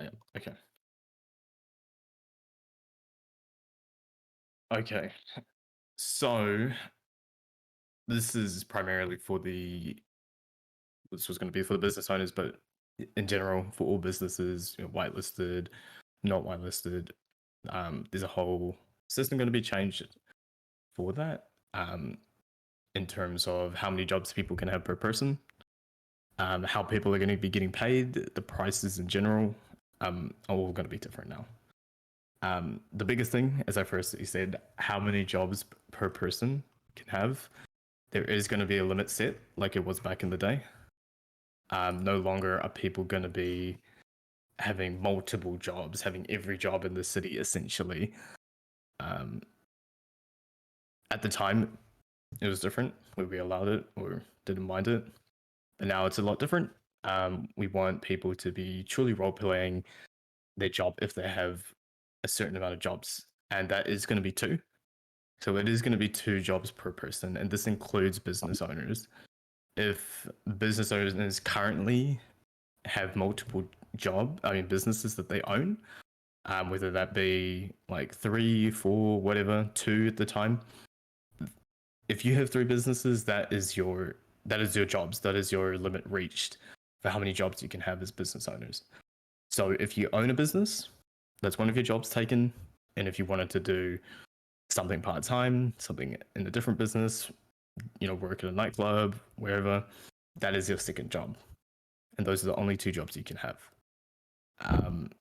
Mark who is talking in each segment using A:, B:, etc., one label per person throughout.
A: yeah. Okay. Okay. So this is primarily for the this was going to be for the business owners, but in general for all businesses, whitelisted, not whitelisted. There's a whole system going to be changed for that. In terms of how many jobs people can have per person, how people are going to be getting paid, the prices in general, are all going to be different now. The biggest thing, as I first said, how many jobs per person can have. There is going to be a limit set, like it was back in the day. No longer are people going to be having multiple jobs, having every job in the city essentially. Um, at the time, it was different where we allowed it or didn't mind it. And now it's a lot different. We want people to be truly role playing their job if they have a certain amount of jobs, and that is going to be two. So it is going to be two jobs per person, and this includes business owners. If business owners currently have multiple businesses that they own, whether that be like three, four, whatever, two at the time. If you have three businesses, that is your jobs. That is your limit reached for how many jobs you can have as business owners. So if you own a business, that's one of your jobs taken. And if you wanted to do something part time, something in a different business, work at a nightclub, wherever, that is your second job. And those are the only two jobs you can have. Um,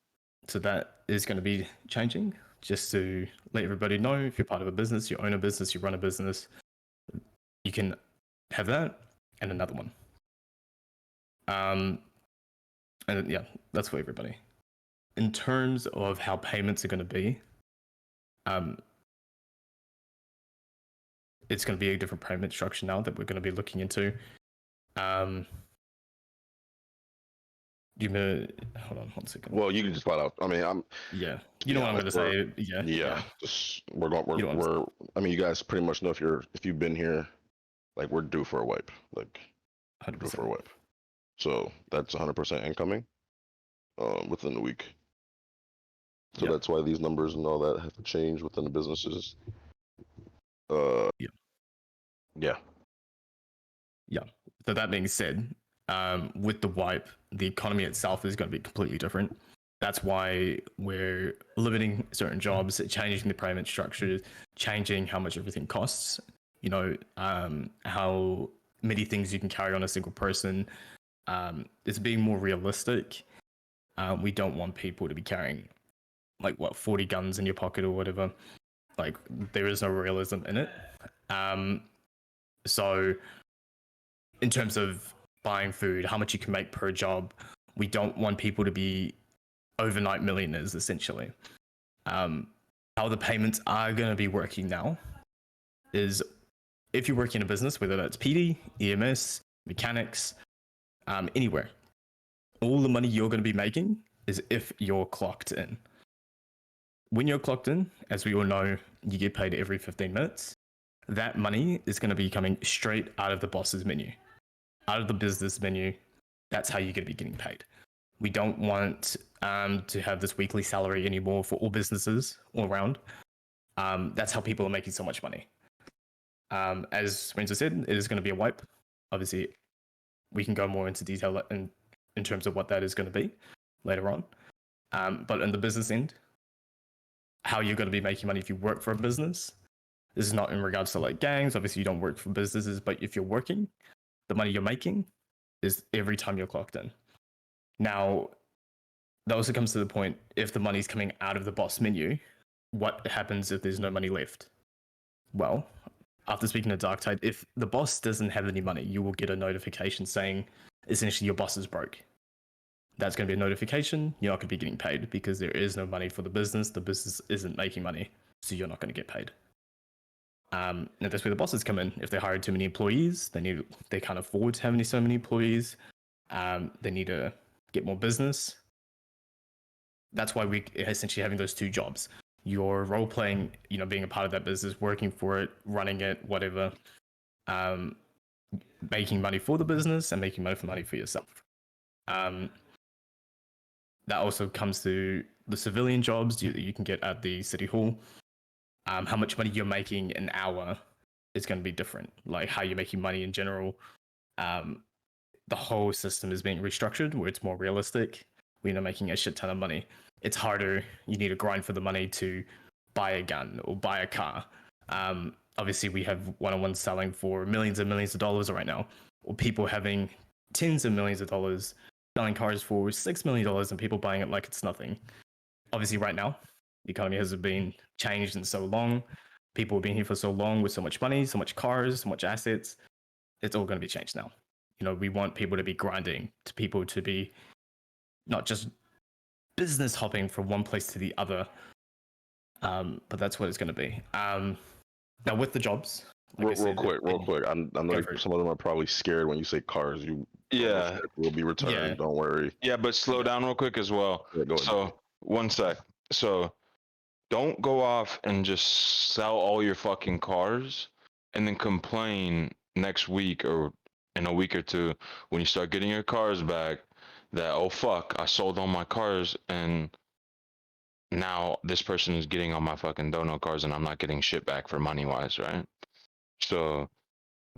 A: so that is going to be changing. Just to let everybody know, if you're part of a business, you own a business, you run a business, you can have that and another one. And yeah, that's for everybody. In terms of how payments are going to be, it's going to be a different payment structure now that we're going to be looking into. You may hold on 1 second.
B: Well, you can just flat out. I mean,
A: yeah, you know what I'm going to say.
B: Yeah. Just we're. I mean, you guys pretty much know if you've been here, like we're due for a wipe, like
A: 100%.
B: due for a wipe. So that's 100% incoming, within the week. So that's why these numbers and all that have to change within the businesses.
A: Yeah.
B: Yeah.
A: Yeah. So that being said, with the wipe, the economy itself is going to be completely different. That's why we're limiting certain jobs, changing the payment structures, changing how much everything costs. How many things you can carry on a single person. It's being more realistic. We don't want people to be carrying 40 guns in your pocket or whatever. Like there is no realism in it. So in terms of buying food, how much you can make per job, we don't want people to be overnight millionaires essentially. How the payments are going to be working now is if you're working in a business, whether that's PD, EMS, mechanics, anywhere, all the money you're going to be making is if you're clocked in. When you're clocked in, as we all know, you get paid every 15 minutes. That money is going to be coming straight out of the boss's menu, out of the business menu. That's how you're going to be getting paid. We don't want to have this weekly salary anymore for all businesses all around. That's how people are making so much money. As Spencer said, it is going to be a wipe. Obviously, we can go more into detail in terms of what that is going to be later on. But in the business end, how you're going to be making money if you work for a business, this is not in regards to like gangs. Obviously, you don't work for businesses, but if you're working, the money you're making is every time you're clocked in. Now, that also comes to the point, if the money's coming out of the boss menu, what happens if there's no money left? Well, after speaking to Darktide, if the boss doesn't have any money, you will get a notification saying essentially your boss is broke. That's going to be a notification. You're not going to be getting paid because there is no money for the business. The business isn't making money, so you're not going to get paid. And that's where the bosses come in. If they hired too many employees, they can't afford to have so many employees. They need to get more business. That's why we essentially having those two jobs. You're role playing, being a part of that business, working for it, running it, whatever, making money for the business and making money for yourself. that also comes to the civilian jobs you can get at the city hall. How much money you're making an hour is going to be different. Like how you're making money in general. The whole system is being restructured where it's more realistic. We're not making a shit ton of money. It's harder. You need to grind for the money to buy a gun or buy a car. Obviously, we have one-on-ones selling for millions and millions of dollars right now, or people having tens of millions of dollars selling cars for $6 million and people buying it like it's nothing. Obviously, right now, the economy hasn't been changed in so long. People have been here for so long with so much money, so much cars, so much assets. It's all going to be changed now. We want people to be grinding, to people to be not just business hopping from one place to the other. But that's what it's going to be. Now with the jobs, like
B: real quick. I know some of them are probably scared when you say cars.
C: Yeah,
B: will be returned.
A: Yeah.
B: Don't worry.
C: Yeah, but slow down real quick as well.
B: Yeah, go ahead.
C: So 1 sec. So don't go off and just sell all your fucking cars and then complain next week or in a week or two when you start getting your cars back that, oh fuck, I sold all my cars and now this person is getting all my fucking dono cars and I'm not getting shit back for money wise, right? So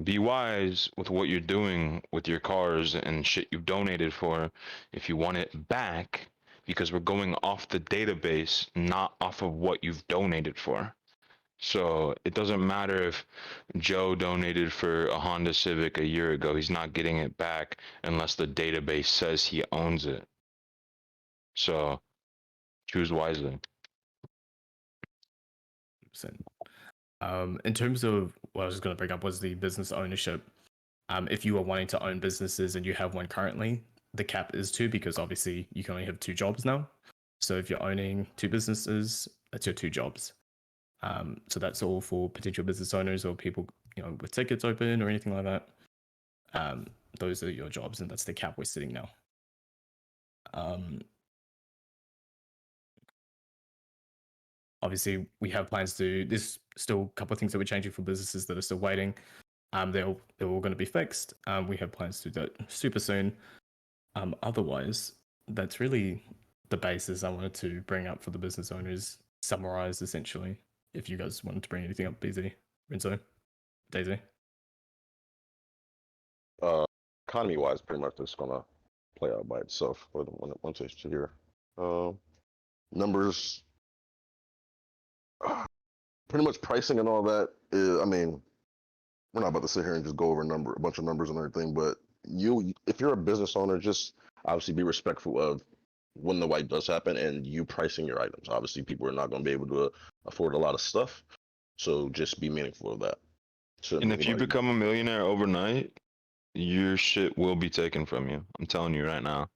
C: be wise with what you're doing with your cars and shit you donated for if you want it back, because we're going off the database, not off of what you've donated for. So it doesn't matter if Joe donated for a Honda Civic a year ago, he's not getting it back unless the database says he owns it. So choose wisely.
A: In terms of what I was going to bring up was the business ownership. If you are wanting to own businesses and you have one currently, the cap is 2 because obviously you can only have 2 jobs now. So if you're owning 2 businesses, that's your 2 jobs. So that's all for potential business owners or people with tickets open or anything like that. Those are your jobs, and that's the cap we're sitting now. Obviously, we have plans to. There's still a couple of things that we're changing for businesses that are still waiting. They're all going to be fixed. We have plans to do that super soon. Otherwise, that's really the basis I wanted to bring up for the business owners, summarized essentially. If you guys wanted to bring anything up, BZ, Renzo, Daisy.
B: Economy-wise, pretty much it's gonna play out by itself once it's here. Numbers, pretty much pricing and all that. I mean, we're not about to sit here and just go over a bunch of numbers and everything, but if you're a business owner, just obviously be respectful of when the wipe does happen and you pricing your items. Obviously, people are not going to be able to afford a lot of stuff, so just be meaningful of that.
C: And if you become a millionaire overnight, your shit will be taken from you. I'm telling you right now.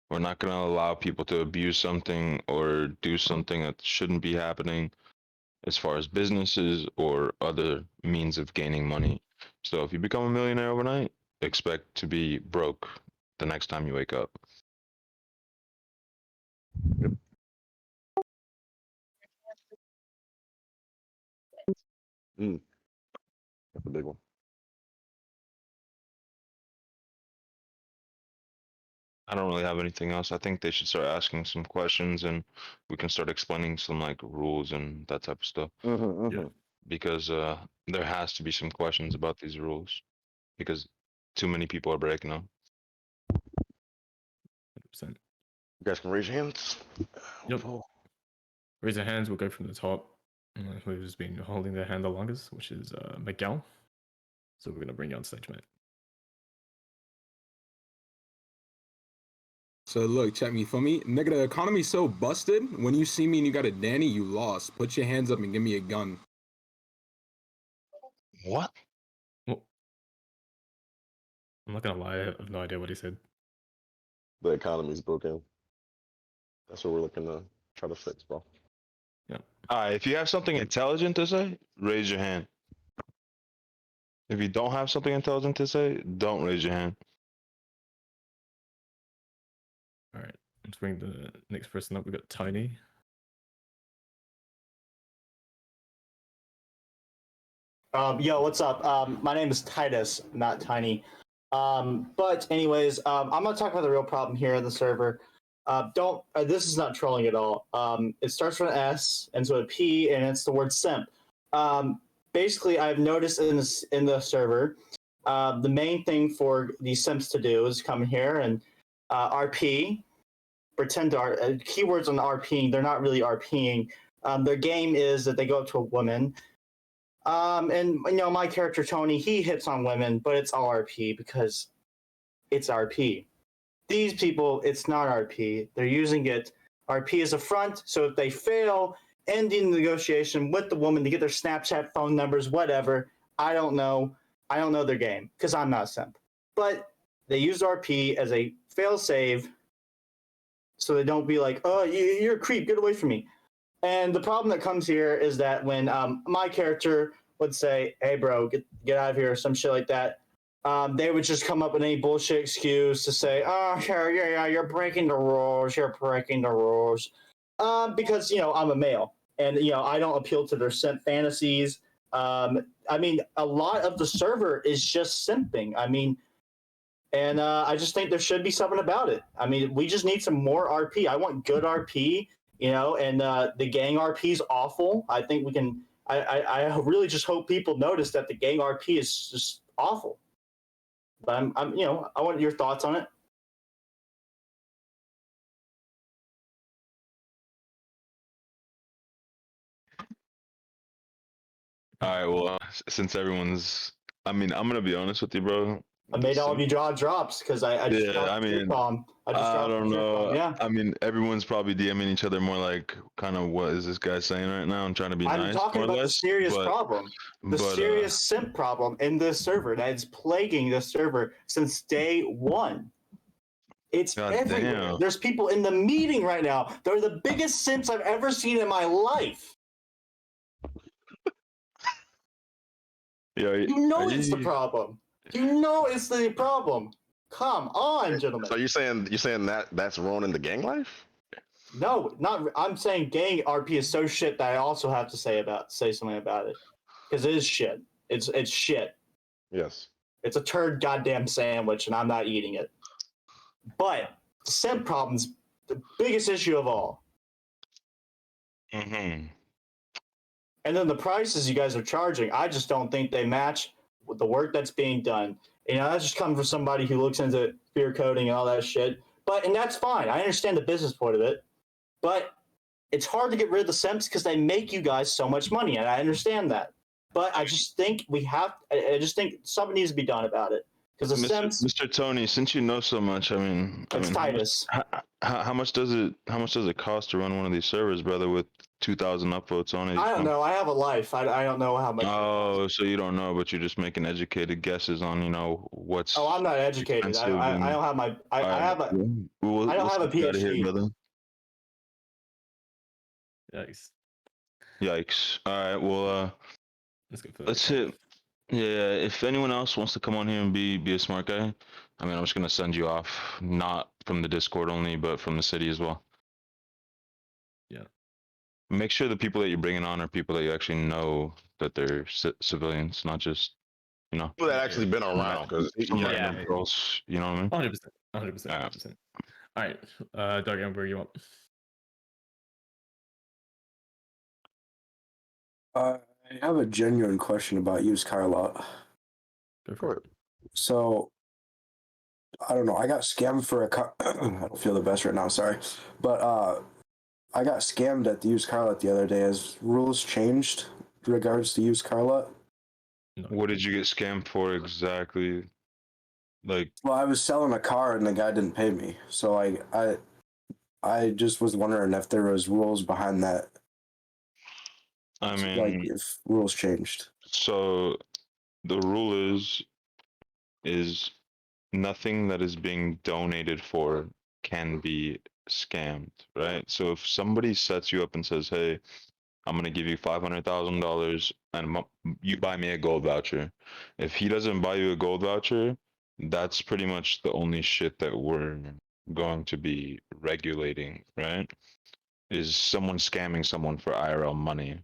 C: We're not going to allow people to abuse something or do something that shouldn't be happening as far as businesses or other means of gaining money. So if you become a millionaire overnight, expect to be broke the next time you wake up.
B: Yep. That's a big one.
C: I don't really have anything else. I think they should start asking some questions and we can start explaining some like rules and that type of stuff.
A: Yeah.
C: Because there has to be some questions about these rules because too many people are breaking them.
A: 100%.
B: You guys can raise your hands.
A: Yep. Raise your hands. We'll go from the top. Who's been holding their hand the longest, which is Miguel. So we're going to bring you on stage, mate.
D: So look, check me for me. Nigga, the economy's so busted. When you see me and you got a Danny, you lost. Put your hands up and give me a gun.
C: What?
A: Well, I'm not going to lie. I have no idea what he said.
B: The economy's broken. That's what we're looking to try to fix, bro.
A: Yeah.
C: If you have something intelligent to say, raise your hand. If you don't have something intelligent to say, don't raise your hand.
A: All right. Let's bring the next person up. We've got Tony.
E: Yo, what's up? My name is Titus, not Tiny. But anyways, I'm gonna talk about the real problem here in the server. Don't. This is not trolling at all. It starts with an S, ends with a P, and it's the word simp. Basically, I've noticed in the server, the main thing for these simps to do is come here and RP, pretend to keywords on RPing. They're not really RPing. Their game is that they go up to a woman. And my character Tony, he hits on women, but it's all RP because it's RP. These people, it's not RP. They're using it RP as a front. So if they fail ending the negotiation with the woman to get their Snapchat phone numbers, whatever, I don't know. I don't know their game because I'm not a simp. But they use RP as a fail save, so they don't be like, "Oh, you're a creep. Get away from me." And the problem that comes here is that when my character would say, "Hey, bro, get out of here," or some shit like that, they would just come up with any bullshit excuse to say, "Oh, sure, yeah, you're breaking the rules. You're breaking the rules," because I'm a male, and I don't appeal to their simp fantasies. I mean, a lot of the server is just simping. I mean, and I just think there should be something about it. I mean, we just need some more RP. I want good RP, and the gang RP is awful. I think we can. I really just hope people notice that the gang RP is just awful. But I want your thoughts on it.
C: All right. Well, since everyone's, I mean, I'm gonna be honest with you, bro.
E: I made all of you draw drops because I just dropped
C: I mean,
E: bomb.
C: I don't know.
E: Yeah.
C: I mean, everyone's probably DMing each other more like, kind of, what is this guy saying right now? I'm trying to be
E: I'm
C: nice.
E: talking
C: more or
E: about the
C: less,
E: serious
C: but-
E: problem. The
C: but,
E: serious simp problem in this server that is plaguing this server since day one. It's
C: God
E: everywhere.
C: damn.
E: There's people in the meeting right now. They're the biggest simps I've ever seen in my life.
C: Yeah,
E: You know
C: are
E: it's the
C: you-
E: problem. You know it's the problem. Come on, gentlemen.
B: So you're saying that's ruining the gang life?
E: No, not. I'm saying gang RP is so shit that I also have to say something about it because it is shit. It's shit.
B: Yes.
E: It's a turd goddamn sandwich, and I'm not eating it. But the simp problem's the biggest issue of all.
C: Mhm.
E: And then the prices you guys are charging, I just don't think they match with the work that's being done. That's just coming from somebody who looks into fear coding and all that shit. And that's fine. I understand the business point of it. But it's hard to get rid of the simps because they make you guys so much money, and I understand that. But I just think I just think something needs to be done about it. Because the simps,
C: Mr. Tony, since you know so much,
E: it's Titus.
C: How much does it cost to run one of these servers, brother, with 2,000 upvotes on it?
E: I don't know. I have a life. I don't know how much.
C: Oh, so you don't know, but you're just making educated guesses on, what's.
E: Oh, I'm not educated. I
C: expensive
E: don't
C: and-
E: have my. I
C: Alright,
E: have a.
C: we'll
E: I don't have a
C: skip outta
E: PhD.
C: brother.
A: Yikes.
C: Yikes. All right. Well,
A: Let's go for
C: let's hit. Yeah. If anyone else wants to come on here and be a smart guy, I mean, I'm just gonna send you off, not from the Discord only, but from the city as well.
A: Yeah.
C: Make sure the people that you're bringing on are people that you actually know that they're civilians, not just,
B: People that actually been around, because
C: some
A: Yeah.
C: random girls. You know what I mean?
A: 100%. 100%.
C: Alright.
A: 100%. All right. Doug, where you want?
F: I have a genuine question about used car lot.
A: Go for it.
F: So, I don't know. I got scammed for a car. I don't feel the best right now. Sorry, but I got scammed at the used car lot the other day. Has rules changed in regards to used car lot?
A: No.
C: What did you get scammed for exactly? Like,
F: Well, I was selling a car and the guy didn't pay me, so I just was wondering if there was rules behind that.
C: I mean,
F: like if rules changed.
C: so the rule is nothing that is being donated for can be scammed, right? So if somebody sets you up and says, "Hey, I'm gonna give you $500,000 and you buy me a gold voucher," if he doesn't buy you a gold voucher, that's pretty much the only shit that we're going to be regulating, right? Is someone scamming someone for IRL money.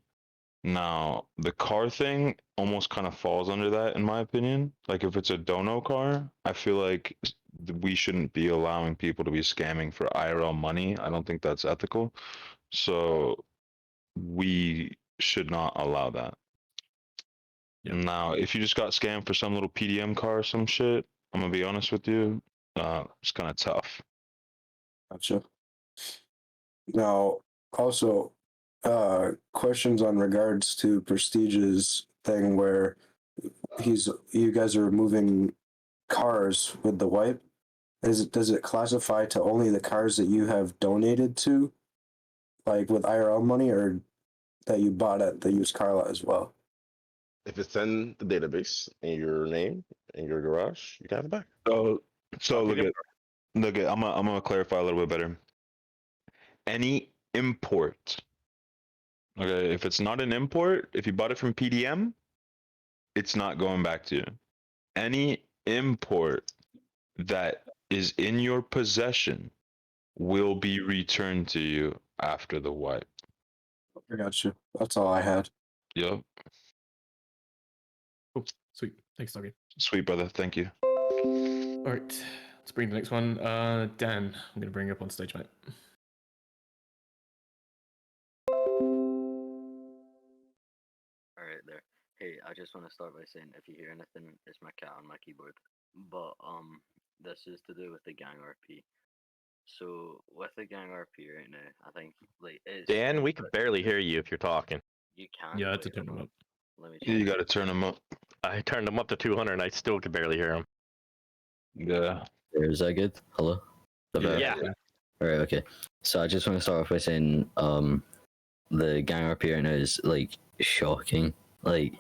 C: Now, the car thing almost kind of falls under that, in my opinion. Like, if it's a dono car, I feel like we shouldn't be allowing people to be scamming for IRL money. I don't think that's ethical. So we should not allow that.
A: Yep.
C: Now, if you just got scammed for some little PDM car or some shit, I'm gonna be honest with you, it's kind of tough.
F: Gotcha. Now, also, questions on regards to Prestige's thing where you guys are removing cars with the wipe. Does it classify to only the cars that you have donated to, like with IRL money, or that you bought at the used car lot as well?
B: If it's in the database and your name and your garage, you can have it back.
C: So look at. I'm gonna clarify a little bit better. Any import, okay, if it's not an import, if you bought it from PDM, it's not going back to you. Any import that is in your possession will be returned to you after the wipe.
F: I got you. That's all I had.
C: Yep.
A: Cool. Sweet. Thanks, Doggy.
C: Sweet brother. Thank you.
A: All right. Let's bring the next one. Dan, I'm going to bring you up on stage, mate.
G: All right, there. Hey, I just want to start by saying if you hear anything, it's my cat on my keyboard. But this is to do with the gang RP. So with the gang RP right now, I think like it's
H: Dan, we can barely hear you if you're talking.
G: You can.
A: Yeah, it's a
G: wait,
A: turn
G: hold
A: them
G: on.
A: up.
G: Let me
C: You
G: check.
C: got to turn them up.
H: I turned them up to 200 and I still could barely hear him.
C: Yeah.
G: Is that good? Hello?
H: Yeah.
G: All right. Okay. So I just want to start off by saying the gang RP right now is like shocking. Like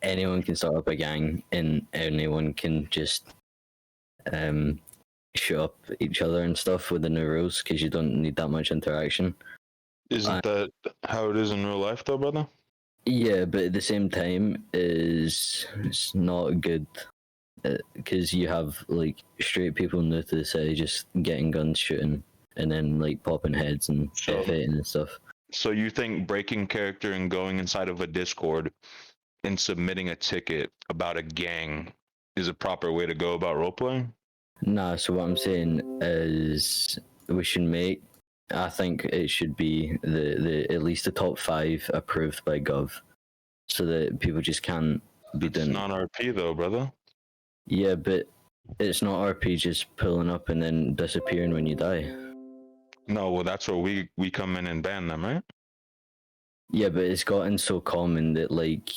G: anyone can start up a gang and anyone can just shoot up each other and stuff with the new rules because you don't need that much interaction.
C: Isn't that how it is in real life, though, brother?
G: Yeah, but at the same time, it's not good because you have like straight people new to the city just getting guns, shooting, and then like popping heads and
C: Sure.
G: F8 and stuff.
C: So you think breaking character and going inside of a Discord and submitting a ticket about a gang is a proper way to go about roleplaying?
G: Nah, so what I'm saying is we should make. I think it should be the at least the top 5 approved by Gov, so that people just can't be
C: It's
G: doing.
C: not RP though, brother.
G: Yeah, but it's not RP just pulling up and then disappearing when you die.
C: No, well that's where we come in and ban them, right?
G: Yeah, but it's gotten so common that like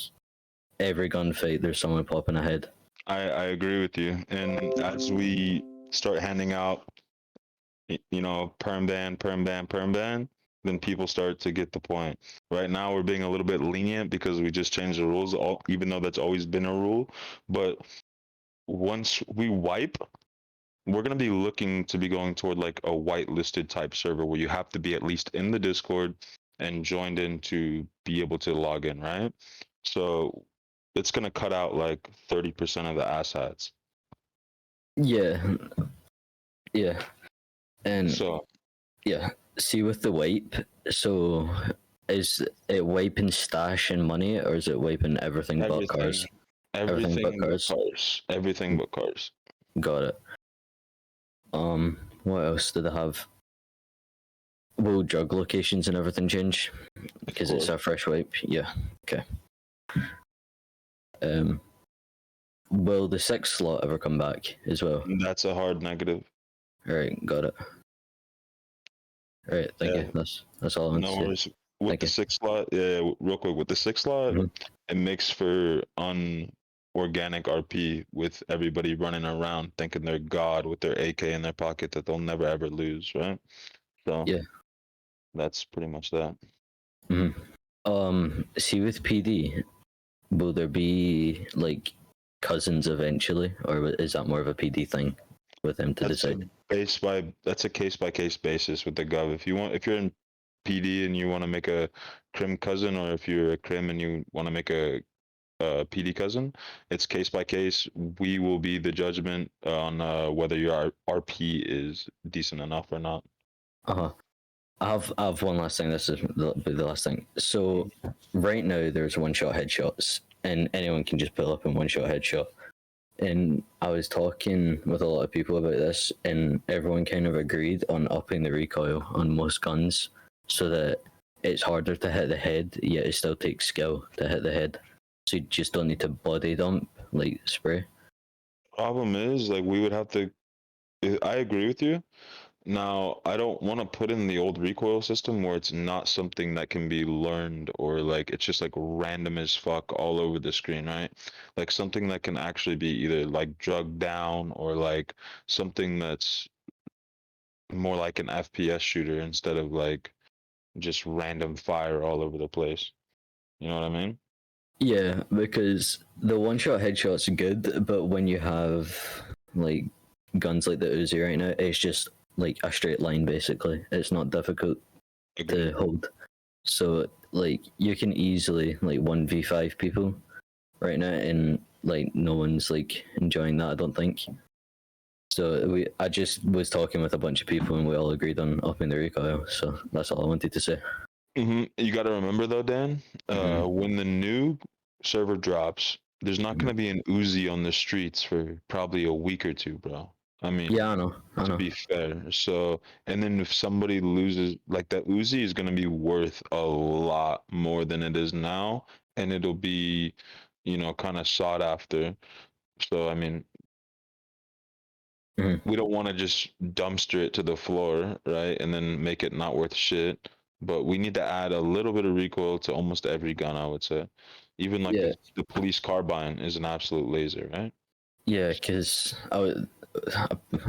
G: every gunfight there's someone popping ahead.
C: I agree with you. And as we start handing out, you know, perm ban, then people start to get the point. Right now, we're being a little bit lenient because we just changed the rules, even though that's always been a rule. But once we wipe, we're going to be looking to be going toward like a whitelisted type server where you have to be at least in the Discord and joined in to be able to log in, right? So it's going to cut out like 30% of the asshats.
G: Yeah, and
C: So
G: yeah. See with the wipe, so is it wiping stash and money, or is it wiping everything but cars?
C: Everything
G: but
C: but
G: cars.
C: cars. Everything but cars.
G: Got it. What else do they have? Will drug locations and everything change? Because it's a fresh wipe. Yeah. Okay. Will the 6th slot ever come back as well?
C: That's a hard negative.
G: All right, got it. All right, thank you. That's all I want
C: No
G: to say.
C: worries. With
G: Thank
C: the
G: you.
C: 6th slot, yeah, real quick, with the 6th slot,
G: Mhm.
C: it makes for unorganic RP with everybody running around thinking they're God with their AK in their pocket that they'll never ever lose, right? So
G: Yeah.
C: that's pretty much that.
G: See with PD, will there be like cousins eventually, or is that more of a PD thing with them to decide?
C: That's a case by case basis with the gov. If you're in PD and you want to make a crim cousin, or if you're a crim and you want to make a PD cousin, it's case by case. We will be the judgment on whether your RP is decent enough or not.
G: I have one last thing. This is the last thing. So right now there's one-shot headshots, and anyone can just pull up and one-shot headshot. and I was talking with a lot of people about this, and everyone kind of agreed on upping the recoil on most guns so that it's harder to hit the head, yet it still takes skill to hit the head. So you just don't need to body dump like spray.
C: Problem is, like, we would have to. I agree with you. Now, I don't want to put in the old recoil system where it's not something that can be learned or like it's just like random as fuck all over the screen, right? Like something that can actually be either like drugged down or like something that's more like an FPS shooter instead of like just random fire all over the place. You know what I mean?
G: Yeah, because the one shot headshot's good, but when you have like guns like the Uzi right now, it's just like a straight line basically. It's not difficult
C: Agree.
G: to hold. So like you can easily like 1v5 people right now, and like no one's like enjoying that, I don't think. So I just was talking with a bunch of people and we all agreed on upping the recoil. So that's all I wanted to say.
C: You got to remember though, Dan,
G: Mhm.
C: when the new server drops, there's not going to be an Uzi on the streets for probably a week or two, bro. I mean,
G: Yeah, I know.
C: to be fair. So, and then if somebody loses, like that Uzi is going to be worth a lot more than it is now, and it'll be, kind of sought after. So, I mean,
G: Mhm.
C: we don't want to just dumpster it to the floor, right? And then make it not worth shit. But we need to add a little bit of recoil to almost every gun, I would say. Even like
G: Yeah.
C: the police carbine is an absolute laser, right?
G: Yeah, because I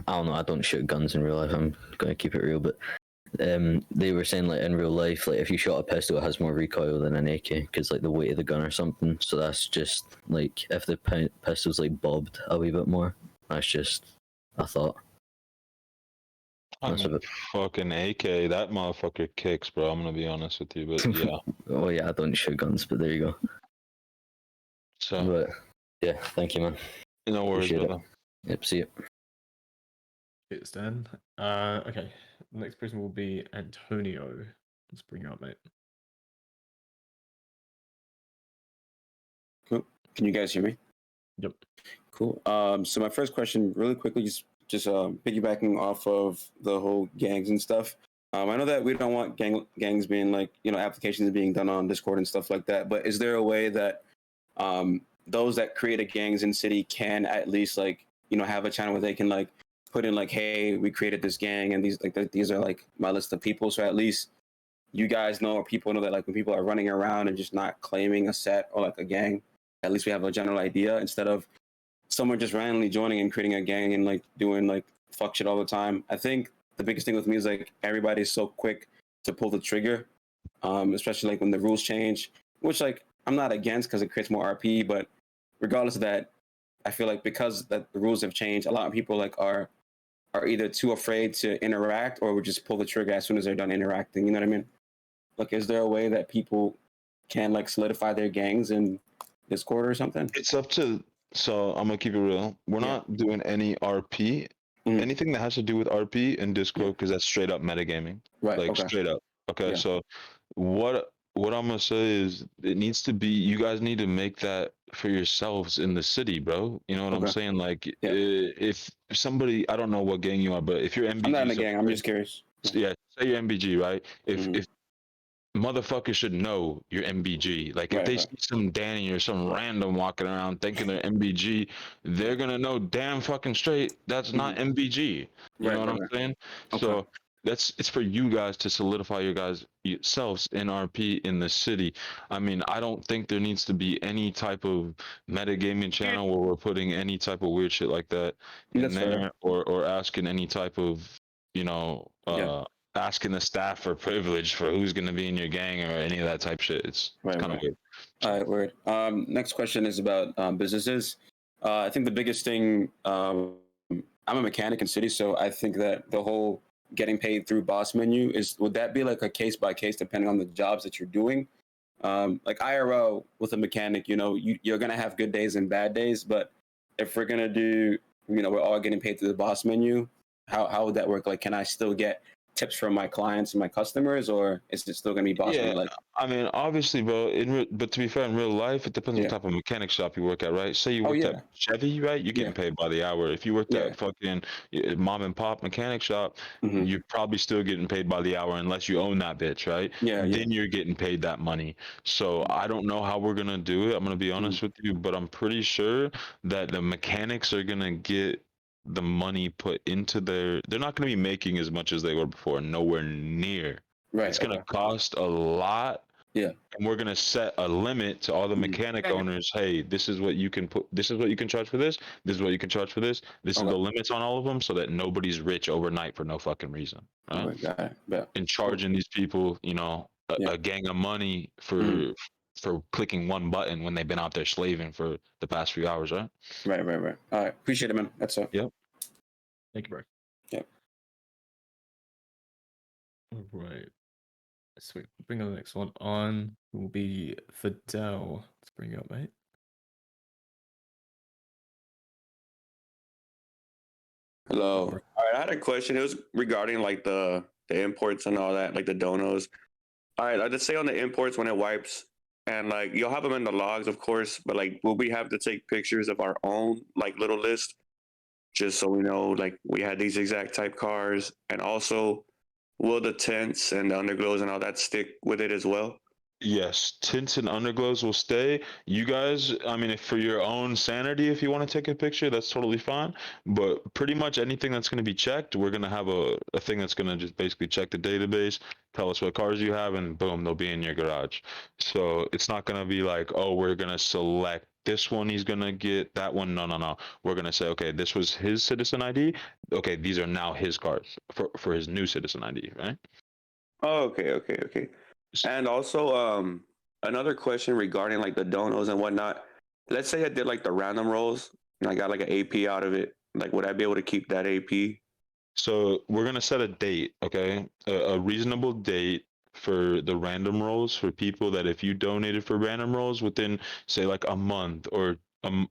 G: don't know. I don't shoot guns in real life. I'm going to keep it real, but they were saying like in real life, like if you shot a pistol, it has more recoil than an AK because like the weight of the gun or something. So that's just like if the pistol's like bobbed a wee bit more. That's just a thought.
C: I
G: That's a
C: mean,
G: bit.
C: fucking AK, that motherfucker kicks, bro. I'm gonna be honest with you, but yeah.
G: Oh yeah, I don't shoot guns, but there you go.
C: So,
G: But yeah, thank you, man.
C: no worries,
G: Appreciate it.
C: brother.
G: Yep, see you.
A: It's Dan. Okay. The next person will be Antonio. Let's bring you up, mate.
I: Cool. Can you guys hear me?
A: Yep.
I: Cool. So my first question, really quickly, just piggybacking off of the whole gangs and stuff. I know that we don't want gangs being like applications being done on Discord and stuff like that. But is there a way that those that create gangs in city can at least like have a channel where they can like put in like, hey, we created this gang and these are like my list of people. So at least you guys know or people know that like when people are running around and just not claiming a set or like a gang, at least we have a general idea instead of someone just randomly joining and creating a gang and like doing like fuck shit all the time. I think the biggest thing with me is like everybody's so quick to pull the trigger, especially like when the rules change, which like I'm not against because it creates more RP, but regardless of that, I feel like because that the rules have changed, a lot of people like are either too afraid to interact or would just pull the trigger as soon as they're done interacting. You know what I mean? Like, is there a way that people can like solidify their gangs in Discord or something?
C: It's up to. So I'm gonna keep it real. We're not doing any RP. Anything that has to do with RP in Discord, because that's straight up metagaming.
I: Right.
C: Like
I: Okay.
C: straight up. Okay.
I: Yeah.
C: So what I'm gonna say is it needs to be. You guys need to make that for yourselves in the city, bro. You know what I'm
I: Okay.
C: saying? Like
I: Yeah.
C: if somebody, I don't know what gang you are, but if you're MBG,
I: I'm not in a
C: so-
I: gang. I'm just curious.
C: yeah, say you're MBG, right?
I: Mhm.
C: If motherfuckers should know you're MBG. Like if
I: Right,
C: they
I: right.
C: see some Danny or some random walking around thinking they're MBG, they're gonna know damn fucking straight that's not MBG. You
I: Right,
C: know what
I: right,
C: I'm saying?
I: Okay.
C: So it's for you guys to solidify your guys yourselves in RP in the city. I mean, I don't think there needs to be any type of metagaming channel where we're putting any type of weird shit like that in
I: That's fair.
C: there or asking any type of,
I: Yeah.
C: asking the staff for privilege for who's going to be in your gang or any of that type shit. It's
I: Right,
C: kind of
I: right.
C: weird.
I: All right, word. Next question is about businesses. I think the biggest thing, I'm a mechanic in city, so I think that the whole getting paid through boss menu would that be like a case by case depending on the jobs that you're doing? Like IRL with a mechanic, you're gonna have good days and bad days, but if we're gonna do, we're all getting paid through the boss menu, how would that work? Like, can I still get tips from my clients and my customers, or is it still gonna be boss
C: Yeah,
I: money? Like,
C: I mean, obviously, bro. But to be fair, in real life, it depends
I: Yeah.
C: what type of mechanic shop you work at, right? Say you
I: Oh,
C: worked
I: yeah.
C: at Chevy, right? You're getting
I: Yeah.
C: paid by the hour. If you worked
I: Yeah.
C: at fucking mom and pop mechanic shop,
I: Mhm.
C: you're probably still getting paid by the hour unless you own that bitch, right?
I: Yeah, yeah.
C: Then you're getting paid that money. So I don't know how we're gonna do it. I'm gonna be honest with you, but I'm pretty sure that the mechanics are gonna get the money put into they're not going to be making as much as they were before, nowhere near.
I: Right.
C: It's going to
I: Okay.
C: cost a lot.
I: Yeah.
C: And we're going to set a limit to all the mechanic owners. Hey, this is what you can put, this is what you can charge for this, this is what you can charge for this, this is
I: Okay.
C: the limits on all of them, so that nobody's rich overnight for no fucking reason, right?
I: Okay, got it. Bet.
C: And charging these people, you know,
I: Yeah.
C: a gang of money
I: Mhm.
C: for clicking one button when they've been out there slaving for the past few hours, right?
I: Right. All right. Appreciate it, man. That's all.
C: Yep.
A: Thank you, bro.
I: Yep.
A: All right. Sweet. Bring the next one on. Will be Fidel. Let's bring you up, mate.
J: Hello. All right, I had a question. It was regarding like the imports and all that, like the donos. All right, let's say on the imports when it wipes, and like you'll have them in the logs, of course, but like will we have to take pictures of our own like little list, just so we know like we had these exact type cars, and also will the tents and the underglows and all that stick with it as well?
C: Yes, tints and underglows will stay. You guys, I mean, if for your own sanity, if you want to take a picture, that's totally fine. But pretty much anything that's going to be checked, we're going to have a thing that's going to just basically check the database, tell us what cars you have, and boom, they'll be in your garage. So it's not going to be like, oh, we're going to select this one, he's going to get that one. No, no, no. We're going to say, okay, this was his citizen ID. Okay, these are now his cars for his new citizen ID, right?
J: Oh, okay. And also, another question regarding like the donos and whatnot. Let's say I did like the random rolls and I got like an AP out of it. Like, would I be able to keep that AP?
C: So we're gonna set a date, okay? A reasonable date for the random rolls for people that if you donated for random rolls within, say, like a month or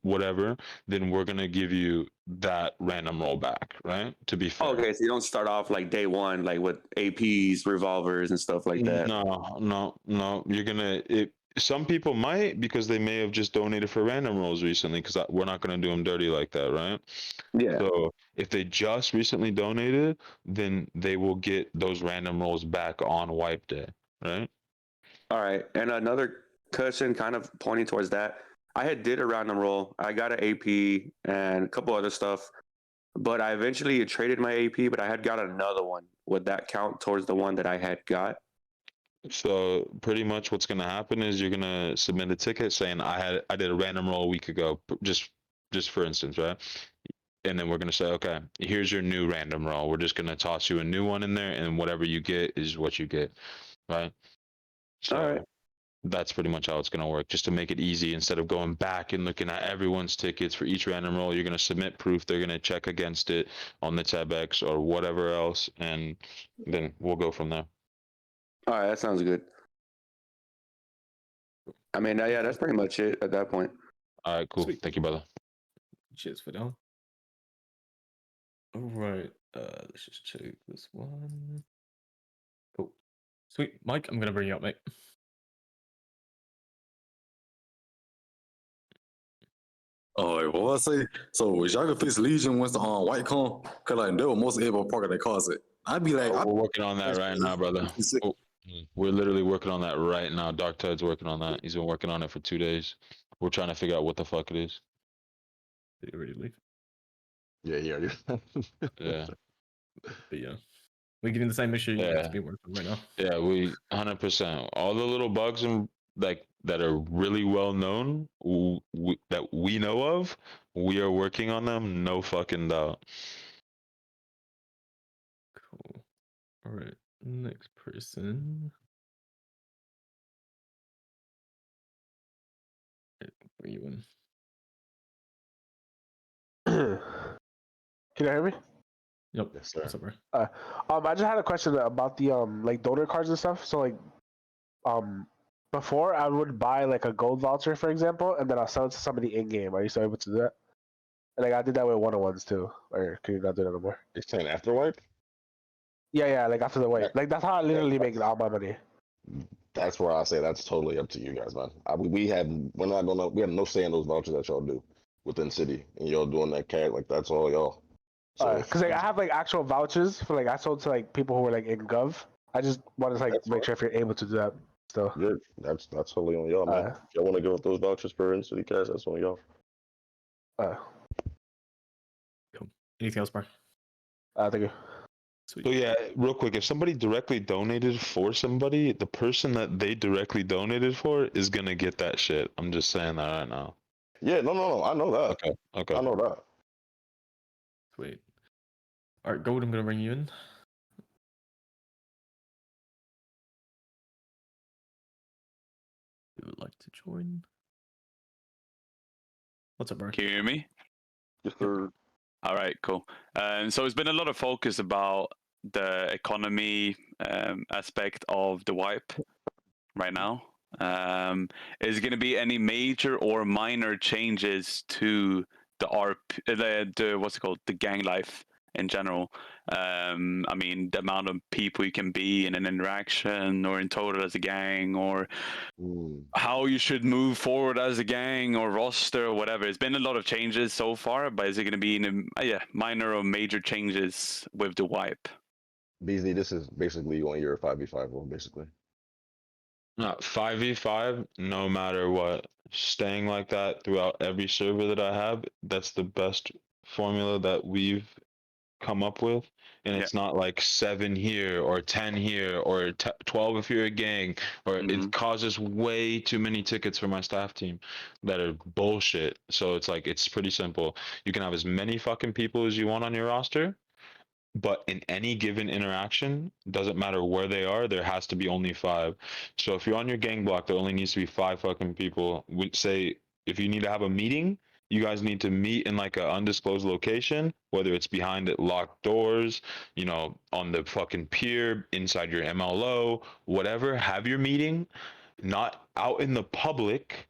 C: whatever, then we're gonna give you that random roll back, right? To be fair.
J: Okay, so you don't start off like day one, like with APs, revolvers, and stuff like that.
C: No. You're gonna some people might because they may have just donated for random rolls recently because we're not gonna do them dirty like that, right?
J: Yeah.
C: So if they just recently donated, then they will get those random rolls back on wipe day, right?
J: All right. And another question kind of pointing towards that. I had did a random roll. I got an AP and a couple other stuff, but I eventually traded my AP, but I had got another one. Would that count towards the one that I had got?
C: So pretty much what's gonna happen is you're gonna submit a ticket saying I did a random roll a week ago, just for instance, right? And then we're gonna say, okay, here's your new random roll. We're just gonna toss you a new one in there, and whatever you get is what you get, right? So
J: All right.
C: that's pretty much how it's gonna work. Just to make it easy, instead of going back and looking at everyone's tickets for each random roll, you're gonna submit proof. They're gonna check against it on the TabX or whatever else, and then we'll go from there.
J: All right, that sounds good. I mean, yeah, that's pretty much it at that point.
C: All right, cool.
A: Sweet.
C: Thank you, brother.
A: Cheers, Fidel. All right. Let's just check this one. Cool. Sweet. Mike, I'm gonna bring you up, mate.
K: Oh, what was I say? So was y'all gonna fix Legion once the white come? Cause like they were most able to park in their closet. I'd be like,
C: We're working on that right now, brother. Oh, we're literally working on that right now. Dark Tide's working on that. He's been working on it for 2 days. We're trying to figure out what the fuck it is.
A: Did you already leave?
B: Yeah, yeah.
C: Yeah.
A: But yeah. We give you the same issue you
C: Yeah.
A: to be working right now.
C: Yeah, we 100%. All the little bugs and like that are really well known that we know of, we are working on them. No fucking doubt.
A: Cool. All right. Next person. Bring you in.
L: Can you hear me?
A: Yep.
B: Yes, sir.
A: What's up, bro?
L: I just had a question about the like donor cards and stuff. So like, before I would buy like a gold voucher, for example, and then I'll sell it to somebody in game. Are you still able to do that? And like I did that with 101s too. Or can you not do that anymore?
B: You're saying afterwipe?
L: Yeah, like after the wipe. Like that's how I literally make all my money.
B: That's where I say that's totally up to you guys, man. We have no say in those vouchers that y'all do within city, and y'all doing that cash like that's all y'all. So
L: Because like I have like actual vouchers for like I sold to like people who were like in Gov. I just want to like
B: That's
L: make sure if you're able to do that still.
B: good. That's totally on y'all, man. If y'all want to give up those vouchers for in city cash, that's on y'all.
A: Anything else, Mark?
L: Thank you.
A: Sweet.
C: So yeah, real quick, if somebody directly donated for somebody, the person that they directly donated for is gonna get that shit. I'm just saying that right now.
B: Yeah, no, I know that.
C: Okay.
B: I know that.
A: Sweet. All right, Gold, I'm gonna bring you in. You would like to join? What's up, bro?
M: Can you hear me?
B: Yes, sir.
M: All right, cool. So it's been a lot of focus about the economy aspect of the wipe right now. Is going to be any major or minor changes to the the what's it called, the gang life in general? I mean, the amount of people you can be in an interaction or in total as a gang, or how you should move forward as a gang or roster or whatever. It's been a lot of changes so far, but is it going to be minor or major changes with the wipe?
B: Beasley, this is basically on your 5v5 rule, basically.
C: 5v5, no matter what. Staying like that throughout every server that I have, that's the best formula that we've come up with. And it's not like 7 here or 10 here or 12 if you're a gang, or it causes way too many tickets for my staff team that are bullshit. So it's like, it's pretty simple. You can have as many fucking people as you want on your roster, but in any given interaction, doesn't matter where they are, there has to be only 5. So if you're on your gang block, there only needs to be 5 fucking people. We say if you need to have a meeting, you guys need to meet in like an undisclosed location, whether it's behind it locked doors, you know, on the fucking pier, inside your MLO, whatever. Have your meeting, not out in the public,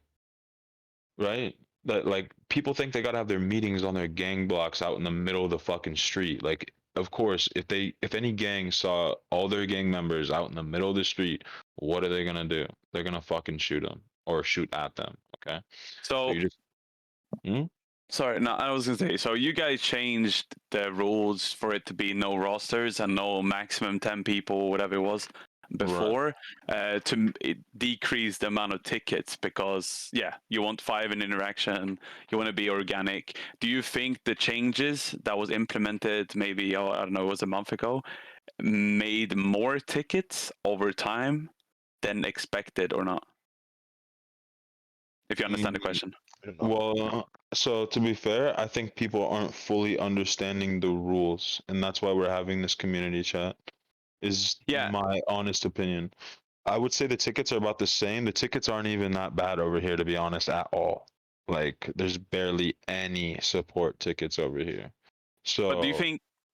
C: right? That like people think they gotta have their meetings on their gang blocks out in the middle of the fucking street. Like, of course, if any gang saw all their gang members out in the middle of the street, what are they gonna do? They're gonna fucking shoot them or shoot at them. Okay.
M: So
C: you just.
M: Sorry, no, I was gonna say. So you guys changed the rules for it to be no rosters and no maximum 10 people, whatever it was before, to decrease the amount of tickets, because you want 5 in interaction, you want to be organic. Do you think the changes that was implemented maybe, I don't know, it was a month ago, made more tickets over time than expected or not? If you understand the question.
C: Well, so to be fair, I think people aren't fully understanding the rules, and that's why we're having this community chat. Is my honest opinion. I would say the tickets are about the same. The tickets aren't even that bad over here, to be honest, at all. Like, there's barely any support tickets over here. So,
M: but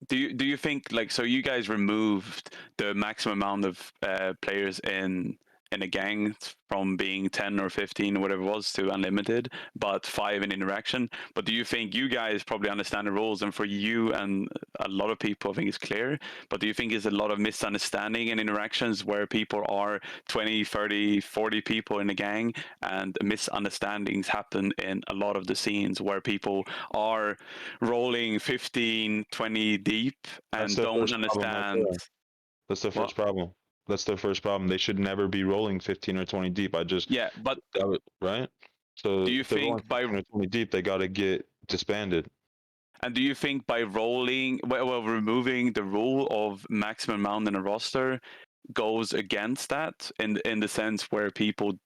M: do you think like, so you guys removed the maximum amount of players in a gang from being 10 or 15 or whatever it was to unlimited, but 5 in interaction? But do you think, you guys probably understand the rules, and for you and a lot of people I think it's clear, but do you think there's a lot of misunderstanding in interactions where people are 20, 30, 40 people in a gang, and misunderstandings happen in a lot of the scenes where people are rolling 15, 20 deep and don't understand?
C: That's the first problem. That's their first problem. They should never be rolling 15 or 20 deep. Right? So
M: do you
C: if they're rolling
M: think by
C: 15 or 20 deep, they got to get disbanded?
M: And do you think by removing the rule of maximum amount in a roster goes against that, in the sense where people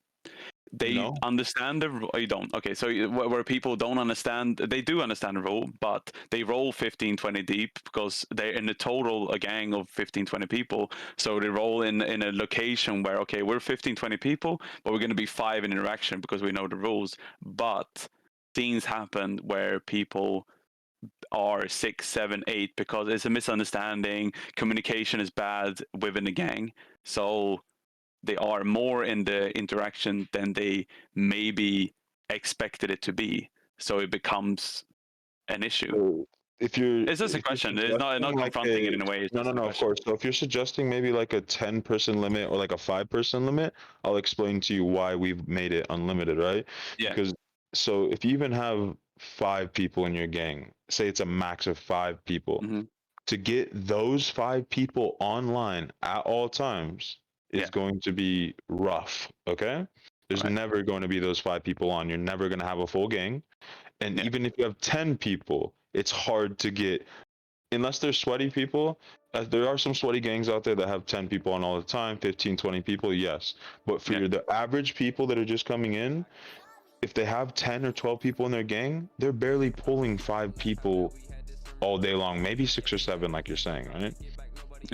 M: understand you don't? Okay, so where people don't understand, they do understand the rule, but they roll 15, 20 deep because they're in a total a gang of 15, 20 people. So they roll in a location where, okay, we're 15, 20 people, but we're going to be 5 in interaction because we know the rules. But things happen where people are 6, 7, 8 because it's a misunderstanding, communication is bad within the gang, so they are more in the interaction than they maybe expected it to be, so it becomes an issue.
C: if you're
M: It's just a
C: if you're
M: question. It's not
C: suggesting like
M: confronting it in a way. It's
C: no,
M: just a
C: of
M: question.
C: course. So if you're suggesting maybe like a 10-person limit or like a 5-person limit, I'll explain to you why we've made it unlimited, right?
M: Yeah.
C: Because so if you even have 5 people in your gang, say it's a max of 5 people,
M: Mhm.
C: to get those 5 people online at all times is
M: Yeah.
C: going to be rough, okay? There's never going to be those 5 people on. You're never going to have a full gang. And even if you have 10 people, it's hard to get, unless they're sweaty people. There are some sweaty gangs out there that have 10 people on all the time, 15, 20 people, yes. But for the average people that are just coming in, if they have 10 or 12 people in their gang, they're barely pulling 5 people all day long, maybe 6 or 7, like you're saying, right?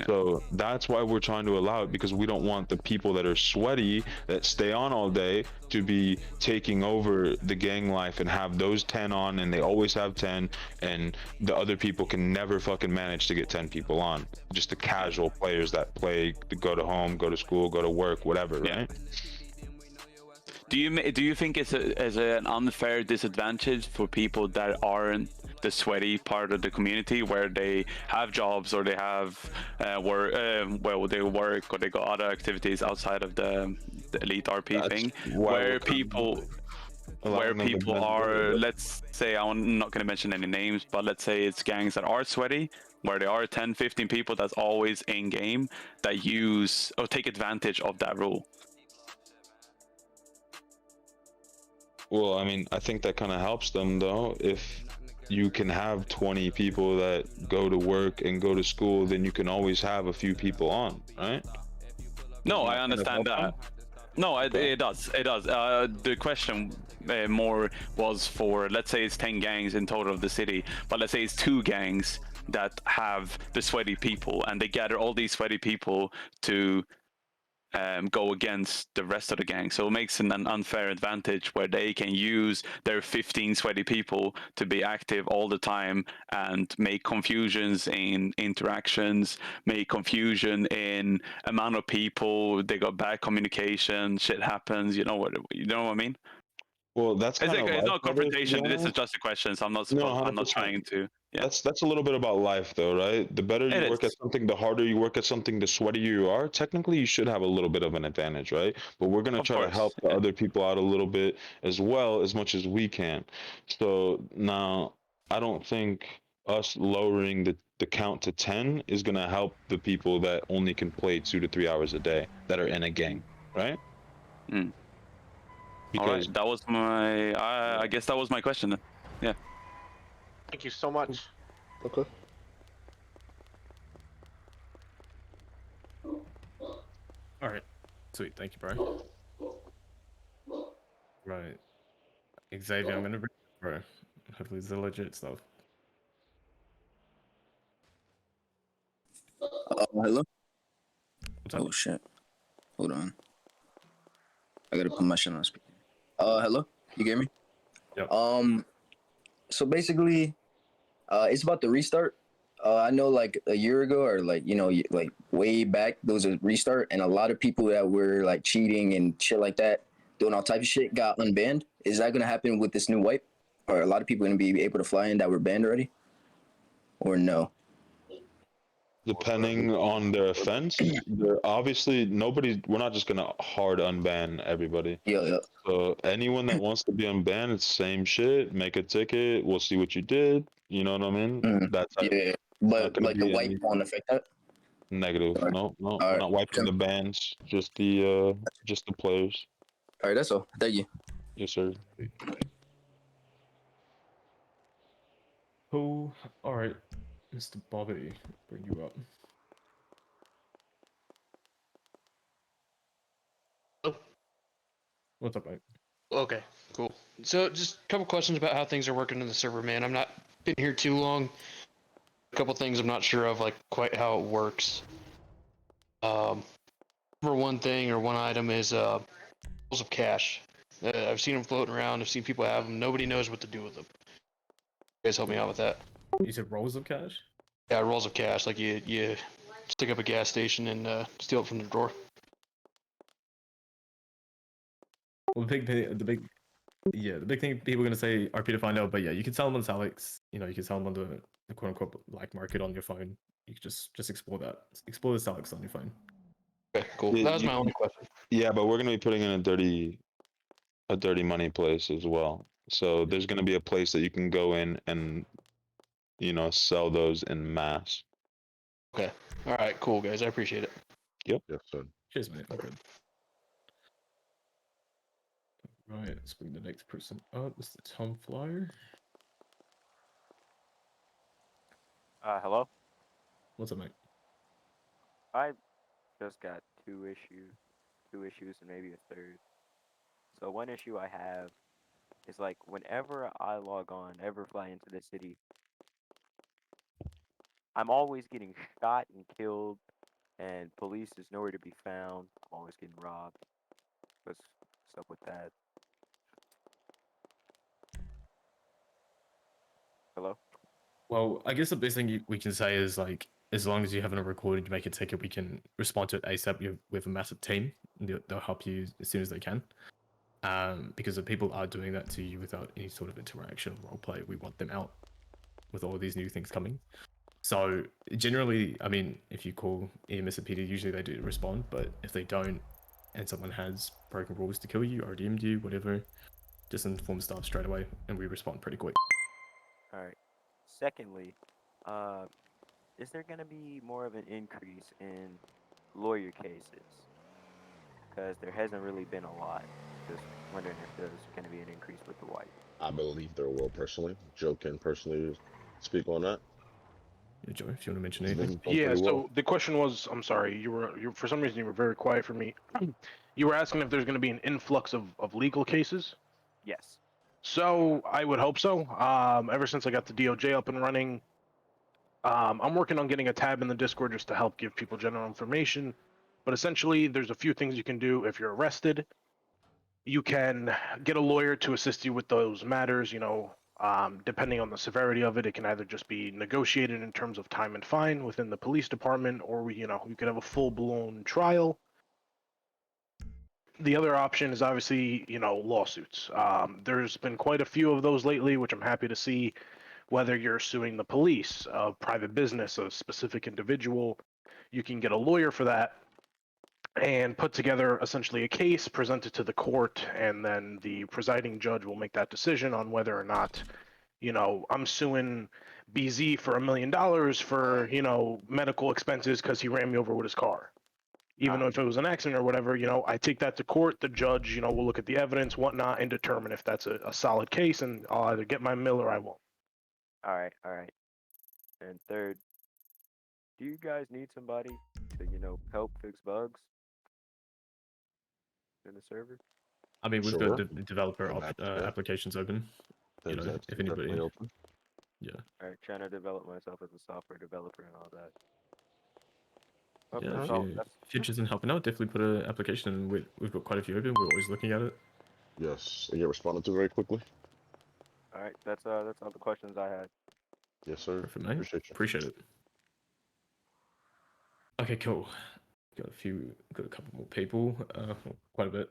C: So that's why we're trying to allow it, because we don't want the people that are sweaty that stay on all day to be taking over the gang life and have those 10 on, and they always have 10, and the other people can never fucking manage to get 10 people on. Just the casual players that play, go to home, go to school, go to work, whatever, right?
M: Do you think it's an unfair disadvantage for people that aren't the sweaty part of the community, where they have jobs or they have work, they work or they got other activities outside of the elite RP thing, where people are, let's say, I'm not going to mention any names, but let's say it's gangs that are sweaty, where there are 10, 15 people that's always in game that use or take advantage of that rule.
C: Well, I mean, I think that kind of helps them, though. If you can have 20 people that go to work and go to school, then you can always have a few people on, right?
M: No, I understand that. No, it does. It does. The question more was for, let's say it's 10 gangs in total of the city, but let's say it's 2 gangs that have the sweaty people, and they gather all these sweaty people to go against the rest of the gang. So it makes an unfair advantage where they can use their 15 sweaty people to be active all the time and make confusions in interactions, make confusion in amount of people. They got bad communication, shit happens. You know what I mean?
C: Well, that's
M: It's,
C: kind of
M: it's not a
C: life, though, to be
M: confrontation. This is
C: honest.
M: just a question. So I'm not
C: No,
M: I'm not
C: 100%.
M: trying to. Yeah.
C: That's a little bit about life, though, right? The better
M: It
C: you work at
M: is.
C: something, the harder you work at something, the sweatier you are. Technically, you should have a little bit of an advantage, right? But we're gonna
M: Of
C: try to
M: course,
C: help the other people out a little bit as well, as much as we can. So now, I don't think us lowering the count to 10 is gonna help the people that only can play 2 to 3 hours a day that are in a gang, right?
M: Mm.
C: Because
M: All right, that was my. I guess that was my question then. Yeah.
L: Thank you so much.
B: Okay.
A: All right, sweet. Thank you, bro. Right, Xavier, I'm gonna bring bro. Hopefully, it's the legit stuff.
N: Hello? Oh shit. Hold on. I gotta put my shit on speaker. Hello? You get me?
A: Yep.
N: So basically, it's about the restart. I know like a year ago or like, like way back, there was a restart and a lot of people that were like cheating and shit like that, doing all type of shit, got unbanned. Is that gonna happen with this new wipe? Are a lot of people gonna be able to fly in that were banned already? Or no?
C: depending on their offense, they're obviously we're not just gonna hard unban everybody.
N: Yeah.
C: So anyone that wants to be unbanned, it's same shit. Make a ticket. We'll see what you did. You know what I mean? That's it.
N: Yeah. But like the wipe won't affect that?
C: Negative. No, we're not wiping the bans. Just the players.
N: All right, that's all. Thank you.
C: Yes, sir.
A: Cool. All right, Mr. Bobby, bring you up. What's up, mate?
O: Okay, cool. So just a couple questions about how things are working in the server, man. I'm not been here too long. A couple things I'm not sure of, like quite how it works. Number one thing or one item is rolls of cash. I've seen them floating around. I've seen people have them. Nobody knows what to do with them. You guys help me out with that.
A: You said rolls of cash?
O: Yeah, rolls of cash. Like you stick up a gas station and steal it from the drawer.
A: Well, the big thing people are gonna say RP to find out, but yeah, you can sell them on Salix. You know, you can sell them on the the quote unquote black market on your phone, you can just explore that. Explore the Alex on your phone.
O: Okay, cool.
C: Yeah,
O: That was
C: you-
O: my only question.
C: Yeah, but we're gonna be putting in a dirty money place as well. So there's gonna be a place that you can go in and sell those in mass.
O: Okay. All right. Cool, guys. I appreciate it.
C: Yep.
B: Yes, sir.
A: Cheers, mate. Okay. Right, let's bring the next person up. Mr. Tom Flyer.
P: Hello?
A: What's up, mate?
P: I just got two issues and maybe a third. So one issue I have is like whenever I log on, ever fly into the city, I'm always getting shot and killed, and police is nowhere to be found. I'm always getting robbed. What's up with that? Hello?
A: Well, I guess the best thing we can say is like, as long as you haven't recorded, you make a ticket, we can respond to it ASAP. With a massive team, they'll help you as soon as they can. Because if people are doing that to you without any sort of interaction or role play, we want them out with all these new things coming. So generally, I mean, if you call EMS and PD, usually they do respond, but if they don't, and someone has broken rules to kill you or DM'd you, whatever, just inform staff straight away, and we respond pretty quick.
P: All right. Secondly, is there gonna be more of an increase in lawyer cases? Because there hasn't really been a lot. Just wondering if there's gonna be an increase with the white.
B: I believe there will personally. Joe can personally speak on that.
A: Yeah, Joe, if you want to mention
B: It's
A: anything.
B: been
Q: Yeah,
B: pretty
Q: so
B: well.
Q: the question was, I'm sorry, you for some reason you were very quiet for me. You were asking if there's going to be an influx of legal cases.
P: Yes.
Q: So I would hope so. Ever since I got the DOJ up and running, I'm working on getting a tab in the Discord just to help give people general information. But essentially, there's a few things you can do if you're arrested. You can get a lawyer to assist you with those matters. Depending on the severity of it, it can either just be negotiated in terms of time and fine within the police department, or you could have a full-blown trial. The other option is obviously, lawsuits. There's been quite a few of those lately, which I'm happy to see. Whether you're suing the police, a private business, a specific individual, you can get a lawyer for that and put together essentially a case, present it to the court, and then the presiding judge will make that decision on whether or not, I'm suing BZ for $1 million for, medical expenses because he ran me over with his car. Even though if it was an accident or whatever, I take that to court. The judge, will look at the evidence, whatnot, and determine if that's a solid case, and I'll either get my mill or I won't.
P: All right. And third, do you guys need somebody to, help fix bugs in the server?
A: I mean, we've
B: Sure.
A: got developer
B: Yeah.
A: applications open.
B: That's
A: If anybody.
B: definitely open.
A: Yeah.
P: All right, trying to develop myself as a software developer and all that. Okay,
A: Yeah,
P: so
A: if you're interested in helping out, definitely put an application in. We've got quite a few open. We're always looking at it.
B: Yes, and get responded to very quickly.
P: all right, that's all the questions I had.
B: Yes, sir.
A: Perfect, mate.
B: Appreciate you.
A: Appreciate it. Okay, cool. Got a couple more people. Quite a bit.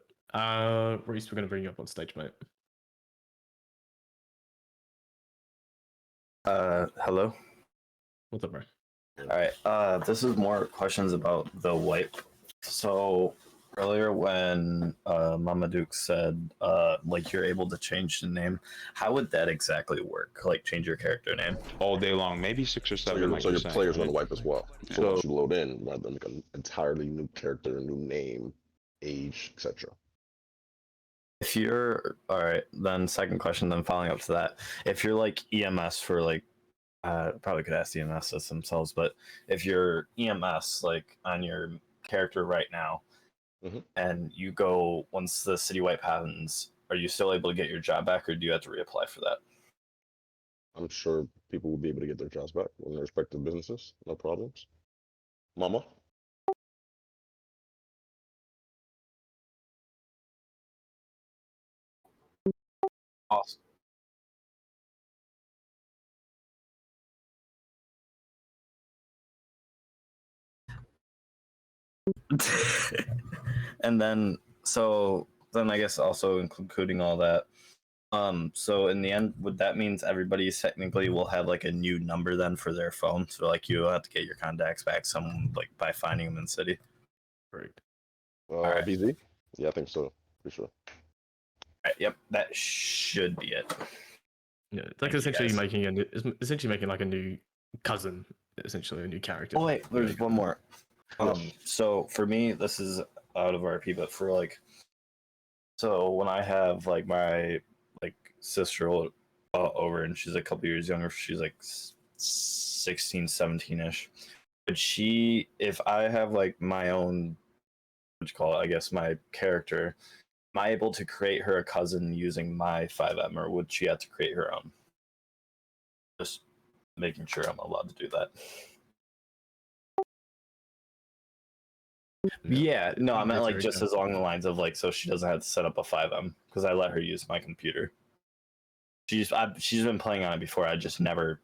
A: Reese, we're gonna bring you up on stage, mate.
R: Hello.
A: What's up, bro?
R: All right. This is more questions about the wipe. So earlier when Mama Duke said like you're able to change the name, how would that exactly work? Like change your character name?
C: All day long, maybe 6 or 7.
B: So your
C: saying,
B: player's
C: right?
B: going to wipe as well. So once you load in, you want them to make an entirely new character, new name, age, etc.
R: If you're all right, then second question, then following up to that, if you're like EMS for like probably could ask EMS this themselves, but if you're EMS like on your character right now, and you go once the city wipe happens, are you still able to get your job back, or do you have to reapply for that?
B: I'm sure people will be able to get their jobs back in their respective businesses. No problems. Mama?
R: Awesome. And then I guess also including all that, So in the end, would that means everybody technically will have like a new number then for their phone? So like you have to get your contacts back some like by finding them in city.
A: Correct.
R: Alright.
B: BZ? Yeah, I think so. For sure.
R: Alright, yep, that should be it.
A: Yeah, it's like
R: Thank you,
A: essentially
R: guys.
A: making like a new cousin, essentially a new character.
R: Oh wait, there's one more. So for me, this is out of RP, but for like, so when I have like my like sister over and she's a couple years younger, she's like 16, 17-ish. But if I have like my own, what you call it, I guess my character, am I able to create her a cousin using my 5M, or would she have to create her own? Just making sure I'm allowed to do that. Yeah, no, I meant like just as along the lines of like, so she doesn't have to set up a 5M because I let her use my computer. She's been playing on it before. I just never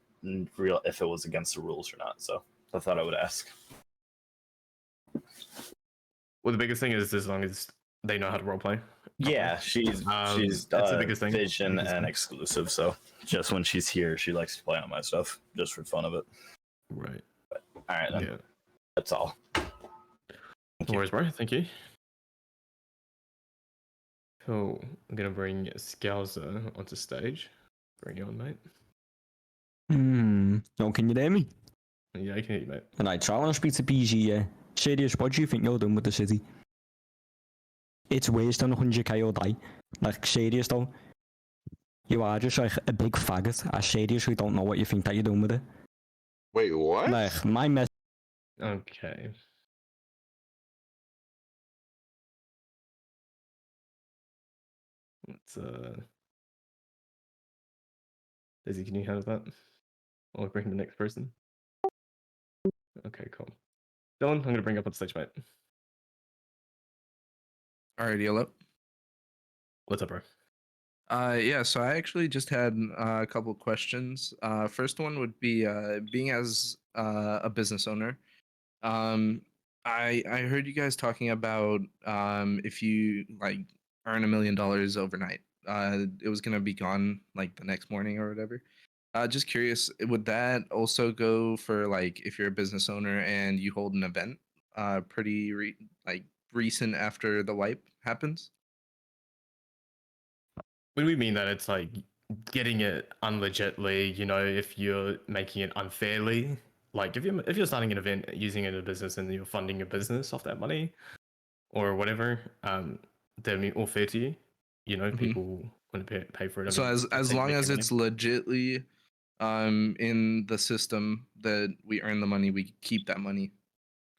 R: real if it was against the rules or not. So I thought I would ask.
A: Well, the biggest thing is as long as they know how to roleplay.
R: Yeah, she's
A: that's the biggest thing.
R: Vision and exclusive. So just when she's here, she likes to play on my stuff just for fun of it.
A: Right.
R: But, all right, then.
A: Yeah.
R: That's all.
A: No worries, bro. Thank you. Cool. I'm gonna bring Scouser onto stage. Bring you on, mate.
S: Oh, can you hear me?
A: Yeah, I can hear you, mate.
S: And I challenge Pizza PG. Serious, what do you think you're doing with the city? It's worse than 100k or die. Like, serious though. You are just like a big faggot. I seriously don't know what you think that you're doing with it.
B: Wait, what?
S: Like, my mess.
A: Okay. Let's Daisy, can you handle that? I'll bring the next person. Okay, cool. Dylan, I'm gonna bring you up on stage, mate.
T: Alrighty, hello.
A: What's up, bro?
T: Yeah, so I actually just had a couple questions. First one would be being as a business owner. I heard you guys talking about if you like earn $1 million overnight, it was gonna be gone like the next morning or whatever. Just curious, would that also go for like if you're a business owner and you hold an event pretty recent after the wipe happens?
A: When we mean that, it's like getting it unlegitly, you know, if you're making it unfairly. Like if you're starting an event using it in a business and you're funding your business off that money or whatever, that'd be all fair to you. You know, people want to pay for it.
T: So as long as it's legitly in the system that we earn the money, we keep that money.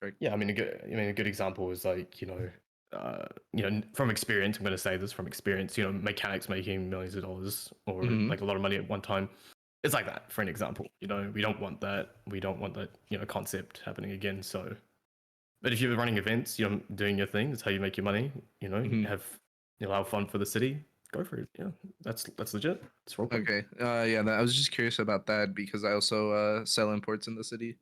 T: Correct?
A: Yeah, I mean a good example is like, you know, from experience, I'm going to say this from experience, you know, mechanics making millions of dollars or like a lot of money at one time. It's like that, for an example. You know, we don't want that. We don't want that, you know, concept happening again. So, but if you're running events, you're doing your thing. That's how you make your money. You know, you allow fun for the city. Go for it. Yeah, that's legit. It's
T: okay. Yeah, I was just curious about that because I also sell imports in the city,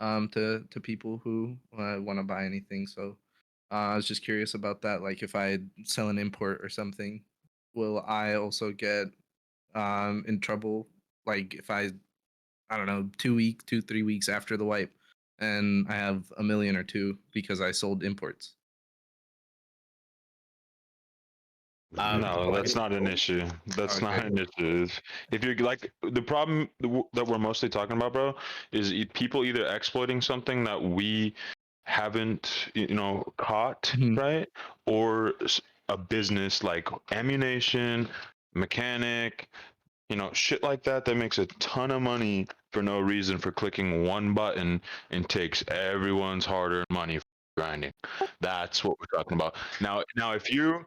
T: to people who want to buy anything. So, I was just curious about that. Like, if I sell an import or something, will I also get in trouble? Like, if I don't know, 3 weeks after the wipe, and I have $1 million or $2 million because I sold imports.
C: No, that's not an issue. That's not an issue. If you're like the problem that we're mostly talking about, bro, is people either exploiting something that we haven't, you know, caught, right? Or a business like ammunition, mechanic, you know, shit like that makes a ton of money for no reason for clicking one button and takes everyone's hard-earned money for grinding. That's what we're talking about. Now, if you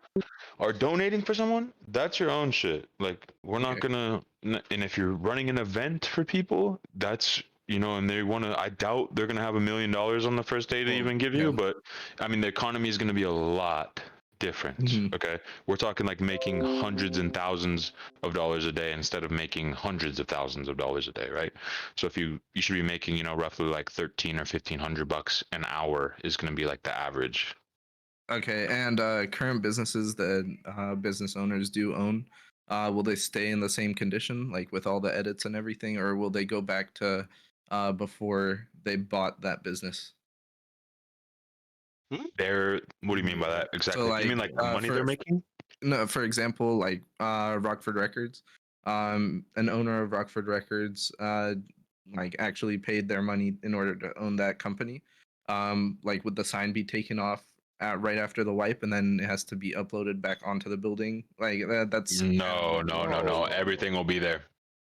C: are donating for someone, that's your own shit. Like, we're not gonna. And if you're running an event for people, that's, you know, and they want to. I doubt they're gonna have $1 million on the first day to even give you. But I mean, the economy is gonna be a lot different. Okay, we're talking like making hundreds and thousands of dollars a day instead of making hundreds of thousands of dollars a day, right? So if you should be making, you know, roughly like $1,300 or $1,500 an hour is going to be like the average.
T: Okay, and current businesses that business owners do own, will they stay in the same condition, like with all the edits and everything, or will they go back to before they bought that business?
C: They're what do you mean by that exactly?
T: So,
C: You mean like the money they're making?
T: No, for example, like Rockford Records, an owner of Rockford Records, like actually paid their money in order to own that company. Like would the sign be taken off right after the wipe, and then it has to be uploaded back onto the building? Like that's
C: No. Everything will be there.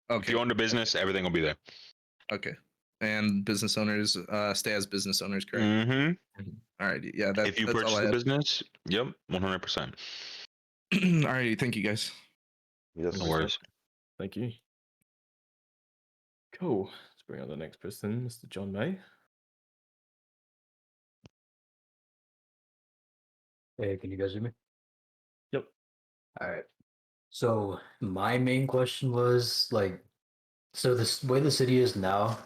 C: If you own the business, everything will be there.
T: Okay. And business owners stay as business owners, correct?
C: Mm-hmm.
T: All right. Yeah.
C: If you
T: that's all
C: purchase
T: I
C: the
T: had.
C: business, yep, 100%.
T: All right. Thank you, guys.
B: Yes.
C: No worries.
A: Thank you. Cool. Let's bring on the next person, Mr. John May.
U: Hey, can you guys hear me?
A: Yep.
U: All right. So my main question was like, so this way the city is now,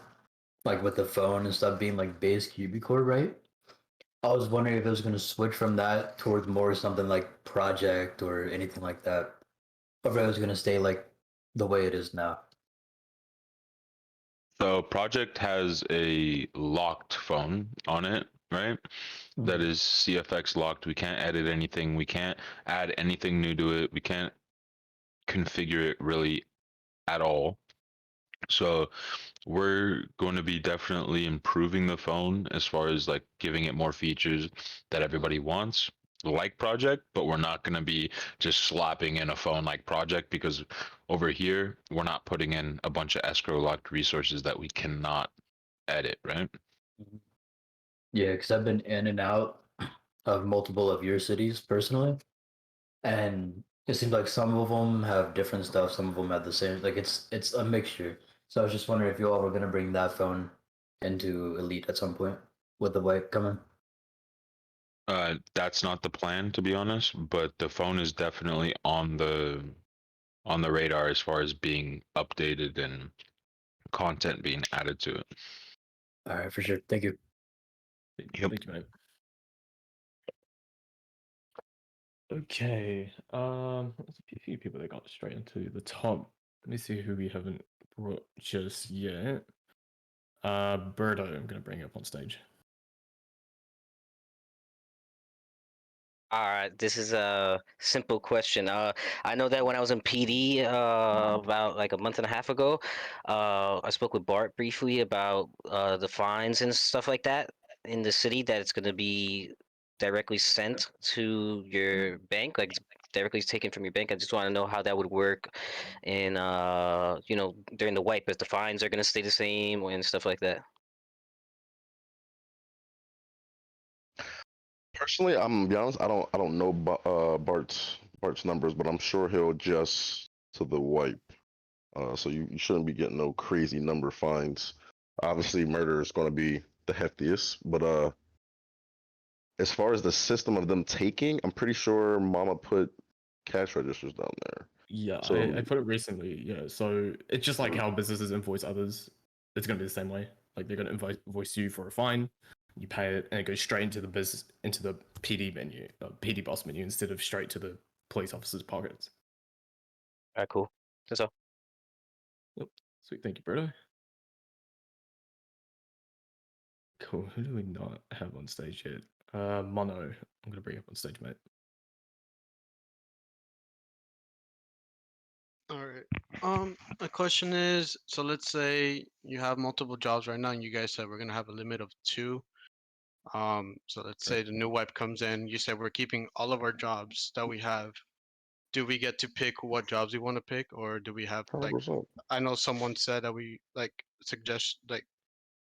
U: like with the phone and stuff being like base cubicore, right? I was wondering if it was going to switch from that towards more something like project or anything like that, or if it was going to stay like the way it is now.
C: So Project has a locked phone on it, right? That is CFX locked. We can't edit anything. We can't add anything new to it. We can't configure it really at all. So we're going to be definitely improving the phone as far as like giving it more features that everybody wants, like Project, but we're not going to be just slapping in a phone like Project, because over here we're not putting in a bunch of escrow locked resources that we cannot edit, right?
U: Yeah, because I've been in and out of multiple of your cities personally, and it seems like some of them have different stuff, some of them have the same. Like it's a mixture. So I was just wondering if you all were gonna bring that phone into Elite at some point with the wipe coming.
C: That's not the plan, to be honest, but the phone is definitely on the radar as far as being updated and content being added to it.
U: All right, for sure. Thank you.
C: Yep.
A: Thank you, mate. Okay. There's a few people that got straight into the top. Let me see who we haven't brought just yet. Birdo, I'm gonna bring you up on stage.
V: All right, this is a simple question. I know that when I was in PD about like a month and a half ago, I spoke with Bart briefly about the fines and stuff like that in the city, that it's going to be directly sent to your bank, like it's directly taken from your bank. I just want to know how that would work in, during the wipe, if the fines are going to stay the same and stuff like that.
B: Personally, I'm gonna be honest. I don't know Bart's numbers, but I'm sure he'll adjust to the wipe. So you shouldn't be getting no crazy number fines. Obviously, murder is going to be the heftiest, but as far as the system of them taking, I'm pretty sure Mama put cash registers down there.
A: Yeah,
B: So
A: I put it recently. Yeah, so it's just like how businesses invoice others. It's gonna be the same way. Like they're gonna invoice you for a fine, you pay it, and it goes straight into the PD menu, PD boss menu, instead of straight to the police officer's pockets.
V: All right, cool. That's all.
A: Yep. Sweet, thank you, Bruno. Cool. Who do we not have on stage yet? Mono. I'm gonna bring you up on stage, mate.
W: All right. The question is, so let's say you have multiple jobs right now, and you guys said we're gonna have a limit of 2. So let's say the new wipe comes in. You said we're keeping all of our jobs that we have. Do we get to pick what jobs we want to pick, or do we have like?
B: 100%.
W: I know someone said that we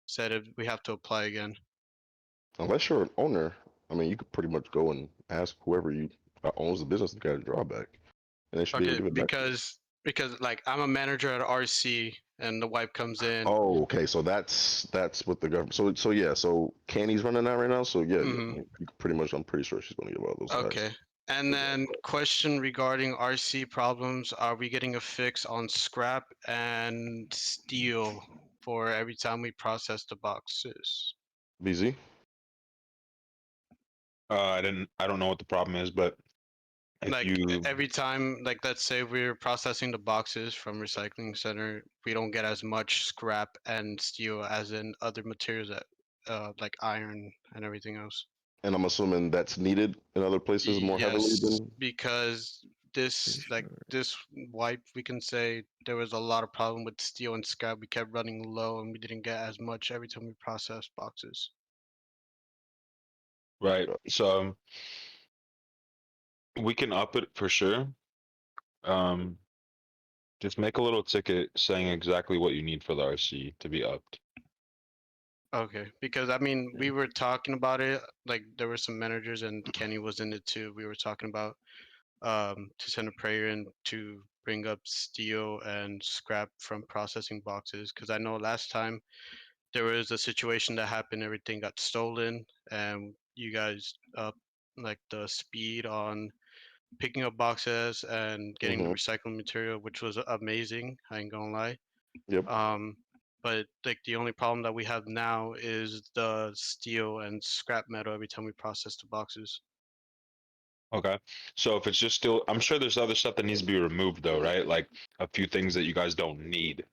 W: said if we have to apply again.
B: Unless you're an owner, I mean, you could pretty much go and ask whoever you owns the business to get a drawback, and they should be able
W: Okay,
B: to give it back. to you.
W: because like I'm a manager at RC, and the wipe comes in.
B: Oh, okay. So that's what the government. So yeah. So Candy's running that right now. So yeah,
W: Mhm.
B: you pretty much. I'm pretty sure she's going to give all those. guys.
W: Okay. And then question regarding RC problems, are we getting a fix on scrap and steel for every time we process the boxes?
B: BZ.
C: I don't know what the problem is, but
W: like
C: you
W: every time, like let's say we're processing the boxes from recycling center, we don't get as much scrap and steel as in other materials that like iron and everything else.
B: And I'm assuming that's needed in other places more heavily
W: Yes,
B: than.
W: because this like this wipe, we can say there was a lot of problem with steel and scrap. We kept running low and we didn't get as much every time we processed boxes.
C: right. So we can up it for sure. Um, just make a little ticket saying exactly what you need for the RC to be upped.
W: Okay, because I mean, we were talking about it. Like there were some managers and Kenny was in it too. We were talking about to send a prayer in to bring up steel and scrap from processing boxes. Because I know last time there was a situation that happened, everything got stolen, and you guys up like the speed on picking up boxes and getting the
B: Mhm.
W: recycling material, which was amazing. I ain't gonna lie.
B: Yep.
W: But like the only problem that we have now is the steel and scrap metal every time we process the boxes.
C: Okay. So if it's just still, I'm sure there's other stuff that needs to be removed though, right? Like a few things that you guys don't need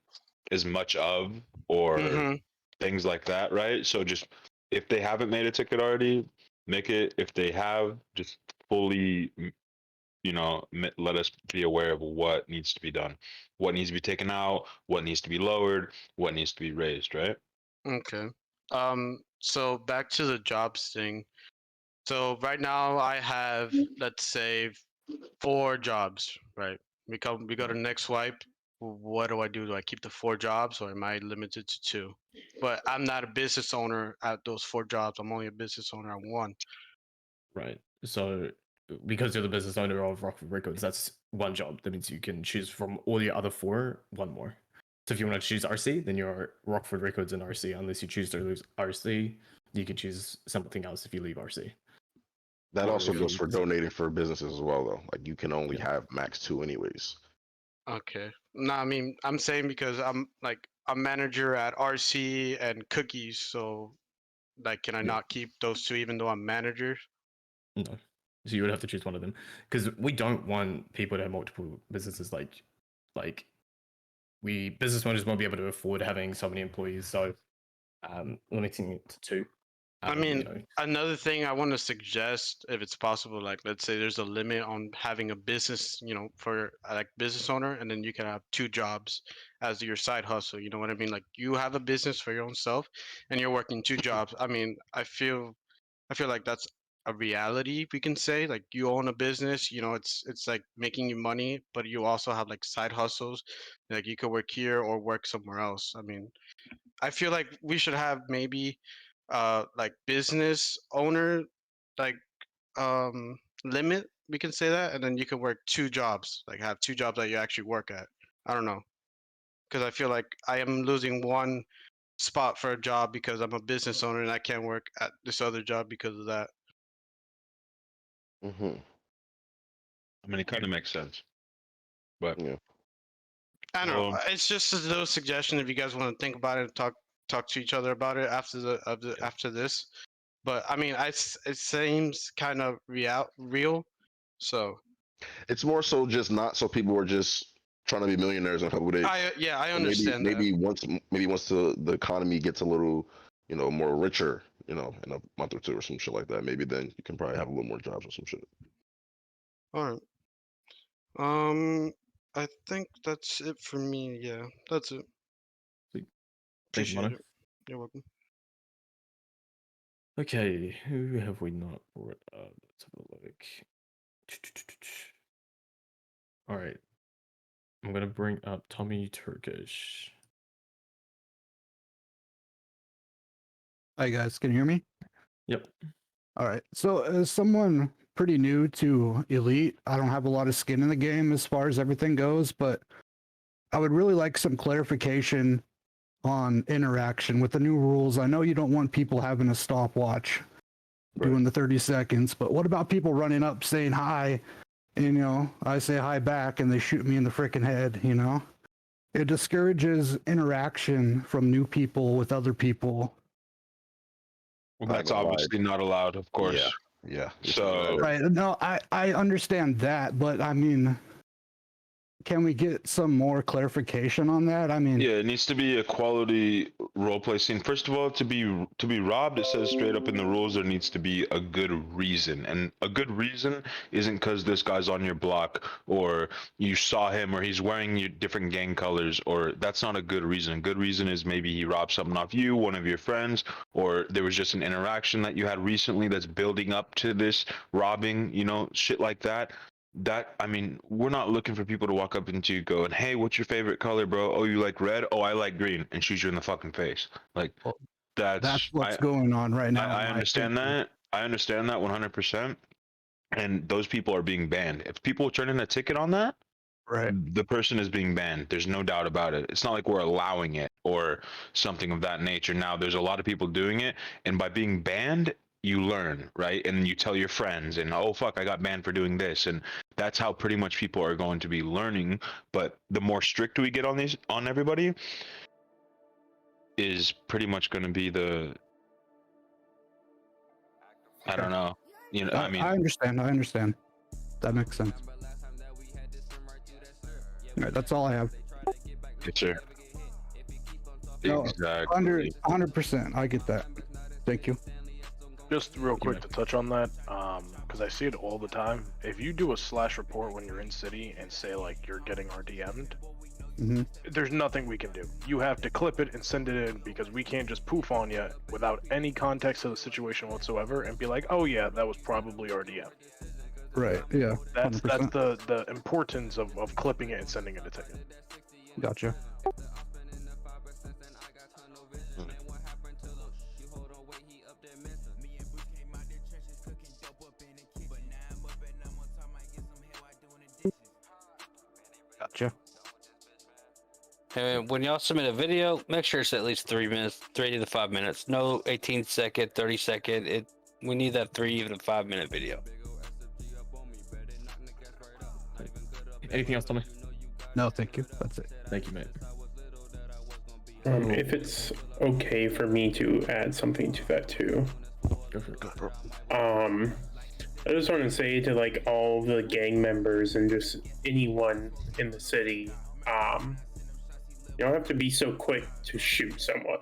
C: as much of, or
W: Mhm.
C: things like that, right? So just if they haven't made a ticket already, make it. If they have, just fully, let us be aware of what needs to be done, what needs to be taken out, what needs to be lowered, what needs to be raised, right?
W: Okay. So back to the jobs thing. So right now I have, let's say, 4 jobs, right? We go to next swipe. What do I do? Do I keep the 4 jobs or am I limited to 2? But I'm not a business owner at those 4 jobs. I'm only a business owner at 1.
A: Right. So because you're the business owner of Rockford Records, that's 1 job. That means you can choose from all the other 4, 1 more. So if you want to choose RC, then you're Rockford Records and RC. Unless you choose to lose RC, you can choose something else if you leave RC.
B: That
A: Or
B: also
A: if
B: goes
A: you-
B: for donating for businesses as well, though. Like you can only have max 2, anyways.
W: Okay. No, I mean, I'm saying because I'm like a manager at RC and Cookies, so like, can I not keep those 2 even though I'm manager?
A: No. So you would have to choose one of them because we don't want people to have multiple businesses. Like we business owners won't be able to afford having so many employees. So limiting it to 2.
W: I mean, another thing I want to suggest, if it's possible, like let's say there's a limit on having a business, for like business owner, and then you can have 2 jobs as your side hustle. You know what I mean? Like you have a business for your own self, and you're working 2 jobs. I mean, I feel like that's a reality we can say. Like you own a business, it's like making you money, but you also have like side hustles. Like you could work here or work somewhere else. I mean, I feel like we should have maybe like business owner like limit, we can say that, and then you can work 2 jobs, like have 2 jobs that you actually work at. I don't know, because I feel like I am losing 1 spot for a job because I'm a business owner and I can't work at this other job because of that.
B: Mm-hmm.
C: I mean, it kind of makes sense, but
B: yeah.
W: I don't know. It's just a little suggestion if you guys want to think about it and talk to each other about it after this. But I mean, it seems kind of real. So
B: It's more so just not so people are just trying to be millionaires in a couple of days.
W: I
B: So
W: understand that.
B: maybe once the economy gets a little more richer, in a month or 2 or some shit like that, maybe then you can probably have a little more jobs or some shit.
W: All right. I think that's it for me. Yeah, that's it.
A: Thanks,
W: Appreciate
A: Mono.
W: it. You're welcome.
A: Okay, who have we not brought up? Let's have a look. All right, I'm gonna bring up Tommy Turkish.
D: Hi guys, can you hear me?
A: Yep.
D: All right. So as someone pretty new to Elite, I don't have a lot of skin in the game as far as everything goes, but I would really like some clarification on interaction with the new rules. I know you don't want people having a stopwatch doing the 30 seconds, but what about people running up saying hi and I say hi back and they shoot me in the freaking head, It discourages interaction from new people with other people.
C: Well, that's obviously not allowed, of course.
B: Yeah.
C: So
D: Right. No, I understand that, but I mean, can we get some more clarification on that? I mean,
C: yeah, it needs to be a quality roleplay scene. First of all, to be robbed, it says straight up in the rules there needs to be a good reason, and a good reason isn't because this guy's on your block or you saw him or he's wearing you different gang colors, or that's not a good reason. A good reason is maybe he robbed something off you, one of your friends, or there was just an interaction that you had recently that's building up to this robbing. You know, shit like that. That, I mean, we're not looking for people to walk up into you going, hey, what's your favorite color, bro? Oh, you like red? Oh, I like green, and shoot you in the fucking face. Like,
D: that's what's going on right now.
C: I
D: in my
C: understand
D: opinion.
C: that. I understand that 100%. And those people are being banned. If people turn in a ticket on that,
D: right,
C: the person is being banned. There's no doubt about it. It's not like we're allowing it or something of that nature. Now, there's a lot of people doing it, and by being banned, you learn, right? And you tell your friends, and oh fuck, I got banned for doing this, and that's how pretty much people are going to be learning. But the more strict we get on everybody, is pretty much going to be the, I don't know. You know, I mean,
D: I understand. I understand. That makes sense. All right, that's all I have.
C: yes, sir.
D: No,
C: Exactly.
D: 100%. I get that. Thank you.
Q: Just real quick to touch on that, because I see it all the time. If you do a slash report when you're in city and say like you're getting RDM'd,
D: Mm-hmm.
Q: there's nothing we can do. You have to clip it and send it in because we can't just poof on you without any context of the situation whatsoever and be like, oh yeah, that was probably RDM.
D: Right. Yeah.
Q: That's
D: 100%.
Q: the importance of clipping it and sending it a ticket.
D: Gotcha. Gotcha.
E: And when y'all submit a video, make sure it's at least 3 minutes, 3 to 5 minutes. No 18-second, 30-second. We need that 3 even 5 minute video.
A: Anything else, Tommy?
D: No, thank you. That's it.
A: Thank you, mate.
F: If it's okay for me to add something to that too.
A: Go for it. Go for it.
F: I just want to say to like all the gang members and just anyone in the city, you don't have to be so quick to shoot someone.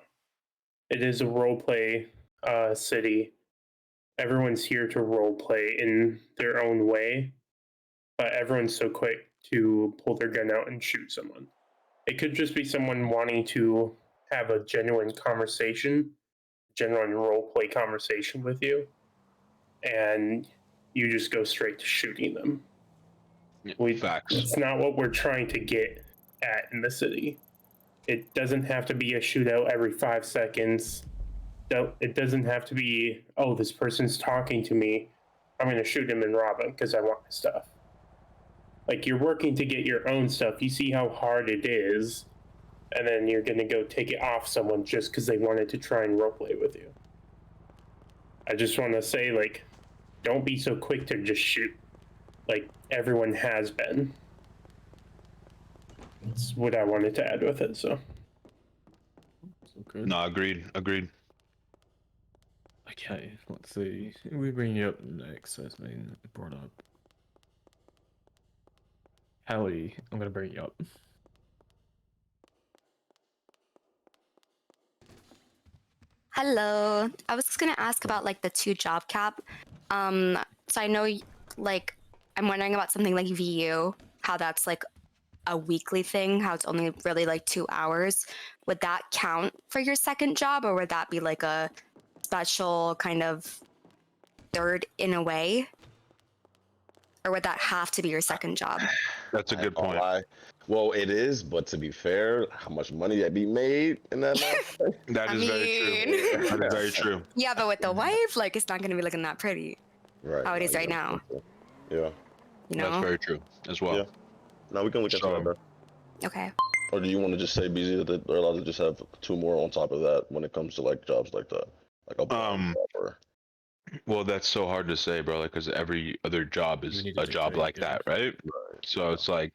F: It is a roleplay city. Everyone's here to roleplay in their own way, but everyone's so quick to pull their gun out and shoot someone. It could just be someone wanting to have a genuine conversation, genuine roleplay conversation with you, and you just go straight to shooting them.
C: Facts.
F: It's not what we're trying to get at in the city. It doesn't have to be a shootout every 5 seconds. It doesn't have to be, oh, this person's talking to me, I'm going to shoot him and rob him because I want my stuff. Like, you're working to get your own stuff. You see how hard it is, and then you're going to go take it off someone just because they wanted to try and roleplay with you. I just want to say, like, don't be so quick to just shoot, like everyone has been. That's what I wanted to add with it, so.
C: No, agreed.
A: Okay, let's see. Who we bring you up next? That's been brought up. Hallie, I'm gonna bring you up.
H: Hello. I was just gonna ask about like the 2 job cap. So I know like I'm wondering about something like VU, how that's like a weekly thing, how it's only really like 2 hours. Would that count for your second job, or would that be like a special kind of third in a way? Or would that have to be your second job?
C: That's a good point.
B: Well, it is, but to be fair, how much money that be made in that?
C: That is very true. That is very true.
H: Yeah, but with the wife, like it's not gonna be looking that pretty.
B: Right.
H: How it is right now.
B: Yeah.
H: You know?
C: That's very true as well.
B: Yeah. No, we can look into that.
H: Okay.
B: Or do you want to just say, BZ, that they're allowed to just have 2 more on top of that when it comes to like jobs like that? Like a
C: Well, that's so hard to say, bro. Like, because every other job is a job like that, right? So it's like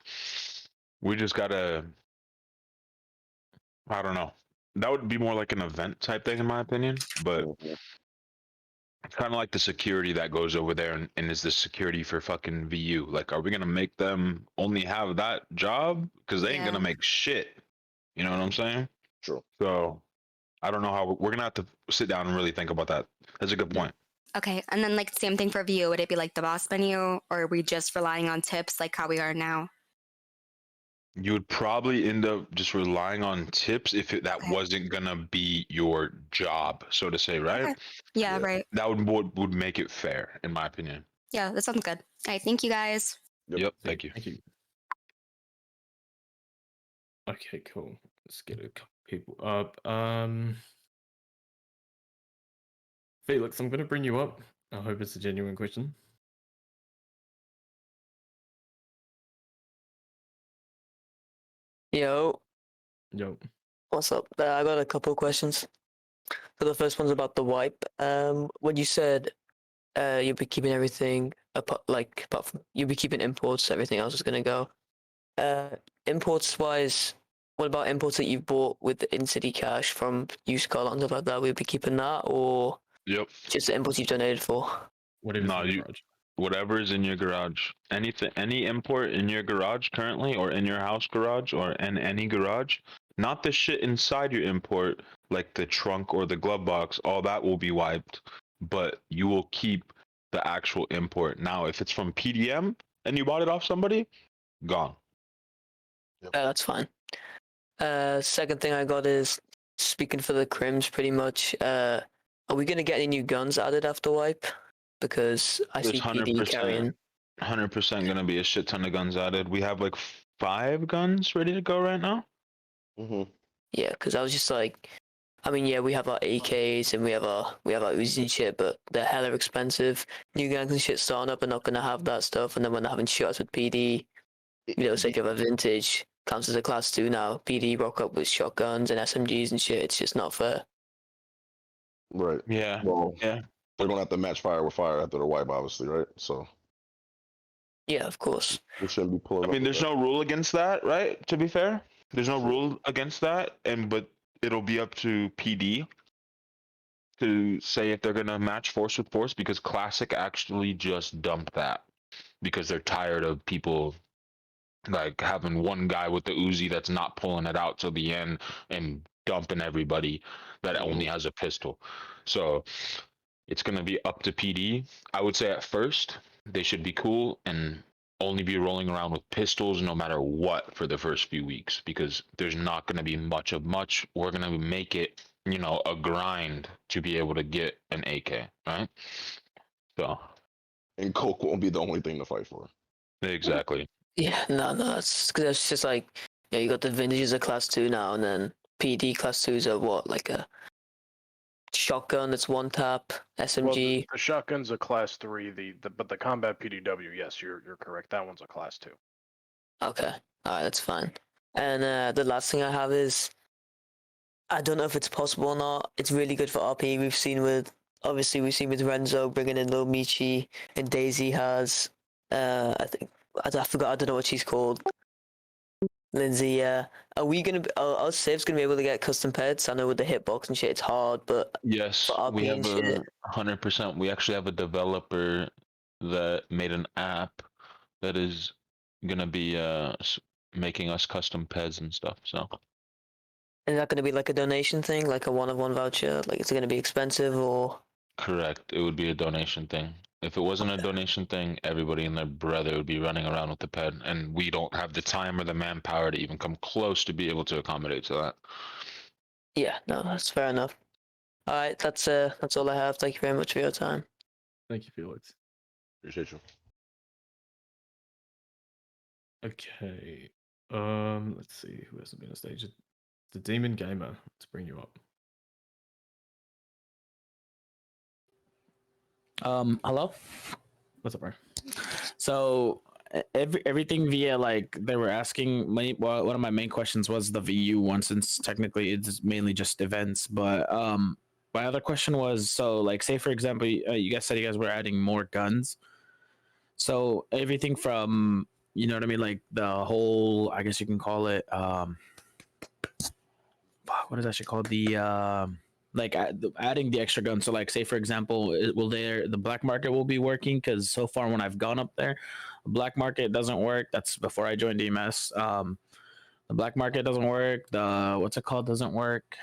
C: we just gotta. I don't know. That would be more like an event type thing, in my opinion. But It's kind of like the security that goes over there and is the security for fucking VU. Like, are we gonna make them only have that job? Because they ain't
H: Yeah.
C: gonna make shit. You know what I'm saying?
B: True.
C: So I don't know how we're gonna have to sit down and really think about that. That's a good point.
H: Okay, and then like same thing for view. Would it be like the boss menu, or are we just relying on tips like how we are now?
C: You would probably end up just relying on tips if that wasn't gonna be your job, so to say, right?
H: Okay. Yeah, right.
C: That would make it fair, in my opinion.
H: Yeah, that sounds good. All right, thank you guys.
C: Yep. Thank you.
A: Thank you. Okay, cool. Let's get a couple people up. Felix, I'm gonna bring you up. I hope it's a genuine question.
G: Yo,
A: Yo.
G: what's up? I got a couple of questions. So the first one's about the wipe. When you said you'll be keeping everything apart from you'll be keeping imports, everything else is gonna go. Imports wise, what about imports that you've bought with in-city cash from used car and stuff like that? We'll be keeping that, or
C: Yep.
G: just the imports you've donated for?
C: Whatever is in your garage. Anything, any import in your garage currently, or in your house garage, or in any garage. Not the shit inside your import, like the trunk or the glove box. All that will be wiped, but you will keep the actual import. Now, if it's from PDM and you bought it off somebody, gone.
G: That's fine. Second thing I got is speaking for the crims pretty much. Are we gonna get any new guns added after wipe? Because I see PD carrying.
C: 100% gonna be a shit ton of guns added. We have like 5 guns ready to go right now.
G: Yeah, because I was just like, I mean, yeah, we have our AKs and we have our Uzis and shit, but they're hella expensive. New gangs and shit starting up are not gonna have that stuff, and then when they're having shots with PD, you know, say if you have a vintage, counts as a class 2 now. PD rock up with shotguns and SMGs and shit. It's just not fair.
B: Right.
C: Yeah.
B: Well,
C: yeah.
B: They're gonna have to match fire with fire after the wipe, obviously, right? So.
G: Yeah, of course.
B: We shouldn't be pulling.
C: I mean, there's no rule against that, right? To be fair, there's no rule against that, but it'll be up to PD to say if they're gonna match force with force, because Classic actually just dumped that because they're tired of people like having one guy with the Uzi that's not pulling it out till the end and dumping everybody that only has a pistol. So it's gonna be up to PD. I would say at first they should be cool and only be rolling around with pistols no matter what for the first few weeks, because there's not going to be much. We're going to make it, a grind to be able to get an AK, right? So,
B: and coke won't be the only thing to fight for.
C: Exactly.
G: Yeah, no, it's just like, yeah, you got the vintages of class 2 now, and then PD class 2s are what, like a shotgun that's one tap, SMG.
Q: Well, the shotgun's a class 3. But the combat PDW, yes, you're correct. That one's a class 2.
G: Okay, all right, that's fine. And the last thing I have is, I don't know if it's possible or not. It's really good for RP. We've seen with Renzo bringing in Lil Michi, and Daisy has, I don't know what she's called. Lindsay, are we gonna? Are Civs gonna be able to get custom pets? I know with the hitbox and shit, it's hard, but
C: yes,
G: for RP
C: we have
G: and shit,
C: 100%. We actually have a developer that made an app that is gonna be making us custom pets and stuff. So,
G: is that gonna be like a donation thing, like a 1-of-1 voucher? Like, is it gonna be expensive or?
C: correct. It would be a donation thing. If it wasn't a donation thing, everybody and their brother would be running around with the pet, and we don't have the time or the manpower to even come close to be able to accommodate to that.
G: Yeah, no, that's fair enough. All right, that's all I have. Thank you very much for your time.
A: Thank you, Felix.
B: Appreciate you.
A: Okay. Let's see who hasn't been on stage. The Demon Gamer. Let's bring you up.
I: Hello.
A: What's up, bro?
I: So everything via like they were asking. One of my main questions was the VU one, since technically it's mainly just events. But my other question was, so like, say for example, you guys said you guys were adding more guns. So everything from, you know what I mean, like the whole, I guess you can call it, what is that shit called? like adding the extra gun. So like say for example, will the black market will be working? Because so far when I've gone up there, black market doesn't work. That's before I joined EMS. The black market doesn't work. The what's it called doesn't work.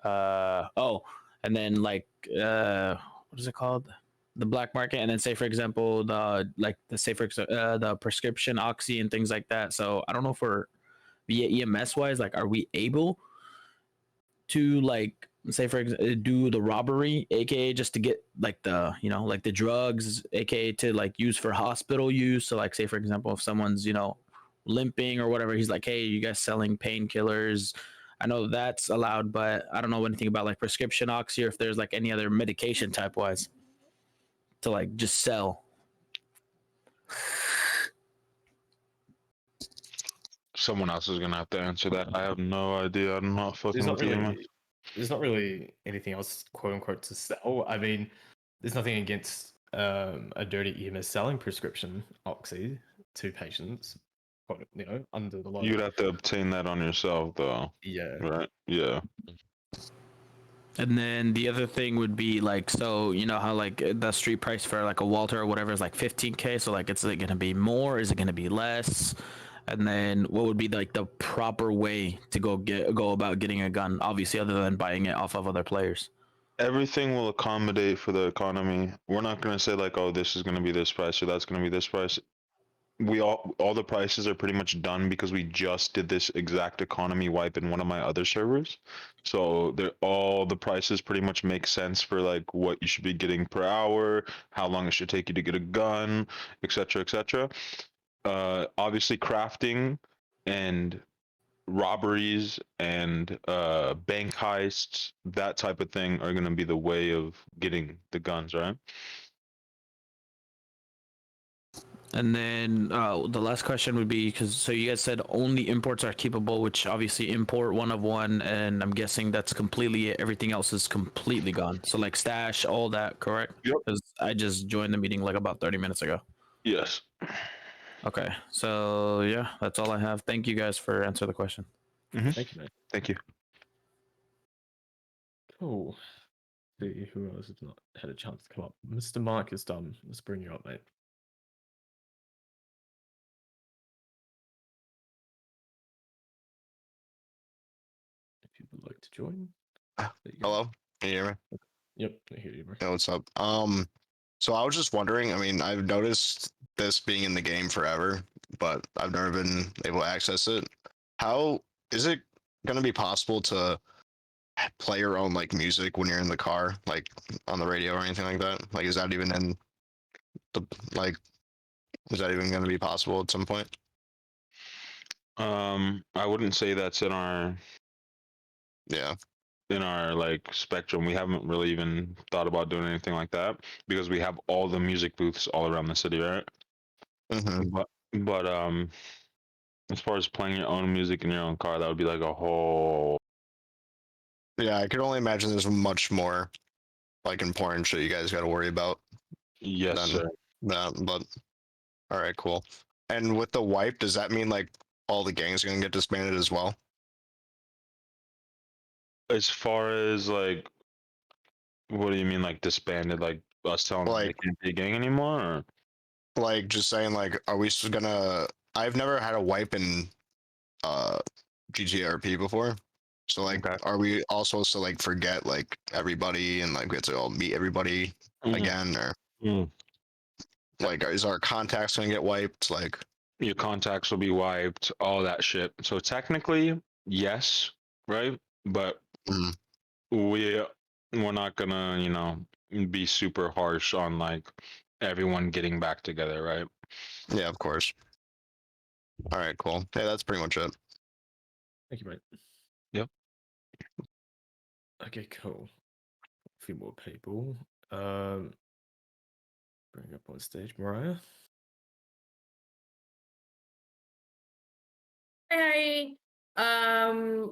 I: And then like what is it called? The black market, and then say for example the prescription oxy and things like that. So I don't know if we're via EMS wise, like are we able to like say for example do the robbery, aka just to get like the like the drugs, aka to like use for hospital use. So like say for example if someone's limping or whatever, he's like, hey, you guys selling painkillers? I know that's allowed, but I don't know anything about like prescription oxy or if there's like any other medication type wise to like just sell.
C: Someone else is gonna have to answer that. I have no idea. I'm not fucking with EMS.
A: There's not really anything else, quote unquote, to sell. I mean, there's nothing against a dirty EMS selling prescription oxy to patients, under the law.
C: You'd have to obtain that on yourself, though.
A: Yeah.
C: Right. Yeah.
I: And then the other thing would be like, so you know how like the street price for like a Walter or whatever is like 15K. So like, is it gonna be more? Is it gonna be less? And then what would be like the proper way to go about getting a gun? Obviously, other than buying it off of other players.
C: Everything will accommodate for the economy. We're not gonna say like, oh, this is gonna be this price or that's gonna be this price. All the prices are pretty much done because we just did this exact economy wipe in one of my other servers. So all the prices pretty much make sense for like what you should be getting per hour, how long it should take you to get a gun, etc., etc. Obviously crafting and robberies and bank heists, that type of thing are going to be the way of getting the guns, right?
I: And then the last question would be, because so you guys said only imports are keepable, which obviously import 1 of 1, and I'm guessing that's completely it. Everything else is completely gone. So like stash, all that, correct?
C: Yep.
I: Because I just joined the meeting like about 30 minutes ago.
C: Yes.
I: Okay, so yeah, that's all I have. Thank you guys for answering the question.
C: Mm-hmm.
A: Thank you, mate.
C: Thank you.
A: Cool. See who else has not had a chance to come up. Mr. Mark is done. Let's bring you up, mate. If you would like to join.
J: Hello, can you hear me?
A: Yep, I hear you, bro.
J: Yeah, what's up? So I was just wondering. I mean, I've noticed this being in the game forever, but I've never been able to access it. How is it going to be possible to play your own like music when you're in the car, like on the radio or anything like that? Like, is that even in the like? Is that even going to be possible at some point?
C: I wouldn't say that's in our like spectrum. We haven't really even thought about doing anything like that because we have all the music booths all around the city, right?
J: Mm-hmm.
C: But as far as playing your own music in your own car, that would be like a whole.
J: Yeah, I could only imagine there's much more like important shit you guys got to worry about.
C: Yes, sir.
J: That, but all right, cool. And with the wipe, does that mean like all the gangs are gonna get disbanded as well?
C: As far as like, what do you mean, like disbanded? Like us telling them they can't be a gang anymore? Or?
J: Like just saying, like, are we just gonna? I've never had a wipe in GTRP before, so like, are we all supposed to like forget like everybody and like we have to all meet everybody again, or like is our contacts gonna get wiped? Like
C: your contacts will be wiped, all that shit. So technically, yes, right? But we're not gonna, be super harsh on like everyone getting back together, right?
J: Yeah, of course. All right, cool. Hey, that's pretty much it.
A: Thank you, mate.
C: Yep.
A: Okay, cool. A few more people. Bring up on stage, Mariah.
K: Hey.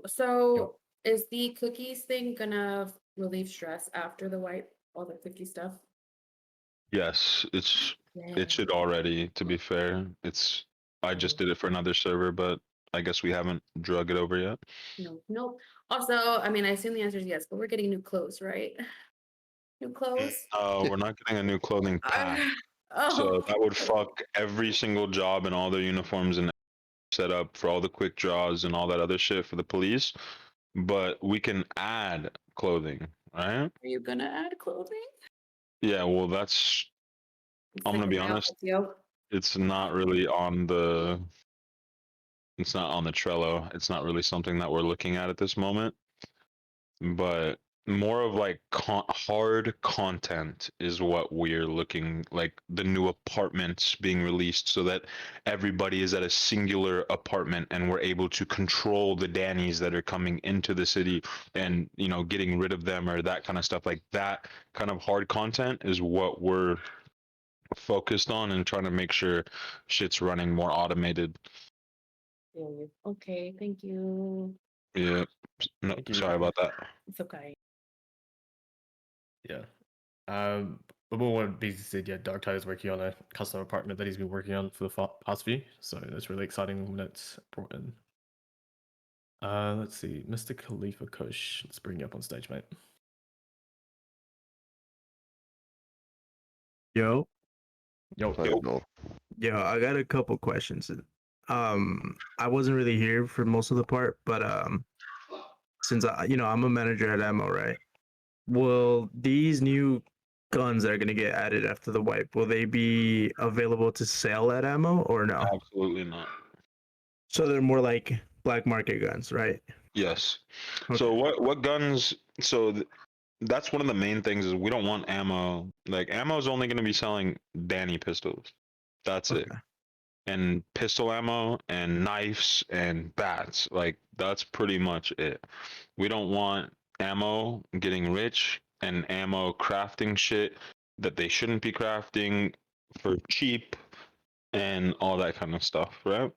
K: So is the cookies thing gonna relieve stress after the wipe? All the cookie stuff?
C: Yes, it should already. To be fair, I just did it for another server, but I guess we haven't drug it over yet.
K: No, nope. Also, I mean, I assume the answer is yes, but we're getting new clothes, right? New clothes.
C: We're not getting a new clothing pack. So
K: Oh,
C: that would fuck every single job and all their uniforms and set up for all the quick draws and all that other shit for the police. But we can add clothing, right?
K: are you gonna add clothing?
C: Yeah, well, that's. I'm gonna
K: Like
C: be
K: the
C: honest.
K: outfits, yo.
C: It's not really on the. It's not on the Trello. It's not really something that we're looking at this moment. But more of like hard content is what we're looking like, the new apartments being released so that everybody is at a singular apartment and we're able to control the Dannies that are coming into the city and getting rid of them or that kind of stuff. Like that kind of hard content is what we're focused on and trying to make sure shit's running more automated.
K: Okay, thank you.
C: Yeah, no, sorry about that.
K: It's okay.
A: Yeah. But more what BZ said, yeah, Dark Tide is working on a custom apartment that he's been working on for the past few, so that's really exciting when it's brought in. Let's see, Mr. Khalifa Kush, let's bring you up on stage, mate.
L: Yo.
A: Yo.
L: Yo, I got a couple questions. I wasn't really here for most of the part, but since I'm a manager at Ammo, right? Will these new guns that are gonna get added after the wipe, will they be available to sell at Ammo or no?
C: Absolutely not.
L: So they're more like black market guns, right?
C: Yes. So what guns? So that's one of the main things is we don't want ammo. Like ammo is only going to be selling Danny pistols. That's it. And pistol ammo and knives and bats. Like that's pretty much it. We don't want ammo getting rich and ammo crafting shit that they shouldn't be crafting for cheap and all that kind of stuff, right?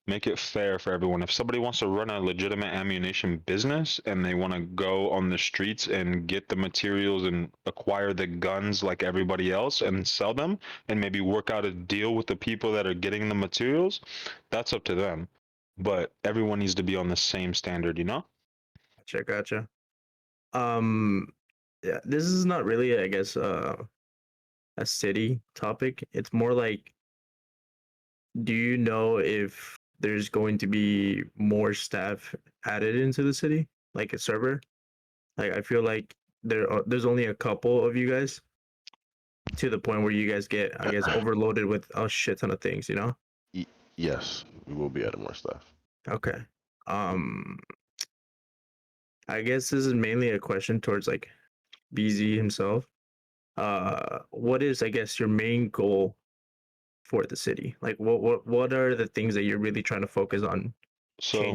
C: Make it fair for everyone. If somebody wants to run a legitimate ammunition business and they want to go on the streets and get the materials and acquire the guns like everybody else and sell them and maybe work out a deal with the people that are getting the materials, that's up to them. But everyone needs to be on the same standard, you know?
L: Gotcha. Yeah, this is not really, I guess, a city topic. It's more like, do you know if there's going to be more staff added into the city, like a server? Like, I feel like there's only a couple of you guys to the point where you guys get, I guess, overloaded with a shit ton of things, you know?
B: Yes, we will be adding more stuff.
L: Okay. I guess this is mainly a question towards like BZ himself. What is, I guess, your main goal for the city? Like, what are the things that you're really trying to focus on?
C: So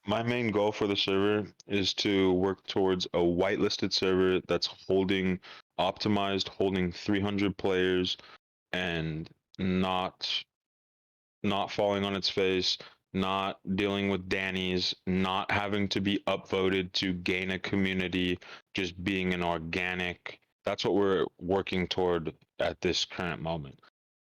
C: my main goal for the server is to work towards a whitelisted server that's optimized, holding 300 players, and not falling on its face, not dealing with Dannies, not having to be upvoted to gain a community, just being an organic. That's what we're working toward at this current moment.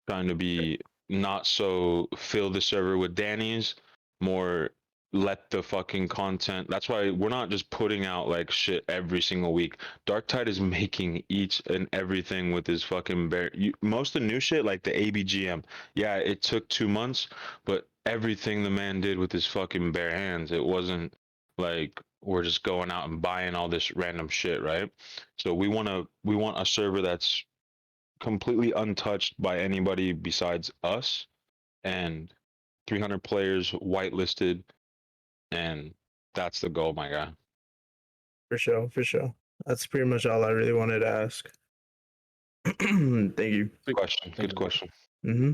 C: Trying to be not so fill the server with Dannies, more let the fucking content. That's why we're not just putting out like shit every single week. Dark Tide is making each and everything with his fucking most of the new shit, like the ABGM. Yeah, it took 2 months, but everything the man did with his fucking bare hands, it wasn't like we're just going out and buying all this random shit, right? So we want a server that's completely untouched by anybody besides us, and 300 players whitelisted, and that's the goal, my guy.
L: For sure. That's pretty much all I really wanted to ask. Thank you.
C: Good question. Good question.
L: Mm-hmm.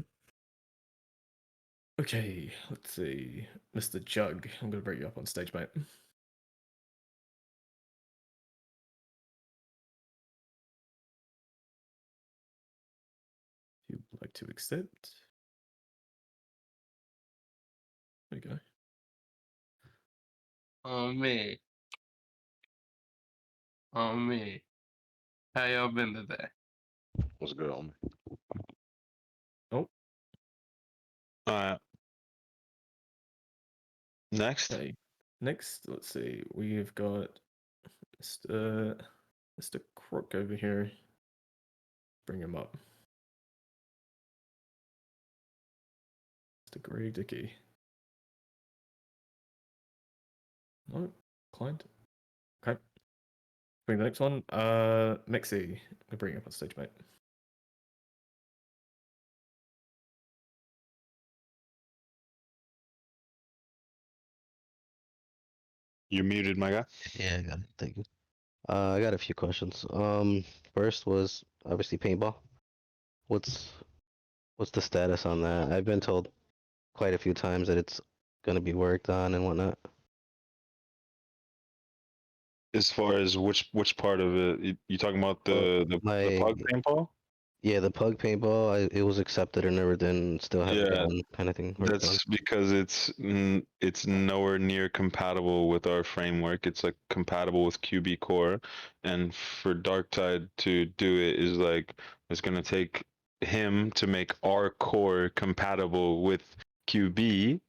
A: Okay, let's see. Mr. Jug, I'm going to bring you up on stage, mate. If you'd like to accept. There you go.
M: Oh me. Oh me. How y'all been today?
B: What's good, homie?
A: Oh.
C: Next.
A: Okay. Next, let's see. We've got Mr. Crook over here. Bring him up. Mr. Greg Dickey. No, client. Okay. Bring the next one. Mexi. I'll bring you up on stage, mate.
C: You're muted, my guy.
N: Yeah, I got it. Thank you. I got a few questions. First was obviously paintball. What's the status on that? I've been told quite a few times that it's gonna be worked on and whatnot.
C: As far as which part of it? You talking about the pug paintball?
N: Yeah, the pug paintball. It was accepted and everything. Still haven't
C: Yeah,
N: gotten anything worked on.
C: that's because it's nowhere near compatible with our framework. It's like compatible with QB Core, and for Darktide to do it is like it's gonna take him to make our core compatible with QB.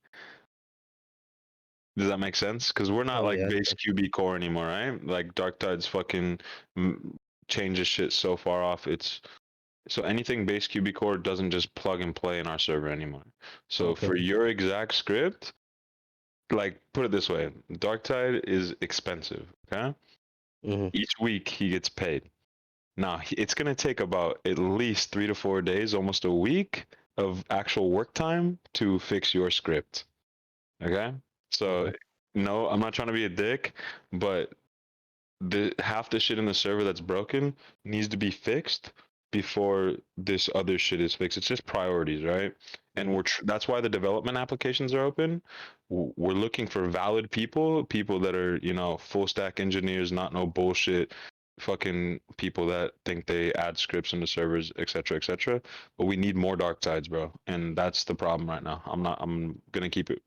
C: Does that make sense? Because we're not
N: Oh,
C: like
N: yeah.
C: base QB core anymore, right? Like Darktide's fucking changes shit so far off. So anything base QB core doesn't just plug and play in our server anymore. So for
N: Okay.
C: your exact script, like put it this way, Darktide is expensive. Okay. Each week he gets paid. Now it's gonna take about at least 3 to 4 days, almost a week of actual work time to fix your script. Okay. So no, I'm not trying to be a dick, but the half the shit in the server that's broken needs to be fixed before this other shit is fixed. It's just priorities, right? And that's why the development applications are open. We're looking for valid people that are, full stack engineers, not no bullshit fucking people that think they add scripts into servers, etc., etc. But we need more dark sides, bro. And that's the problem right now. I'm gonna keep it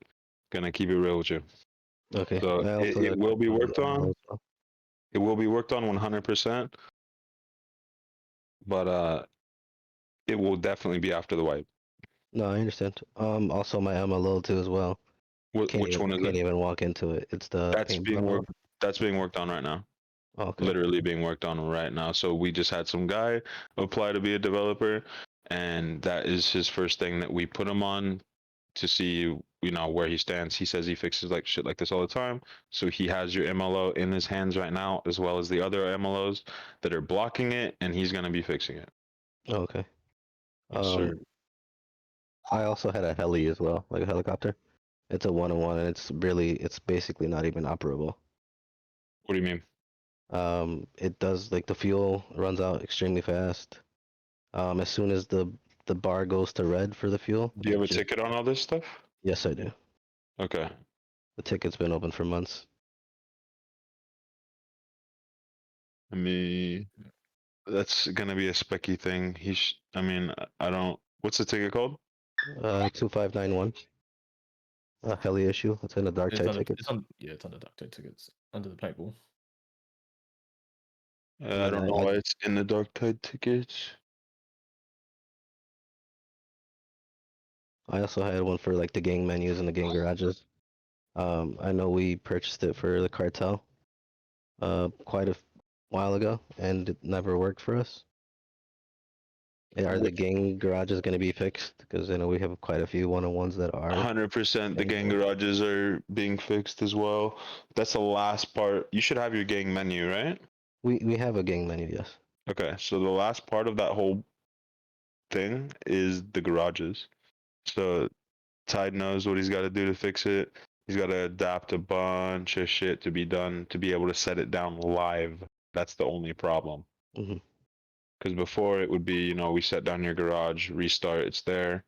C: real with you.
N: Okay.
C: So
N: I also
C: it
N: had
C: will be
N: one
C: worked
N: as
C: on.
N: well.
C: It will be worked on 100%, but it will definitely be after the wipe.
N: No, I understand. Also my MLO too as well.
C: Which one is
N: Can't
C: it?
N: even walk into it. It's the
C: That's
N: paint
C: being
N: bucket.
C: worked. That's being worked on right now.
N: Okay.
C: Literally being worked on right now. So we just had some guy apply to be a developer, and that is his first thing that we put him on to see, where he stands. He says he fixes like shit like this all the time. So he has your MLO in his hands right now, as well as the other MLOs that are blocking it, and he's gonna be fixing it.
N: Okay.
C: Yes, sir.
N: I also had a heli as well, like a helicopter. It's a 1-on-1 and it's basically not even operable.
C: What do you mean?
N: It does like the fuel runs out extremely fast. As soon as the bar goes to red for the fuel.
C: Do you have a ticket on all this stuff?
N: Yes, I do.
C: Okay.
N: The ticket's been open for months.
C: That's gonna be a specky thing. I don't. What's the ticket called?
N: 2591. A heli issue. It's in the dark side ticket.
A: It's under dark side tickets under the paintball.
C: I don't know why it's in the dark tide tickets.
N: I also had one for like the gang menus and the gang garages. I know we purchased it for the cartel quite a while ago, and it never worked for us. Are the gang garages going to be fixed? Because I know we have quite a few 1-on-1s that are.
C: 100%. The gang garages are being fixed as well. That's the last part. You should have your gang menu, right?
N: We have a gang menu, yes.
C: Okay, so the last part of that whole thing is the garages. So Tide knows what he's got to do to fix it. He's got to adapt a bunch of shit to be done to be able to set it down live. That's the only problem. Because before it would be, we set down your garage, restart, it's there.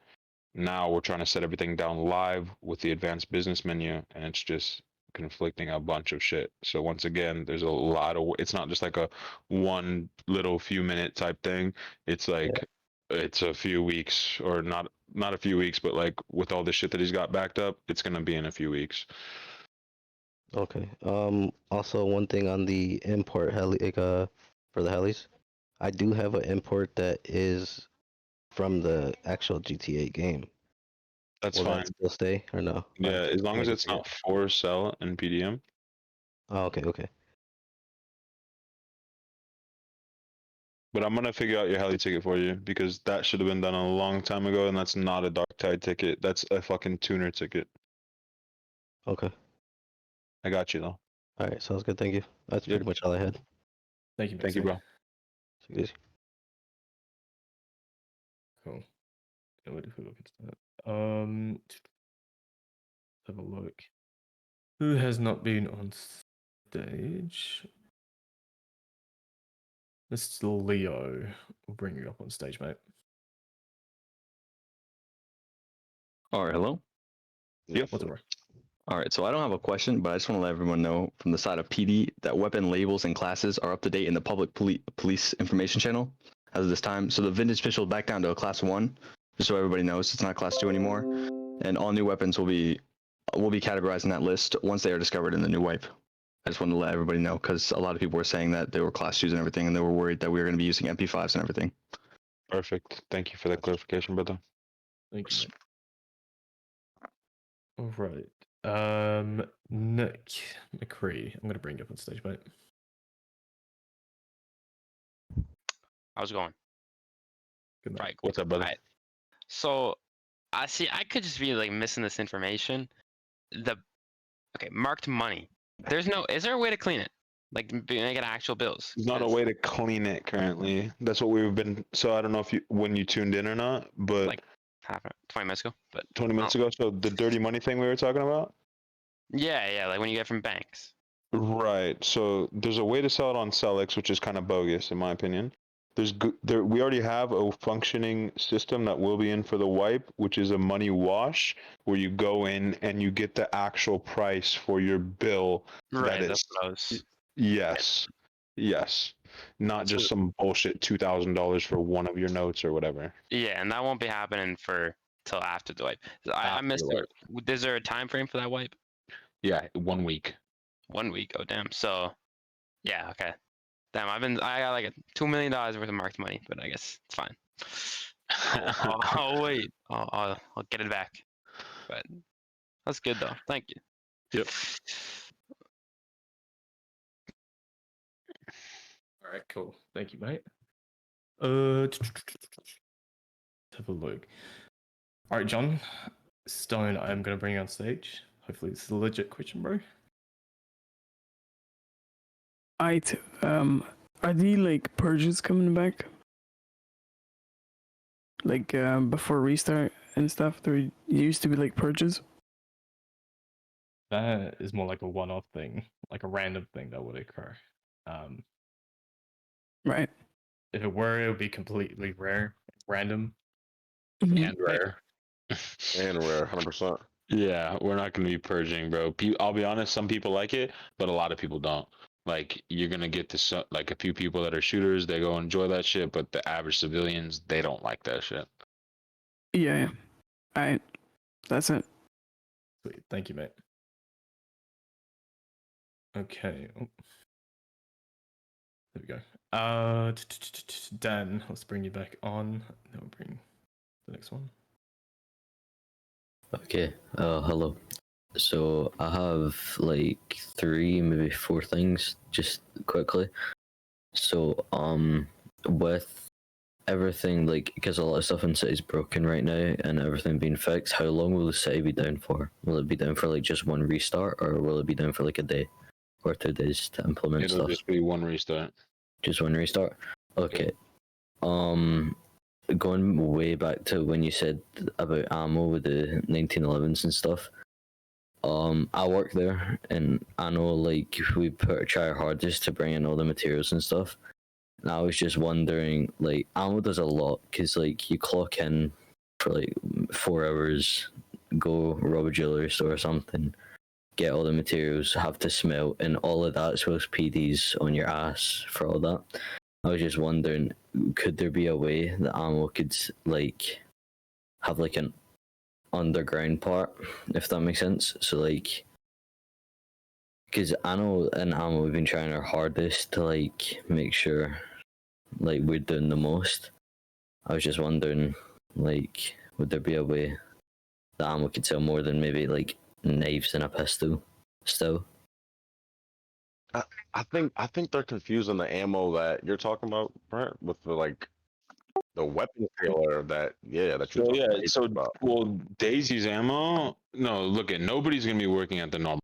C: Now we're trying to set everything down live with the advanced business menu, and it's just conflicting a bunch of shit. So once again, there's a lot of. It's not just like a one little few minute type thing. It's like it's a few weeks, or not a few weeks, but like with all the shit that he's got backed up, it's gonna be in a few weeks.
N: Okay. Also, one thing on the import heli, for the helis, I do have an import that is from the actual GTA game.
C: That's
N: Will
C: fine.
N: that still stay or no?
C: Yeah,
N: Alright,
C: as long as
N: making
C: it's
N: sure.
C: not for sell in PDM.
N: Oh, okay.
C: But I'm gonna figure out your heli ticket for you because that should have been done a long time ago, and that's not a dark tide ticket. That's a fucking tuner ticket.
N: Okay.
C: I got you though.
N: All right, sounds good. Thank you. That's pretty much all I had.
A: Thank you,
C: Thank you,
A: Mixie.
C: bro.
N: Take it easy.
A: Cool. Yeah, what if we look into that? Let's have a look. Who has not been on stage? Mr. Leo, we'll bring you up on stage, mate.
O: All right, hello.
C: Yep.
A: What's up, bro?
O: All right, so I don't have a question, but I just want to let everyone know from the side of PD that weapon labels and classes are up to date in the public police information channel as of this time. So the vintage pistol back down to a class 1, just so everybody knows it's not class 2 anymore. And all new weapons will be categorized in that list once they are discovered in the new wipe. I just wanted to let everybody know because a lot of people were saying that they were class 2s and everything, and they were worried that we were going to be using MP5s and everything.
C: Perfect. Thank you for that clarification, brother.
A: Thank you. All right. Nick McCree, I'm going to bring you up on stage, mate.
P: How's it going?
A: Good night.
P: Right.
C: What's up, brother?
P: Right. So, I could just be like missing this information. Marked money. Is there a way to clean it? Like make it actual bills?
C: There's not a way to clean it currently. That's what we've been. So I don't know if when you tuned in or not, but
P: Like 20 minutes ago. But
C: 20 minutes ago. So the dirty money thing we were talking about.
P: yeah, like when you get from banks.
C: Right. So there's a way to sell it on Celix, which is kind of bogus in my opinion. We already have a functioning system that will be in for the wipe, which is a money wash, where you go in and you get the actual price for your bill.
P: Right. That's what I was.
C: Yes. Not just some bullshit $2,000 for one of your notes or whatever.
P: Yeah, and that won't be happening till after the wipe. I missed it. Is there a time frame for that wipe?
C: Yeah, 1 week.
P: 1 week. Oh damn. So, yeah. Okay. Damn. I got like $2 million worth of marked money, but I guess it's fine. I'll wait. I'll get it back. But that's good though. Thank you.
C: Yep.
A: All right, cool. Thank you, mate. Let's have a look. All right, John Stone, I'm going to bring you on stage. Hopefully this is a legit question, bro.
R: Are the like purges coming back? Like before restart and stuff, there used to be like purges.
A: That is more like a one-off thing, like a random thing that would occur.
R: Right.
A: If it were, it would be completely rare, random,
C: and rare.
B: And rare, 100%.
C: Yeah, we're not going to be purging, bro. I'll be honest, some people like it, but a lot of people don't. Like, you're going to get to like a few people that are shooters, they go enjoy that shit, but the average civilians, they don't like that shit.
R: Yeah. All right. That's it.
A: Sweet. Thank you, mate. Okay. Oh. There we go. Dan, let's bring you back on. Then we'll bring the next one.
X: Okay, hello. So I have like 3, maybe 4 things, just quickly. So, with everything, like, because a lot of stuff in the city's broken right now and everything being fixed, how long will the city be down for? Will it be down for like just 1 restart, or will it be down for like a day or 2 days to implement
C: It'll
X: stuff?
C: just be 1 restart.
X: Just 1 restart? Okay. Going way back to when you said about ammo with the 1911s and stuff, I work there, and I know like we try our hardest to bring in all the materials and stuff. And I was just wondering, like, ammo does a lot, because like you clock in for like 4 hours, go rob a jewelry store or something, get all the materials, have to smelt, and all of that, so PD's on your ass for all that. I was just wondering, could there be a way that ammo could like have like an underground part, if that makes sense? So like, because I know in ammo we've been trying our hardest to like make sure like we're doing the most. I was just wondering, like, would there be a way the ammo could sell more than maybe like knives and a pistol. Still,
B: I think they're confusing the ammo that you're talking about, Brent, with the weapon trailer that you're
C: So
B: talking
C: yeah,
B: about.
C: so well, Daisy's ammo. No, look at nobody's gonna be working at the normal.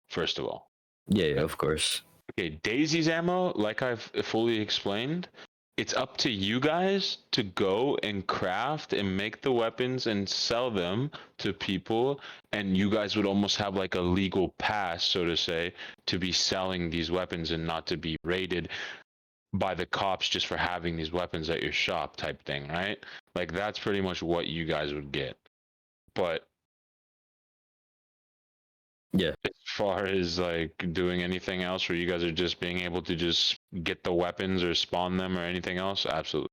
C: First of all,
X: yeah, of course.
C: okay, Daisy's ammo, like I've fully explained, it's up to you guys to go and craft and make the weapons and sell them to people, and you guys would almost have like a legal pass, so to say, to be selling these weapons and not to be raided by the cops just for having these weapons at your shop type thing, right? Like that's pretty much what you guys would get. But
X: yeah,
C: as far as like doing anything else where you guys are just being able to just get the weapons or spawn them or anything else, absolutely.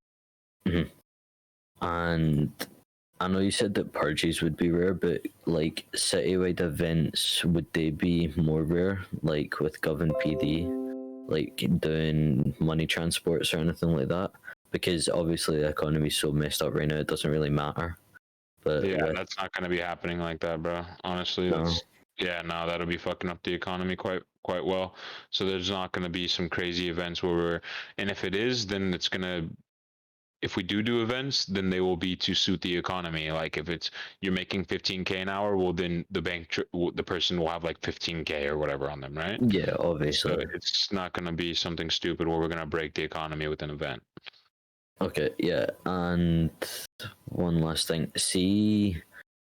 X: And I know you said that purges would be rare, but like citywide events, would they be more rare? Like with Govan PD, like doing money transports or anything like that? Because obviously the economy's so messed up right now, it doesn't really matter. But
C: Yeah,
X: with,
C: that's not going to be happening like that, bro. Honestly,
X: No.
C: that's yeah, no, that'll be fucking up the economy quite well. So there's not going to be some crazy events where we're, and if it is, then it's gonna. If we do events, then they will be to suit the economy. Like if it's you're making 15K an hour, well then the person will have like 15K or whatever on them, right?
X: yeah, obviously.
C: So it's not going to be something stupid where we're going to break the economy with an event.
X: Okay, yeah, and one last thing. See,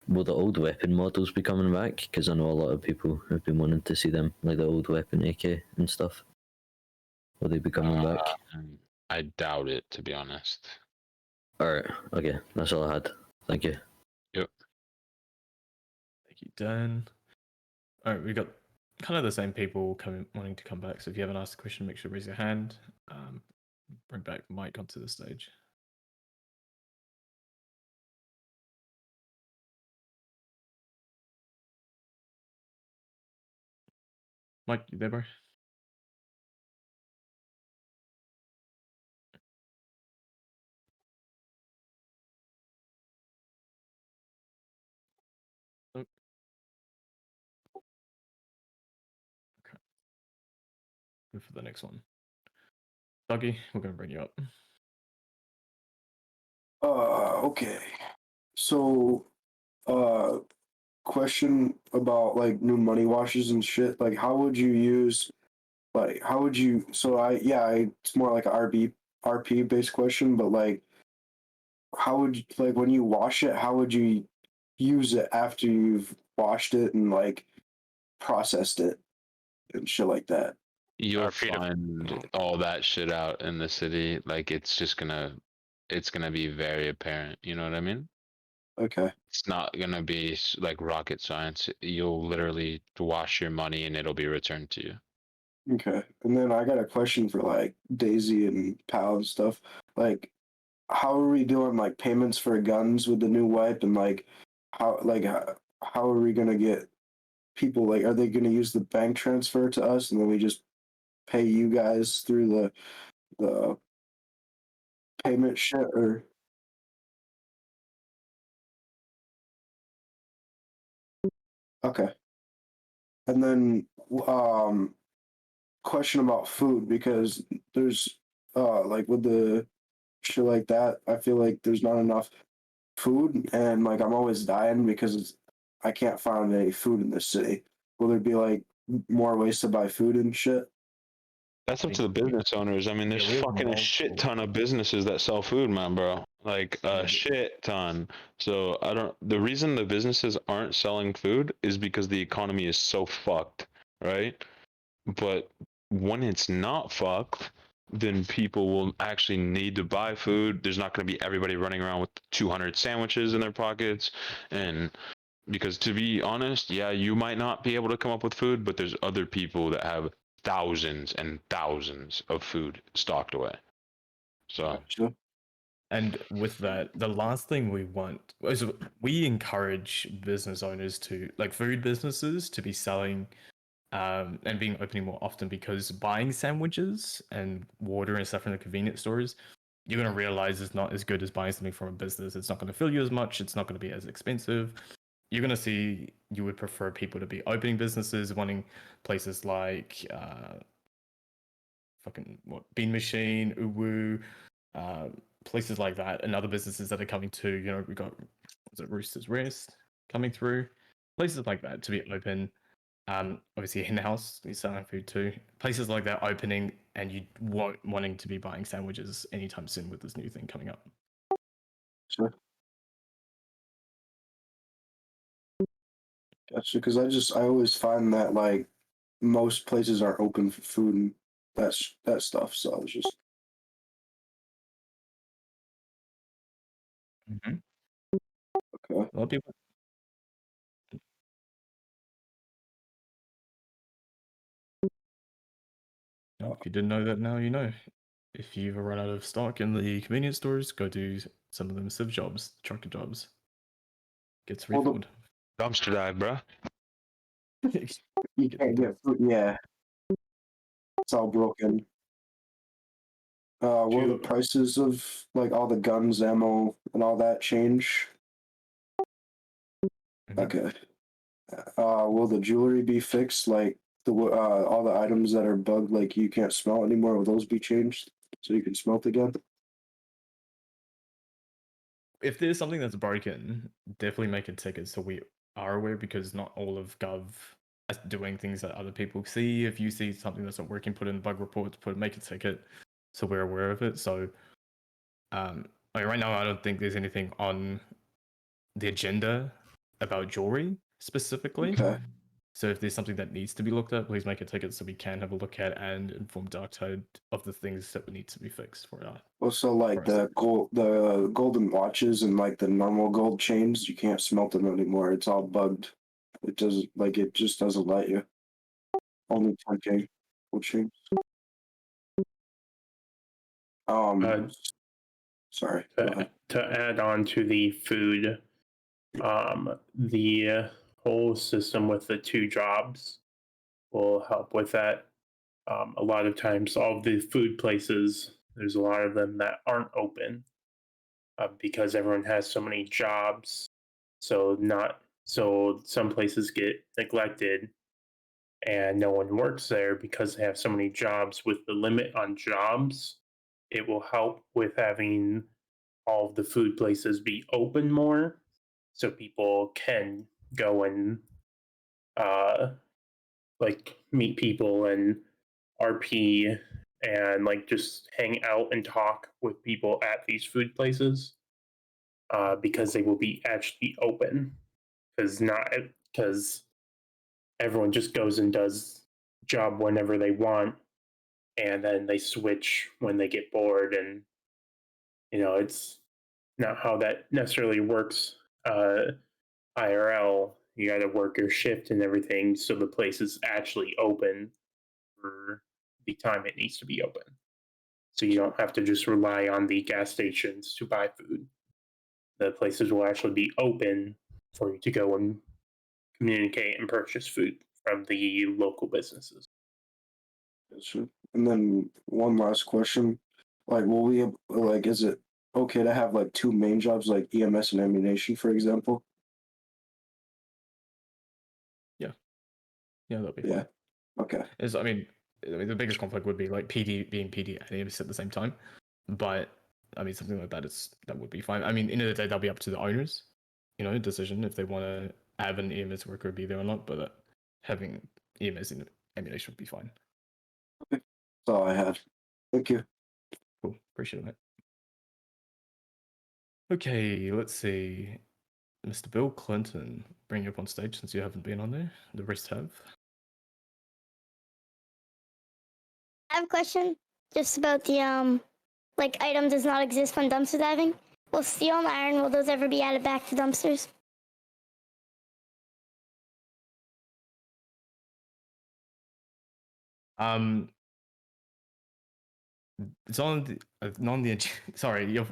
X: will the old weapon models be coming back? Because I know a lot of people have been wanting to see them, like the old weapon AK and stuff. Will they be coming back?
C: I doubt it, to be honest.
X: Alright, okay, that's all I had. Thank you.
C: Yep.
A: Thank you, Dan. All right, we got kind of the same people wanting to come back. So if you haven't asked a question, make sure to raise your hand. Bring back Mike onto the stage. Mike, you there, bro? Oh. Okay. Good for the next one. Dougie, we're going to bring you up.
S: Okay. So, question about like new money washes and shit. Like, how would you use, like, how would you? So it's more like a RP based question, but like, how would you, like when you wash it? How would you use it after you've washed it and like processed it and shit like that?
C: You'll find all that shit out in the city. Like it's gonna be very apparent. You know what I mean?
S: Okay.
C: It's not gonna be like rocket science. You'll literally wash your money and it'll be returned to you.
S: Okay. And then I got a question for like Daisy and Pal and stuff. Like, how are we doing like payments for guns with the new wipe and like how are we gonna get people, like are they gonna use the bank transfer to us and then we just pay you guys through the payment shit or okay. And then question about food because there's like with the shit like that, I feel like there's not enough food and like I'm always dying because I can't find any food in this city. Will there be like more ways to buy food and shit?
C: That's up to the business owners. I mean, there's
A: we have
C: fucking a shit ton of businesses that sell food, man, bro. Like a shit ton. So the reason the businesses aren't selling food is because the economy is so fucked, right? But when it's not fucked, then people will actually need to buy food. There's not going to be everybody running around with 200 sandwiches in their pockets. And because to be honest, yeah, you might not be able to come up with food, but there's other people that have thousands and thousands of food stocked away. So
A: And with that, the last thing we want is we encourage business owners to, like food businesses, to be selling and being opening more often because buying sandwiches and water and stuff from the convenience stores, you're going to realize it's not as good as buying something from a business. It's not going to fill you as much. It's not going to be as expensive. you're gonna see you would prefer people to be opening businesses, wanting places like fucking what Bean Machine, Uwu, places like that, and other businesses that are coming too. You know, we got Rooster's Rest coming through, places like that to be open. Obviously in-house, you're selling food too. Places like that opening, and you wanting to be buying sandwiches anytime soon with this new thing coming up.
S: Sure. Gotcha. Because I always find that like most places aren't open for food and that stuff. So I was just.
A: Mm-hmm.
S: Okay.
A: A lot of people. If you didn't know that, now you know. If you run out of stock in the convenience stores, go do some of them civ jobs, trucker jobs. Gets refilled.
C: Dumpster dive, bro.
S: You can't get food. Yeah. It's all broken. Will the prices of like all the guns, ammo, and all that change? Okay. Will the jewelry be fixed? Like all the items that are bugged, like you can't smelt anymore. Will those be changed so you can smelt again?
A: If there's something that's broken, definitely make a ticket so we are aware, because not all of Gov is doing things that other people see. If you see something that's not working, put in bug reports, make a ticket so we're aware of it. So like right now I don't think there's anything on the agenda about jewelry specifically.
S: Okay.
A: So if there's something that needs to be looked at, please make a ticket so we can have a look at and inform Darktide of the things that would need to be fixed for that.
S: Also, like the golden watches and like the normal gold chains, you can't smelt them anymore. It's all bugged. It doesn't like it just doesn't let you. Only 10K gold chains. Sorry.
F: To add on to the food, the whole system with the 2 jobs will help with that. A lot of times, all of the food places, there's a lot of them that aren't open because everyone has so many jobs. So some places get neglected and no one works there because they have so many jobs. With the limit on jobs, it will help with having all of the food places be open more so people can go and like meet people and RP and like just hang out and talk with people at these food places because they will be actually open, because everyone just goes and does job whenever they want and then they switch when they get bored, and it's not how that necessarily works IRL. You got to work your shift and everything so the place is actually open for the time it needs to be open. So you don't have to just rely on the gas stations to buy food. The places will actually be open for you to go and communicate and purchase food from the local businesses.
S: Sure. And then one last question. Like, will we like, is it okay to have like 2 main jobs like EMS and ammunition, for example?
A: Yeah, that'll be
S: fine. Okay.
A: I mean, the biggest conflict would be like PD being PD and EMS at the same time. But I mean, something like that that would be fine. I mean, end of the day, that'll be up to the owners, decision if they want to have an EMS worker be there or not. But having EMS and ammunition would be fine.
S: That's all I had. Thank you.
A: Cool. Appreciate it. Okay, let's see. Mr. Bill Clinton, bring you up on stage since you haven't been on there. The rest have.
T: I have a question just about the like item does not exist when dumpster diving. Will steel and iron, will those ever be added back to dumpsters?
A: It's on the sorry, you're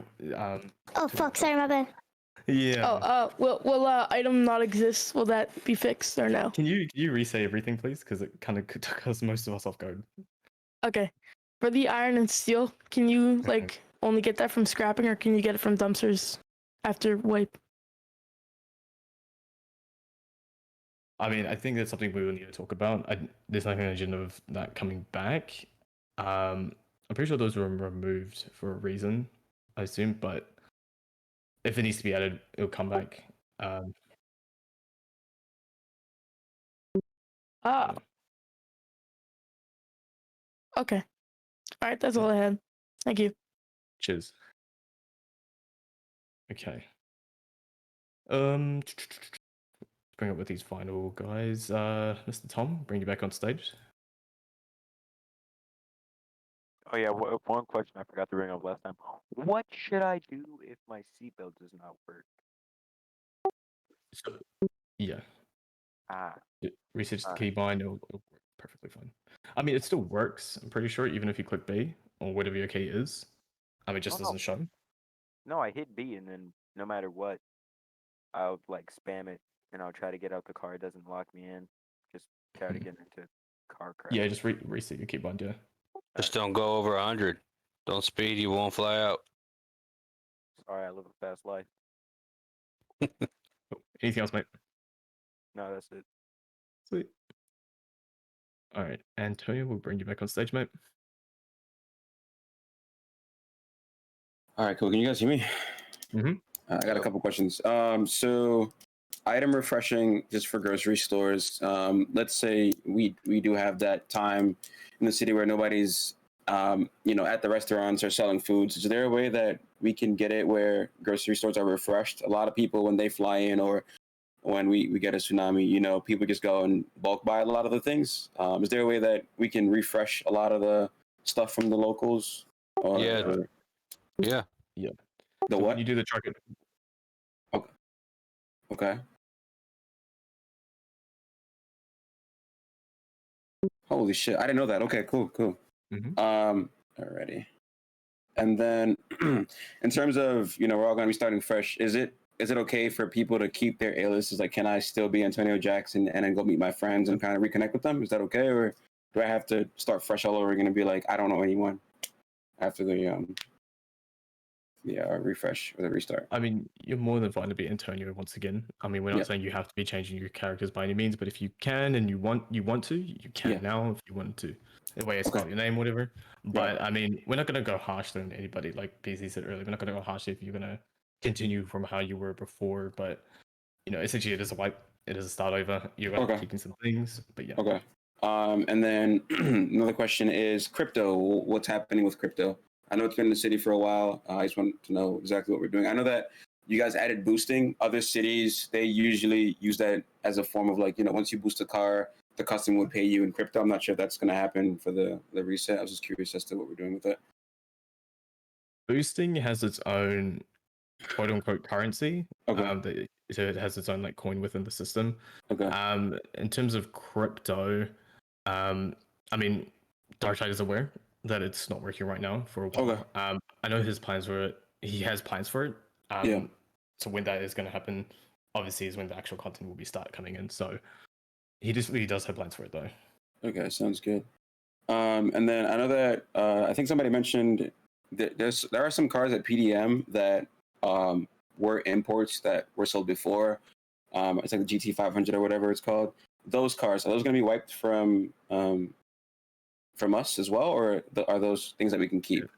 T: Oh fuck, sorry, my bad.
A: yeah.
R: Will item not exist? Will that be fixed or no?
A: Can you re-say everything, please? Because it kind of took us most of us off guard.
R: Okay. For the iron and steel, can you like only get that from scrapping, or can you get it from dumpsters after wipe?
A: I mean, I think that's something we will need to talk about. There's nothing on the agenda of that coming back. I'm pretty sure those were removed for a reason, I assume, but if it needs to be added, it'll come back.
E: Okay. All right, that's all I had. Thank you.
A: Cheers. Okay. Bring up with these final guys. Mr. Tom, bring you back on stage.
U: Oh yeah, one question I forgot to bring up last time. What should I do if my seatbelt does not work?
A: So, yeah.
U: Ah.
A: Research the keybind, it'll work perfectly fine. I mean, it still works, I'm pretty sure, even if you click B or whatever your key is. I mean, it just doesn't show.
U: No, I hit B and then no matter what, I'll like spam it and I'll try to get out the car. It doesn't lock me in. Just try to get into car crash.
A: Yeah, just reset your keybind, yeah.
V: Just don't go over 100. Don't speed, you won't fly out.
U: Sorry, I live a fast life.
A: Anything else, mate?
U: No, that's it.
A: Sweet. All right, Antonio, we'll bring you back on stage, mate.
W: All right, cool. Can you guys hear me?
A: Mm-hmm.
W: I got a couple questions. So, item refreshing just for grocery stores. Let's say we do have that time in the city where nobody's, at the restaurants or selling foods. Is there a way that we can get it where grocery stores are refreshed? A lot of people, when they fly in or when we get a tsunami, people just go and bulk buy a lot of the things. Is there a way that we can refresh a lot of the stuff from the locals?
V: Yeah.
A: Yeah.
W: The
A: So
W: what?
A: when you do the truck.
W: Okay. Holy shit! I didn't know that. Okay, cool. Alrighty. And then, in terms of we're all gonna be starting fresh. Is it okay for people to keep their aliases? Like, can I still be Antonio Jackson and then go meet my friends and kind of reconnect with them? Is that okay, or do I have to start fresh all over again and be like, I don't know anyone after the refresh or the restart?
A: I mean, you're more than fine to be Antonio once again. I mean, we're not saying you have to be changing your characters by any means, but if you can and you want to, you can now if you want to. The way I spell your name, whatever. But I mean, we're not gonna go harsh on anybody. Like PZ said earlier, we're not gonna go harsh if you're gonna continue from how you were before. But essentially, it is a wipe. It is a start over. You're gonna be keeping some things, but yeah.
W: Okay. And then another question is crypto. What's happening with crypto? I know it's been in the city for a while. I just want to know exactly what we're doing. I know that you guys added boosting. Other cities, they usually use that as a form of once you boost a car, the customer would pay you in crypto. I'm not sure if that's going to happen for the reset. I was just curious as to what we're doing with that.
A: Boosting has its own quote unquote currency.
W: Okay.
A: So it has its own coin within the system.
W: Okay.
A: In terms of crypto, I mean, Darkseid is aware that it's not working right now for a while.
W: Okay.
A: I know his plans for it. He has plans for it. So when that is going to happen, obviously, is when the actual content will be start coming in. So he does have plans for it though.
W: Okay, sounds good. And then I know that I think somebody mentioned that there are some cars at PDM that were imports that were sold before. It's like the GT500 or whatever it's called. Those cars, are those going to be wiped from us as well, or are those things that we can keep?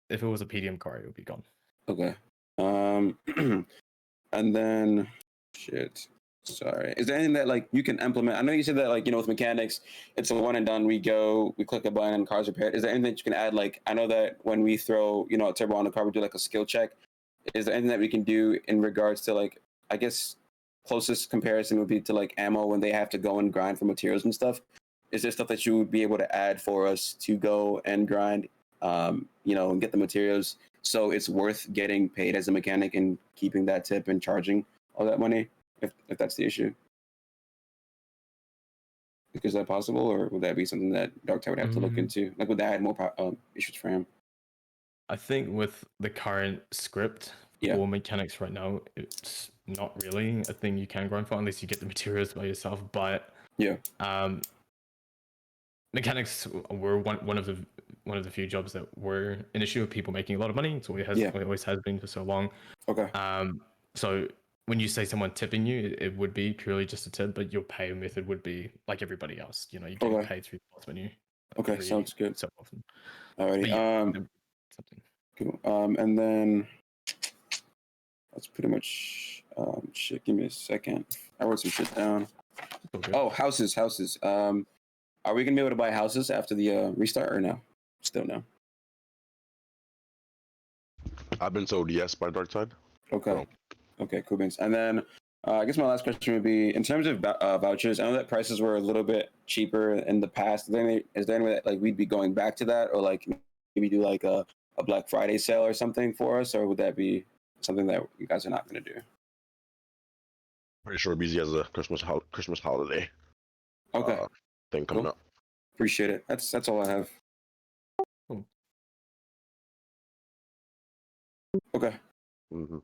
A: If it was a PDM car, it would be gone.
W: Okay. And then, sorry. Is there anything that you can implement? I know you said that with mechanics, it's a one and done. We go, we click a button, and car's repaired. Is there anything that you can add? I know that when we throw a turbo on the car, we do a skill check. Is there anything that we can do in regards to I guess closest comparison would be to ammo when they have to go and grind for materials and stuff? Is there stuff that you would be able to add for us to go and grind, and get the materials so it's worth getting paid as a mechanic and keeping that tip and charging all that money, if that's the issue? Is that possible, or would that be something that Darkseid would have to look into? Would that add more issues for him?
A: I think with the current script for mechanics right now, it's not really a thing you can grind for unless you get the materials by yourself. But mechanics were one of the few jobs that were an issue of people making a lot of money. So it always has been for so long.
W: Okay.
A: So when you say someone tipping you, it would be purely just a tip, but your pay method would be like everybody else. You know, you're getting
W: Okay.
A: paid through the boss menu.
W: Okay,
A: every
W: sounds good.
A: So often.
W: Alrighty.
A: But yeah,
W: Cool. And then that's pretty much shit. Give me a second. I wrote some shit down.
A: Okay.
W: Oh, houses. Are we gonna be able to buy houses after the restart or no? Still no.
B: I've been told yes by Darkside.
W: Okay. Okay, cool beans. And then I guess my last question would be, in terms of vouchers, I know that prices were a little bit cheaper in the past. Is there any way that like we'd be going back to that, or like maybe do like a Black Friday sale or something for us, or would that be something that you guys are not going to do?
B: Pretty sure BZ has a Christmas holiday.
W: Okay.
B: Thing coming up.
W: Appreciate it. That's all I have. Okay.
B: Mm-hmm.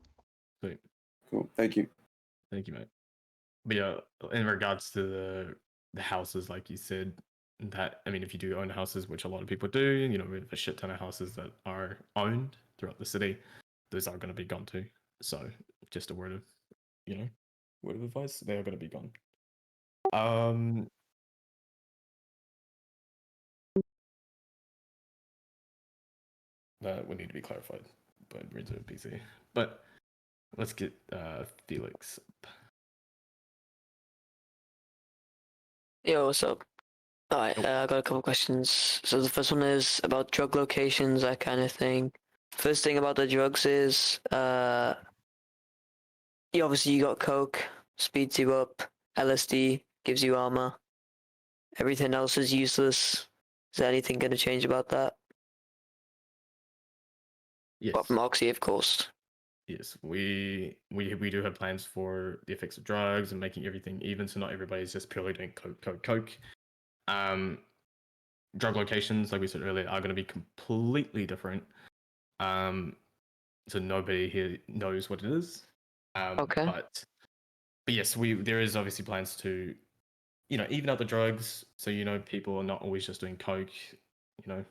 A: Sweet.
W: Cool. Thank you.
A: Thank you, mate. But yeah, in regards to the houses, like you said, that I mean, if you do own houses, which a lot of people do, you know, we have a shit ton of houses that are owned throughout the city. Those are going to be gone too. So just a word of, word of advice. They are going to be gone. That would need to be clarified by Renzo PC. But let's get Felix.
D: Yo, what's up? Alright, I got a couple questions. So the first one is about drug locations, that kind of thing. First thing about the drugs is, you got coke, speeds you up, LSD gives you armor. Everything else is useless. Is there anything going to change about that?
A: Yes.
D: Apart from Oxy, of course.
A: Yes, we do have plans for the effects of drugs and making everything even, so not everybody's just purely doing coke. Drug locations, like we said earlier, are going to be completely different. So nobody here knows what it is.
D: Okay.
A: But yes, there is obviously plans to, even out the drugs, so people are not always just doing coke. But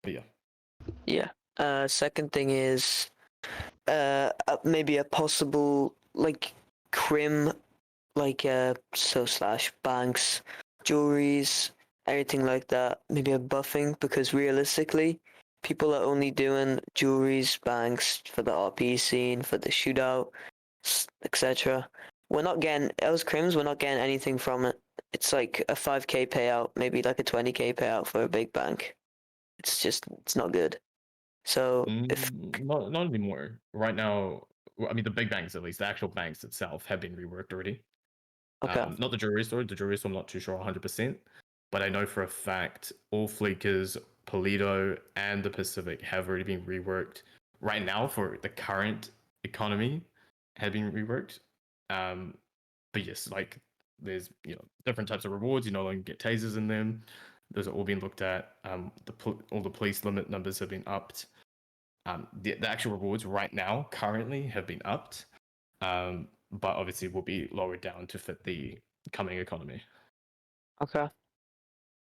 A: yeah.
D: Yeah. Second thing is, maybe a possible crim, banks, jewelries, everything like that. Maybe a buffing, because realistically, people are only doing jewelries, banks for the RP scene, for the shootout, etc. We're not getting those crims. We're not getting anything from it. It's like a 5k payout, maybe like a 20k payout for a big bank. It's not good. So
A: not anymore. Right now, I mean, the big banks, at least the actual banks itself, have been reworked already.
D: Okay.
A: Not the jewelry store. The jewelry store, I'm not too sure 100%, but I know for a fact all Fleekers, Polito, and the Pacific have already been reworked. Right now, for the current economy, have been reworked. But yes, there's different types of rewards. You no longer get tasers in them. Those are all being looked at. All the police limit numbers have been upped. The actual rewards right now, currently, have been upped, but obviously will be lowered down to fit the coming economy.
D: Okay.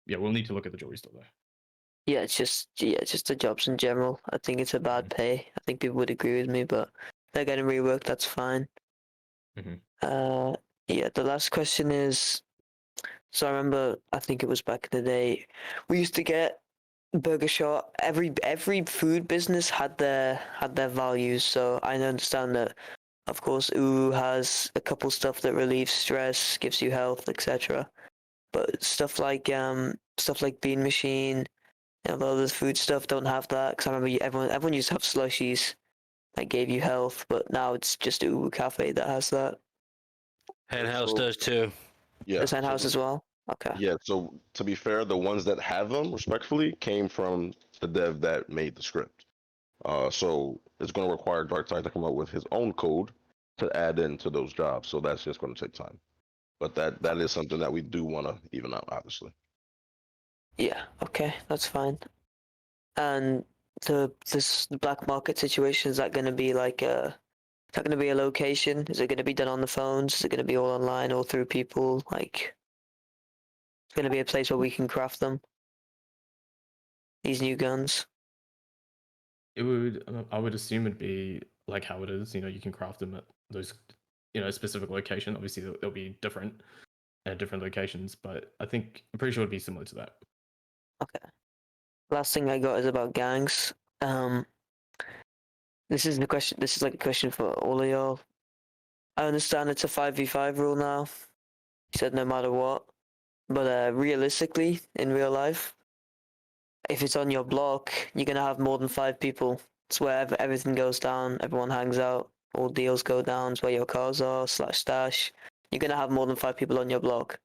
A: Yeah, we'll need to look at the jewelry store though.
D: Yeah, it's just the jobs in general. I think it's a bad pay. I think people would agree with me, but they're getting reworked. That's fine. Yeah. The last question is, so I remember, I think it was back in the day, we used to get Burger Shot. Every food business had their values. So I understand that, of course, Uru has a couple stuff that relieves stress, gives you health, etc. But stuff like Bean Machine, a lot of the food stuff don't have that. Because I remember everyone used to have slushies that gave you health, but now it's just Uru Cafe that has that.
V: Hen House does too.
B: Yeah.
D: Does Hen House as well? Okay.
B: Yeah, so to be fair, the ones that have them, respectfully, came from the dev that made the script. So it's going to require Darkside to come up with his own code to add into those jobs. So that's just going to take time. But that is something that we do want to even out, obviously.
D: Yeah. Okay, that's fine. And this black market situation, is that going to be is that going to be a location? Is it going to be done on the phones? Is it going to be all online, all through people? It's going to be a place where we can craft them. These new guns.
A: I would assume it'd be like how it is. You can craft them at those a specific location. Obviously, they'll be different at different locations, but I'm pretty sure it'd be similar to that.
D: Okay. Last thing I got is about gangs. This is the question. This is like a question for all of y'all. I understand it's a 5v5 rule now. You said no matter what, but realistically, in real life, if it's on your block, you're gonna have more than 5 people. It's where everything goes down. Everyone hangs out. All deals go down. It's where your cars are / stash. You're gonna have more than 5 people on your block.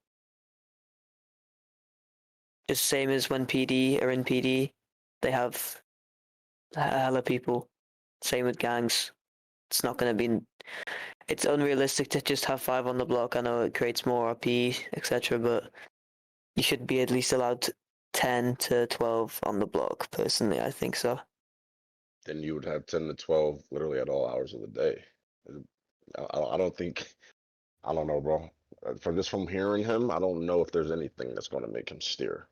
D: Just same as when PD are in PD, they have a hell of people. Same with gangs. It's not gonna be. It's unrealistic to just have 5 on the block. I know it creates more RP, etc., but you should be at least allowed 10 to 12 on the block. Personally, I think so.
B: Then you would have 10 to 12 literally at all hours of the day. I don't think, I don't know, bro. From hearing him, I don't know if there's anything that's going to make him steer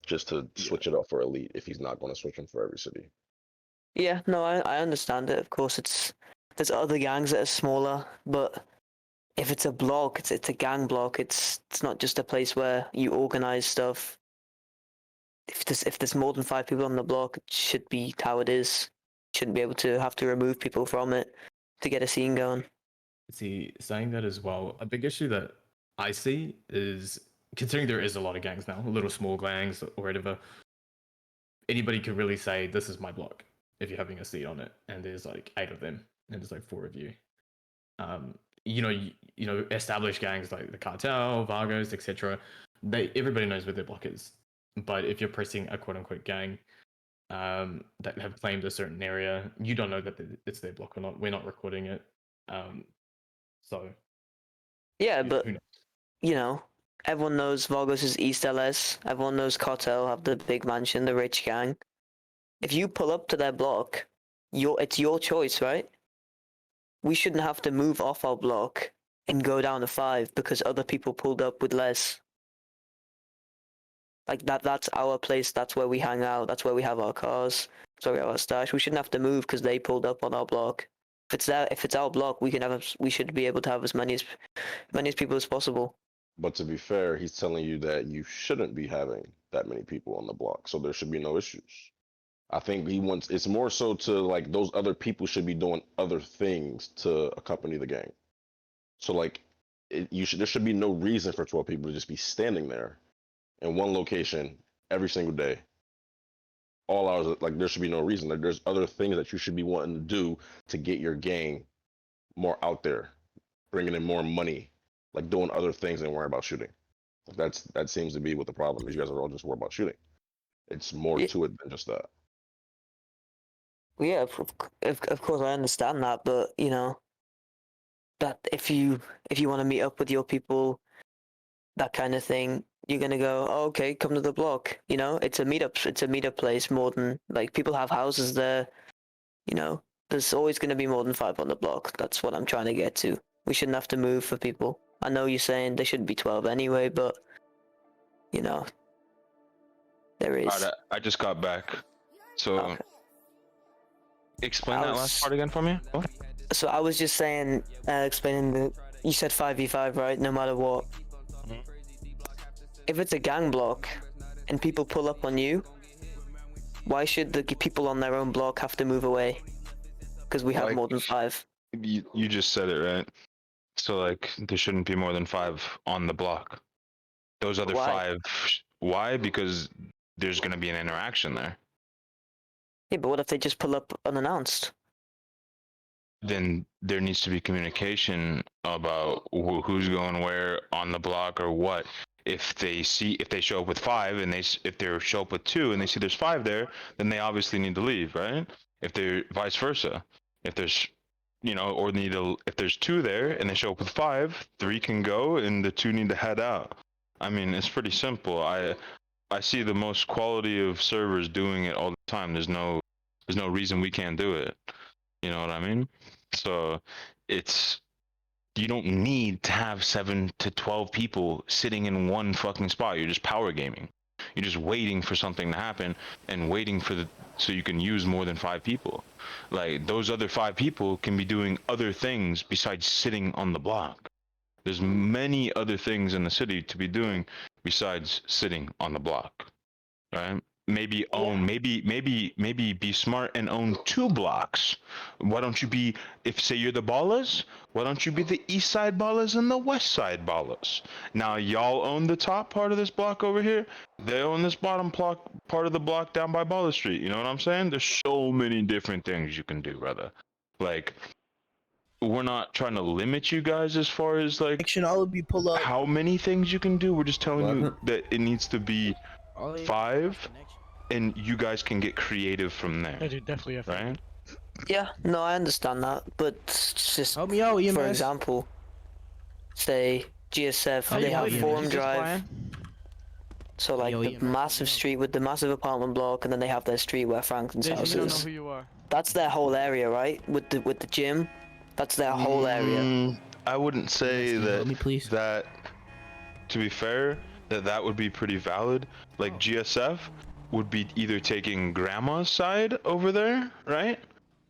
B: just to switch it up for elite if he's not going to switch him for every city.
D: Yeah, no, I understand it. Of course, there's other gangs that are smaller, but if it's a block, it's a gang block. It's not just a place where you organize stuff. If there's more than 5 people on the block, it should be how it is. Shouldn't be able to have to remove people from it to get a scene going.
A: See, saying that as well, a big issue that I see is, considering there is a lot of gangs now, little small gangs or whatever, anybody could really say, this is my block, if you're having a seat on it, and there's like 8 of them, and there's like 4 of you. Established gangs like the Cartel, Vargos, etc., everybody knows where their block is. But if you're pressing a quote-unquote gang that have claimed a certain area, you don't know that it's their block or not. We're not recording it.
D: Yeah, but everyone knows Vargos is East LS. Everyone knows Cartel have the big mansion, the rich gang. If you pull up to their block, it's your choice, right? We shouldn't have to move off our block and go down to 5 because other people pulled up with less. Like that's our place. That's where we hang out. That's where we have our cars. That's where we have our stash. We shouldn't have to move because they pulled up on our block. If it's our block, we should be able to have as many people as possible.
B: But to be fair, he's telling you that you shouldn't be having that many people on the block, so there should be no issues. I think it's more so to like those other people should be doing other things to accompany the gang. So like there should be no reason for 12 people to just be standing there in one location every single day, all hours. Like there should be no reason. Like there's other things that you should be wanting to do to get your gang more out there, bringing in more money, like doing other things and worrying about shooting. That seems to be what the problem is. You guys are all just worried about shooting. It's more to it than just that.
D: Yeah, of course I understand that, but that if you want to meet up with your people, that kind of thing, you're gonna go, oh, okay, come to the block. It's a meetup place more than like people have houses there. There's always gonna be more than 5 on the block. That's what I'm trying to get to. We shouldn't have to move for people. I know you're saying there shouldn't be 12 anyway, but there is.
C: Alright, I just got back. So explain that last part again for me. What?
D: So I was just saying, explaining that you said 5v5, right? No matter what. If it's a gang block and people pull up on you, why should the people on their own block have to move away? Because we have more than 5.
C: You just said it, right? So like there shouldn't be more than 5 on the block. Those other 5, why? Because there's going to be an interaction there.
D: Yeah, but what if they just pull up unannounced?
C: Then there needs to be communication about who's going where on the block or what. If they show up with 5 and if they show up with 2 and they see there's 5 there, then they obviously need to leave, right? If they're vice versa, if there's if there's 2 there and they show up with 5, 3 can go and the 2 need to head out. I mean, it's pretty simple. I see the most quality of servers doing it all the time. There's no reason we can't do it. You know what I mean? So you don't need to have 7 to 12 people sitting in one fucking spot. You're just power gaming. You're just waiting for something to happen and waiting for so you can use more than 5 people. Like those other 5 people can be doing other things besides sitting on the block. There's many other things in the city to be doing besides sitting on the block, right? Maybe own, maybe be smart and own 2 blocks. Why don't you be, if say you're the Ballas, why don't you be the east side Ballas and the west side Ballas? Now y'all own the top part of this block over here. They own this bottom block, part of the block down by Balla Street. You know what I'm saying? There's so many different things you can do, brother. Like, we're not trying to limit you guys as far as like how many things you can do. We're just telling you that it needs to be 5, and you guys can get creative from there.
G: Yeah, dude, definitely.
C: Right?
D: Yeah, no, I understand that, but it's just
G: Help me out, EMS.
D: for example, say GSF,
G: Oh,
D: they
G: yeah,
D: have
G: EMS.
D: Forum
G: Is this
D: Drive.
G: Brian?
D: So like the massive street with the massive apartment block, and then they have their street where Franklin's
G: Daisy,
D: house
G: we don't know
D: is.
G: who you are.
D: That's their whole area, right? With the gym, that's their whole area.
C: I wouldn't say that. To be fair, that would be pretty valid. Like GSF would be either taking grandma's side over there, right?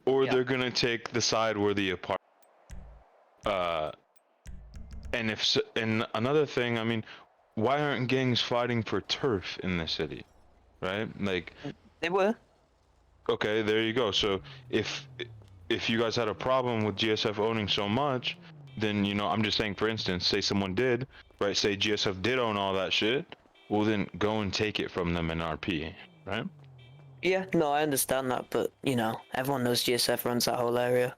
C: Or they're gonna take the side where the apartment. And another thing, I mean, why aren't gangs fighting for turf in the city, right? Like
D: they were.
C: Okay, there you go. So if you guys had a problem with GSF owning so much, then I'm just saying, for instance, say someone did, right? Say GSF did own all that shit. Well, then go and take it from them in RP, right?
D: Yeah, no, I understand that, but everyone knows GSF runs that whole area.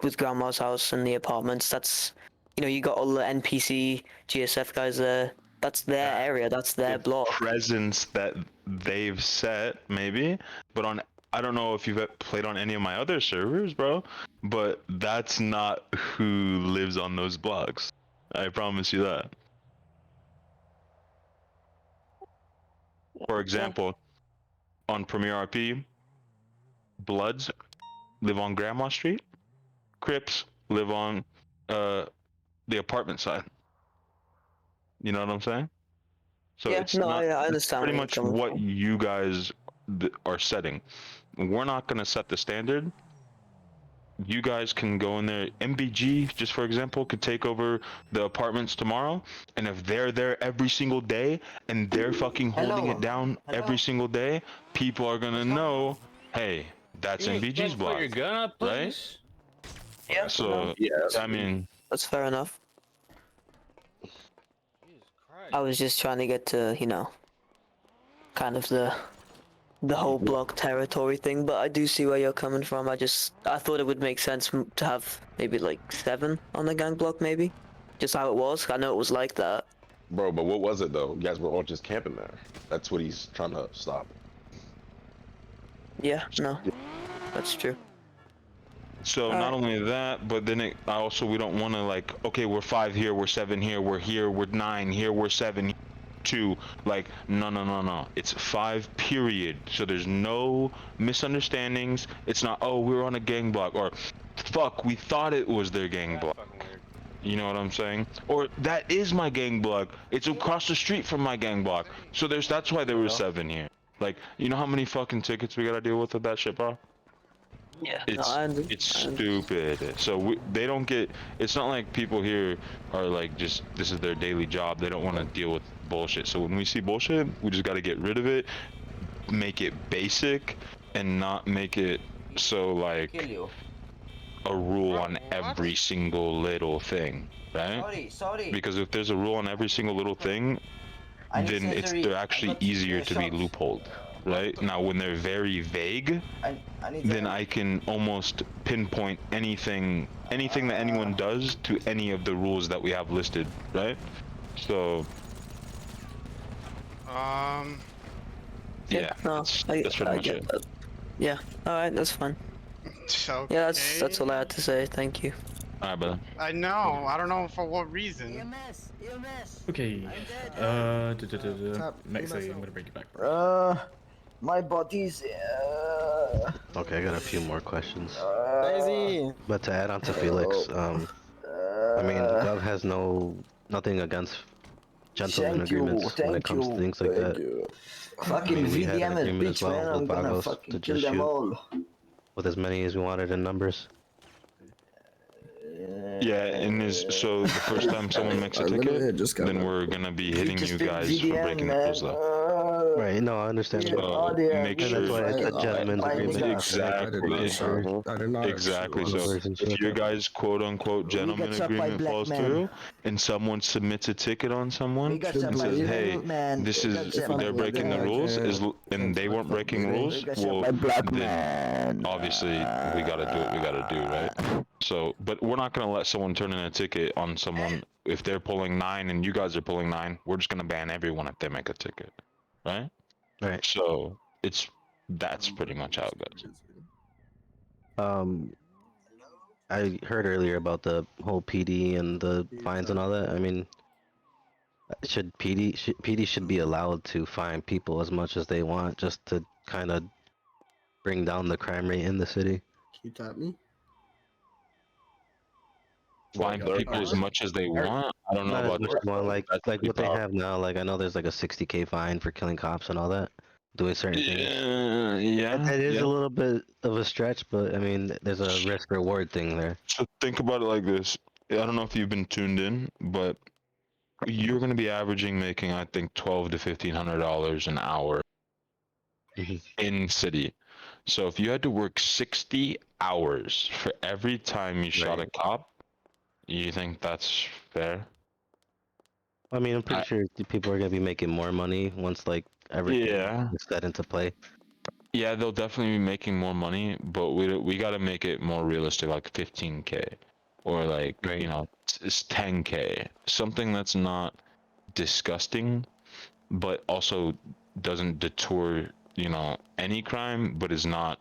D: With grandma's house and the apartments, that's you got all the NPC GSF guys there. That's their area, that's their block.
C: Presence that they've set, maybe, but I don't know if you've played on any of my other servers, bro, but that's not who lives on those blocks. I promise you that. For example, on Premier RP, Bloods live on Grandma Street, Crips live on the apartment side. You know what I'm saying? So
D: Yeah,
C: it's
D: no,
C: not,
D: I
C: it's
D: understand
C: pretty
D: where you're
C: much
D: coming
C: what
D: from.
C: you guys are setting. We're not going to set the standard. You guys can go in there. MBG, just for example, could take over the apartments tomorrow, and if they're there every single day and they're fucking holding it down every single day, people are gonna know, hey, that's
V: Can you
C: MBG's
V: guys
C: block,
V: put your gun up,
C: right?
V: please?
D: Yeah.
C: So I mean,
D: that's fair enough. I was just trying to get to kind of the whole block territory thing, but I do see where you're coming from. I thought it would make sense to have maybe like 7 on the gang block, maybe, just how it was. I know it was like that.
B: Bro, but what was it though? You guys were all just camping there. That's what he's trying to stop.
D: Yeah, no, that's true.
C: so not only that, but then we don't want to like, okay, we're 5 here, we're 7 here, we're 9 here, we're 7 2. Like, no. It's 5 period. So there's no misunderstandings. It's not, oh, we were on a gang block, or fuck, we thought it was their gang block. You know what I'm saying? Or that is my gang block. It's across the street from my gang block. So that's why there were 7 here. Like, you know how many fucking tickets we gotta deal with that shit, bro?
D: Yeah,
C: It's stupid. So they don't get. It's not like people here are like just this is their daily job. They don't want to deal with bullshit. So when we see bullshit, we just got to get rid of it, make it basic, and not make it so like a rule on every single little thing, right?
H: Sorry.
C: Because if there's a rule on every single little thing, then they're actually easier to be loopholed. Right? Now, when they're very vague, then I can almost pinpoint anything that anyone does to any of the rules that we have listed, right? So, yeah,
D: no,
C: that's pretty much
D: get
C: it.
D: that. Yeah, alright, that's fine. Yeah, that's all I had to say. Thank you.
C: Alright, brother.
G: I know. I don't know for what reason.
A: Okay. Maxi, I'm gonna bring you back.
H: My body's.
N: Okay, I got a few more questions.
H: Daisy.
N: But to add on to Felix, I mean, Gov has nothing against gentleman
H: Thank you,
N: agreements when it
H: thank
N: comes to
H: you,
N: things like
H: thank
N: that.
H: you.
N: I
H: Fucking
N: mean, we had an
H: VDM and
N: agreement as
H: bitch, man.
N: well
H: I'm
N: with
H: gonna
N: Vagos to
H: fucking kill
N: just
H: them
N: shoot
H: all.
N: with as many as we wanted in numbers.
C: Yeah, and is so the first time someone makes a
H: Our limit
C: ticket,
H: just got
C: then
H: up.
C: we're gonna be
H: We
C: hitting
H: just
C: you
H: did
C: guys for
H: VDM,
C: breaking the
H: man.
C: rules, though.
N: Right? No, I understand.
H: Yeah,
N: But
H: oh, yeah,
C: Make
N: and that's
C: sure.
N: why it's a gentleman's
H: my
N: agreement.
H: nigga.
C: Exactly.
H: I did not
C: Exactly.
H: shoot
C: So
N: once.
C: if your guys' quote unquote
H: We
C: gentleman
H: got shot by
C: agreement
H: black
C: falls
H: men.
C: through, and someone submits a ticket on
H: We
C: someone
H: got
C: and
H: shot by
C: says,
H: black
C: "Hey,
H: man.
C: this
H: We got
C: is
H: shot by
C: they're
H: black
C: breaking the
H: man.
C: rules," and they weren't breaking rules,
H: We got shot
C: well,
H: by black
C: then
H: man.
C: obviously we gotta do what we gotta do, right? So, but we're not gonna let someone turn in a ticket on someone if they're pulling 9 and you guys are pulling 9. We're just gonna ban everyone if they make a ticket, right?
N: Right.
C: So that's pretty much how it goes.
N: I heard earlier about the whole PD and the fines and all that. I mean, PD should be allowed to fine people as much as they want, just to kind of bring down the crime rate in the city.
H: Can you tap me?
C: Fine people as much as they want. I don't know
N: Not as
C: about
N: much
C: that.
N: as one, like
C: That's pretty
N: what they
C: powerful.
N: have now. Like I know there's like a 60K fine for killing cops and all that, doing certain things.
C: Yeah,
N: That is
C: yeah.
N: a little bit of a stretch, but I mean, there's a risk reward thing there.
C: So think about it like this. I don't know if you've been tuned in, but you're going to be averaging making, I think, $1,200 to $1,500 an hour in city. So if you had to work 60 hours for every time you shot a cop, you think that's fair?
N: I mean, I'm pretty sure the people are gonna be making more money once like everything
C: Yeah.
N: is set into play.
C: Yeah, they'll definitely be making more money, but we got to make it more realistic, like 15K, or like you know, it's 10K, something that's not disgusting, but also doesn't deter any crime, but is not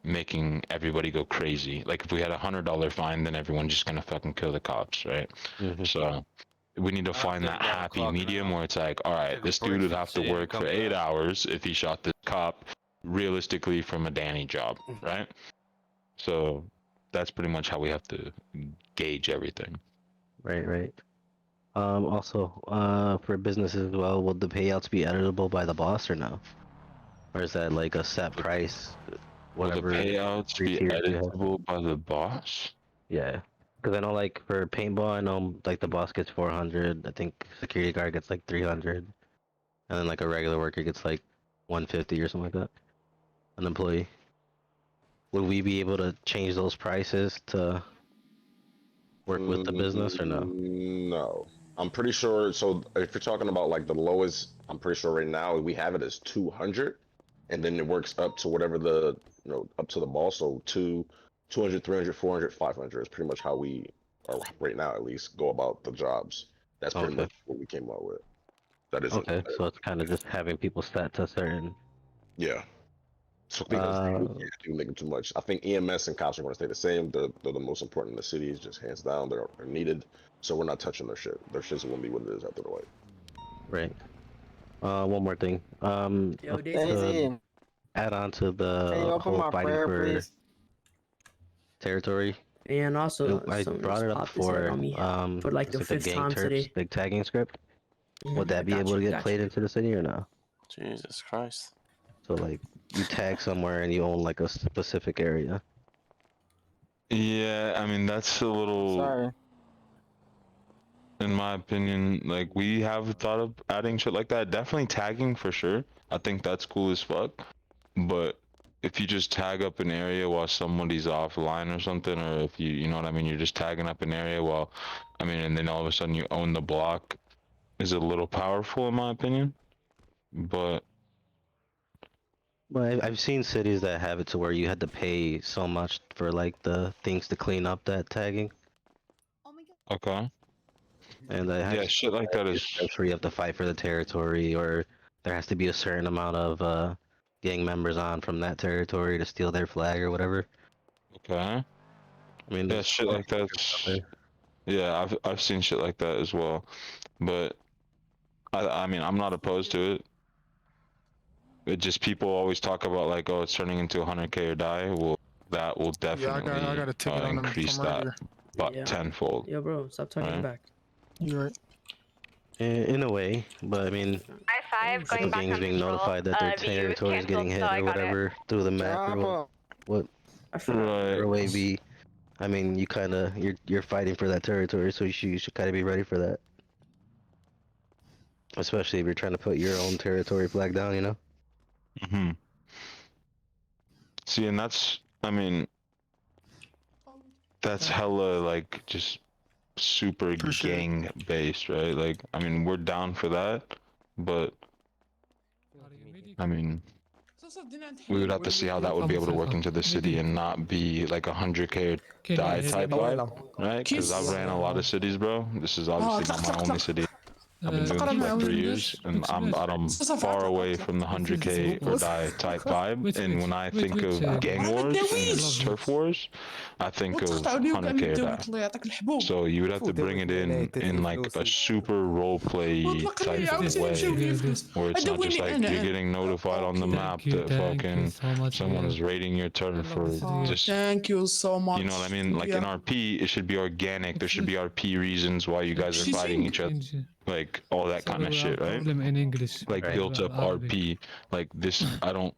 C: making everybody go crazy. Like if we had $100 fine, then everyone's just gonna fucking kill the cops, right? So we need to find that happy medium where it's like, all right, this dude would have to work for 8 hours if he shot this cop, realistically from a Danny job, right? So that's pretty much how we have to gauge everything.
N: Right. Also, for businesses as well, will the payouts be editable by the boss or no? Or is that like a set price? Whatever.
C: Will the payouts be
N: tiers you have?
C: editable by the boss?
N: Yeah, because I know like for paintball, I know like the boss gets 400. I think security guard gets like 300, and then like a regular worker gets like 150 or something like that. An employee. Would we be able to change those prices to work with the business or no?
B: No. I'm pretty sure. So if you're talking about like the lowest, I'm pretty sure right now we have it as 200, and then it works up to whatever the up to the boss. So 200, 300, 400, 500 is pretty much how we are right now, at least go about the jobs. That's pretty much what we came up with. That is
N: Okay, so it's kind of just having people set to certain.
B: Yeah. So I think we can't do making too much. I think EMS and cops are going to stay the same. They're the most important in the cities, just hands down. They're needed. So we're not touching their shit. Their shit's gonna be what it is after the white.
N: Right. One more thing. To add on to
H: Can you
N: the
H: open
N: whole
H: my
N: fighting
H: prayer,
N: for
H: please?
N: territory.
I: And also,
N: I
I: someone
N: brought
I: just
N: it up
I: popped his head
N: for
I: on me for like the
N: it's
I: 5th time today.
N: big tagging script. Would
I: I
N: that be
I: got
N: able to
I: you,
N: get
I: got
N: played
I: you.
N: into the city or no?
V: Jesus Christ.
N: So like you tag somewhere and you own like a specific area.
C: Yeah, I mean that's a little.
H: Sorry.
C: In my opinion, like we have thought of adding shit like that. Definitely tagging for sure. I think that's cool as fuck. But if you just tag up an area while somebody's offline or something, or if you know what I mean, you're just tagging up an area while, and then all of a sudden you own the block, is a little powerful in my opinion. But
N: Well, I've seen cities that have it to where you had to pay so much for like the things to clean up that tagging.
C: okay.
N: And I
C: Yeah, shit like that is.
N: where you have to fight for the territory, or there has to be a certain amount of gang members on from that territory to steal their flag or whatever.
C: Okay.
N: I mean,
C: Yeah, shit like that's. Yeah, I've seen shit like that as well, but I mean I'm not opposed to it. It just people always talk about like, oh, it's turning into 100K or die. Well, that will definitely
E: I got a ticket on them
C: increase
E: from
C: that
E: earlier.
C: but
I: Yeah.
C: tenfold.
I: Yo, bro, stop talking
C: Right.
I: back.
E: You're right.
N: In a way, but I mean, some gangs being notified that their territory is getting hit or whatever through the map or what
C: Right.
N: or way be. I mean, you're fighting for that territory, so you should kind of be ready for that. Especially if you're trying to put your own territory flag down, you know.
C: Hmm. See, and I mean, that's hella like just super gang based, right? Like, I mean, we're down for that, but I mean, we would have to see how that would be able to work into the city and not be like 100k die type vibe, right? Because I've ran a lot of cities, bro. This is obviously not my only city. I've been doing this for like 3 years, and I'm far away from the 100k or die type vibe. And when I think of gang wars and turf wars, I think of 100k or die. So you would have to bring it in like a super role play type of way, where it's not just like you're getting notified on the map that fucking someone is raiding your turn for just.
G: Thank you so much.
C: You know what I mean? Like in RP, it should be organic. There should be RP reasons why you guys are fighting each other. Like all that kind of shit, right? Like built up RP. Like this, I don't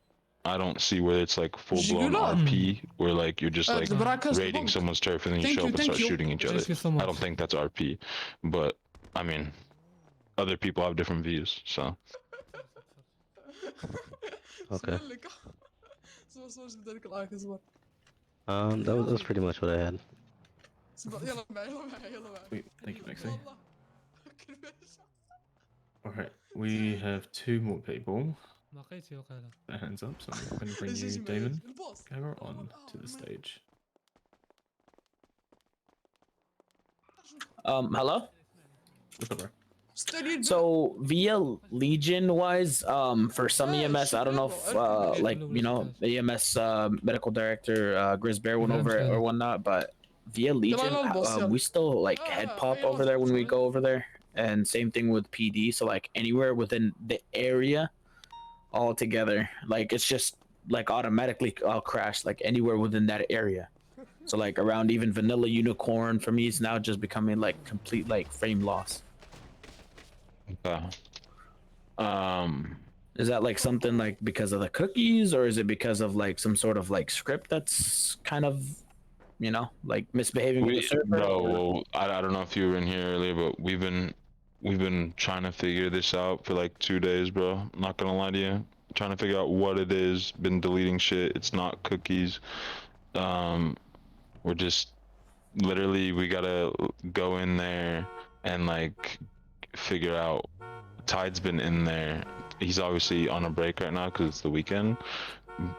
C: see where it's like full blown RP, where like you're just like raiding someone's turf and then you show up and start shooting each other. I don't think that's RP, but I mean, other people have different views, so.
N: Okay. That was pretty much what I had.
A: Sweet. Thank you, Maxie. Alright, we have 2 more people. Their hands up, so I'm going to bring you, Damon Gamer, on to the stage.
J: Hello?
A: What's up, bro?
J: So via Legion wise, for some EMS, I don't know if like you know EMS medical director Grizz Bear went over it or whatnot, but via Legion, we still like head pop over there when we go over there, and same thing with PD. So like anywhere within the area, all together, like it's just like automatically I'll crash like anywhere within that area. So like around even Vanilla Unicorn for me is now just becoming like complete like frame loss.
C: Okay.
J: Is that like something like because of the cookies, or is it because of like some sort of like script that's kind of, you know, like misbehaving with the server?
C: No, well, I don't know if you were in here earlier, but we've been trying to figure this out for like 2 days, bro. I'm not gonna lie to you. Trying to figure out what it is. Been deleting shit. It's not cookies. We're just literally we gotta go in there and like figure out. Tide's been in there. He's obviously on a break right now because it's the weekend,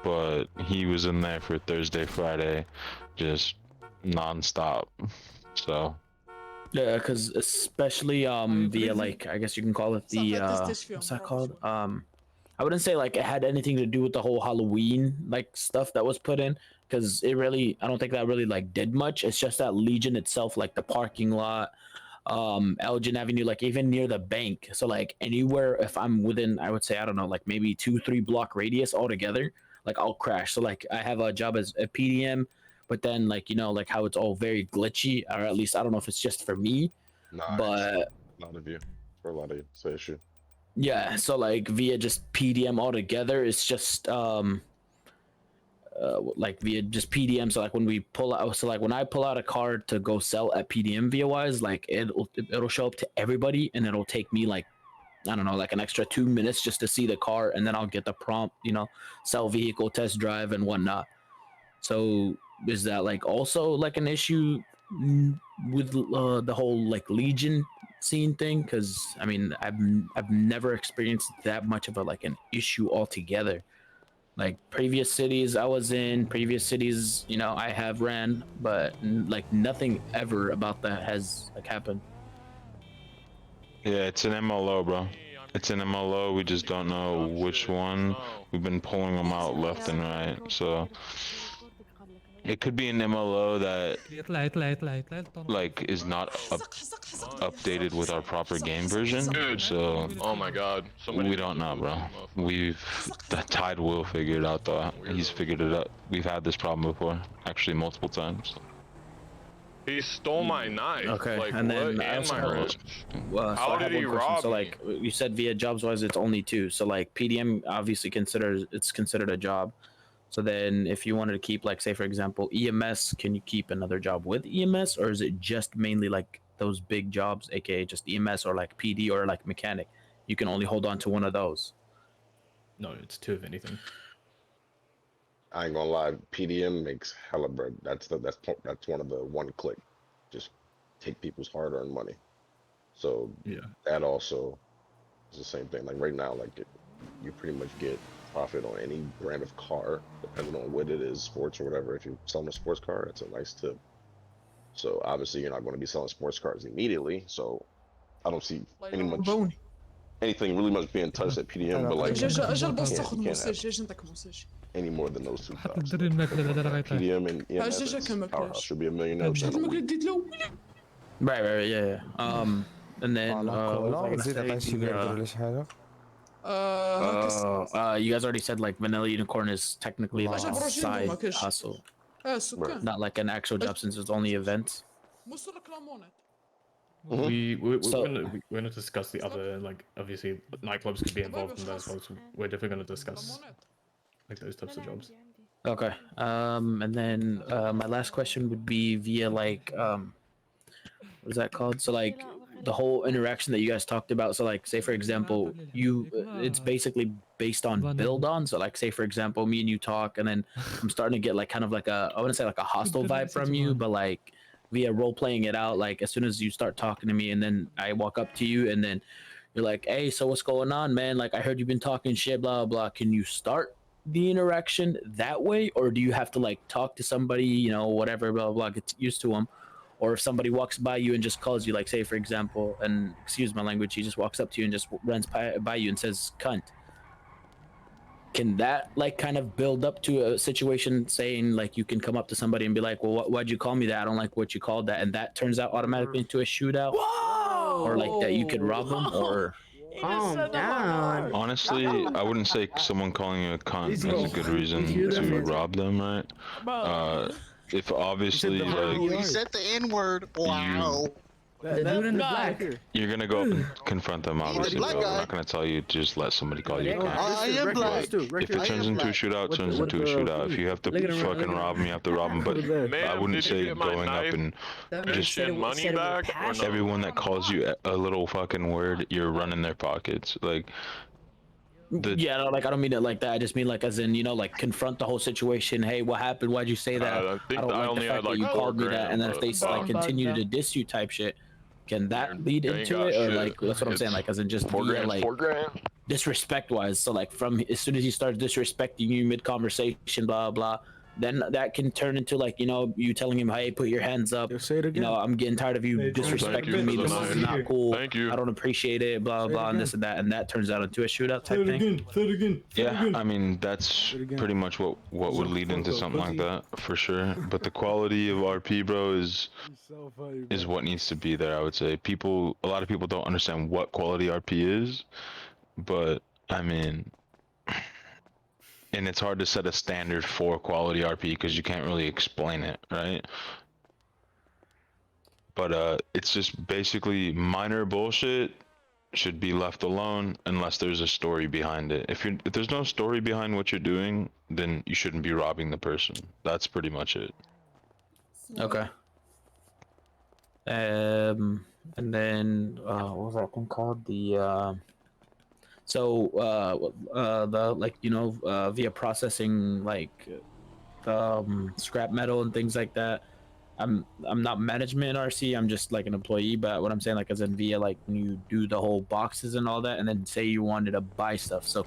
C: but he was in there for Thursday, Friday, just non-stop. So
J: yeah, because especially via like I guess you can call it the what's that called? I wouldn't say like it had anything to do with the whole Halloween like stuff that was put in, because it really, I don't think that really like did much. It's just that Legion itself, like the parking lot, Elgin Avenue, like even near the bank. So like anywhere, if I'm within, I would say, I don't know, like maybe 2-3 block radius altogether, like I'll crash. So like I have a job as a PDM, but then like, you know, like how it's all very glitchy, or at least I don't know if it's just for me, but
B: a lot of you, for a lot of you, it's an issue.
J: yeah. So like via just PDM altogether, it's just like via just PDM. So like when we pull out, so like when I pull out a card to go sell at PDM via wise, like it'll show up to everybody, and it'll take me like, I don't know, like an extra 2 minutes just to see the car, and then I'll get the prompt, you know, sell vehicle, test drive, and whatnot. So is that like also like an issue with the whole like Legion scene thing? Because I mean, I've never experienced that much of a like an issue altogether. Like previous cities I was in, previous cities, you know, I have ran, but like nothing ever about that has like happened.
C: yeah, it's an MLO, bro. It's an MLO. We just don't know which one. We've been pulling them out left and right, so it could be an MLO that like is not updated with our proper game version. So
K: oh my god,
C: we don't know, bro. The Tide will figure it out though. He's figured it out. We've had this problem before, actually multiple times.
K: He stole my knife.
J: Okay,
K: Like,
J: and then
K: what?
J: I
K: And
J: also
K: my
J: have
K: wrist.
J: so
K: How
J: I have
K: did he
J: one question.
K: rob
J: So
K: me?
J: like you said, via jobs wise, it's only 2. So like PDM obviously it's considered a job. So then if you wanted to keep like say for example EMS, can you keep another job with EMS, or is it just mainly like those big jobs, aka just EMS or like PD or like mechanic? You can only hold on to one of those.
A: No, it's 2 of anything.
B: I ain't gonna lie, PDM makes hella bread. That's one of the one click, just take people's hard-earned money. So
A: Yeah.
B: that also is the same thing. Like right now, like you pretty much get profit on any brand of car, depending on what it is, sports or whatever. If you're selling a sports car, it's a nice tip. So obviously you're not going to be selling sports cars immediately. So I don't see anything really much being touched at PDM, but like you can't have any more than those 2 jobs. PDM and EMS, powerhouse should be a millionaire within a week.
J: Right, yeah. And then you guys already said like Vanilla Unicorn is technically like a side hustle, not like an actual job since it's only events.
A: We're gonna discuss the other, like obviously nightclubs could be involved in that as well. So we're definitely gonna discuss like those types of jobs.
J: Okay. And then my last question would be via like what is that called? So like the whole interaction that you guys talked about. So like say for example, it's basically based on build on. So like say for example, me and you talk, and then I'm starting to get like kind of like I wouldn't say like a hostile vibe from you, but like via role playing it out. Like as soon as you start talking to me, and then I walk up to you, and then you're like, "Hey, so what's going on, man? Like I heard you've been talking shit, blah blah." Can you start the interaction that way, or do you have to like talk to somebody, you know, whatever, blah blah, get used to them? Or if somebody walks by you and just calls you, like say for example, and excuse my language, he just walks up to you and just runs by you and says "cunt." Can that like kind of build up to a situation saying like you can come up to somebody and be like, "Well, why'd you call me that? I don't like what you called that," and that turns out automatically into a shootout? Whoa! Or like that you could rob them, or
I: calm down.
C: Honestly, I wouldn't say someone calling you a cunt is a good reason to rob them, right? If obviously like
G: He said the N-word. Wow.
I: The dude in the black.
C: you're gonna go up and confront them, obviously,
G: black
C: bro. I'm
G: guy.
C: not gonna tell you to just let somebody call you a cunt.
G: I am black.
C: If it turns into a shootout, it turns into a shootout. If you have to fucking rob them, you have to rob them. But I wouldn't say going up and just
K: money back. Or no?
C: everyone that calls you a little fucking word, you're running their pockets. Like,
J: yeah, no, like I don't mean it like that. I just mean like as in, you know, like confront the whole situation. Hey, what happened? Why'd you say that?
K: I think
J: don't
K: I
J: like
K: only
J: the
K: had
J: fact that
K: like
J: you
K: 4
J: called me that.
K: grand,
J: And then if they
K: but,
J: like continue to diss you type shit, can that lead
K: you ain't
J: into
K: got
J: it, or
K: shit.
J: like that's what I'm saying? Like as in just
K: 4
J: via,
K: grand,
J: like
K: 4 grand.
J: disrespect wise. So like from as soon as you start disrespecting you mid conversation, blah blah, then that can turn into like, you know, you telling him, hey, put your hands up. You know, I'm getting tired of you disrespecting me. This is not cool.
K: Thank you.
J: I don't appreciate it. Blah blah, and this and that, and that turns out into a shootout type thing.
C: yeah, I mean that's pretty much what would lead into something like that for sure. But the quality of RP, bro, is what needs to be there. I would say a lot of people don't understand what quality RP is, but I mean. And it's hard to set a standard for quality RP because you can't really explain it, right? But it's just basically minor bullshit should be left alone unless there's a story behind it. If there's no story behind what you're doing, then you shouldn't be robbing the person. That's pretty much it.
J: Okay. And then what was that thing called? The the like, you know, via processing like scrap metal and things like that. I'm not management in RC. I'm just like an employee. But what I'm saying, like, as in via like when you do the whole boxes and all that, and then say you wanted to buy stuff. So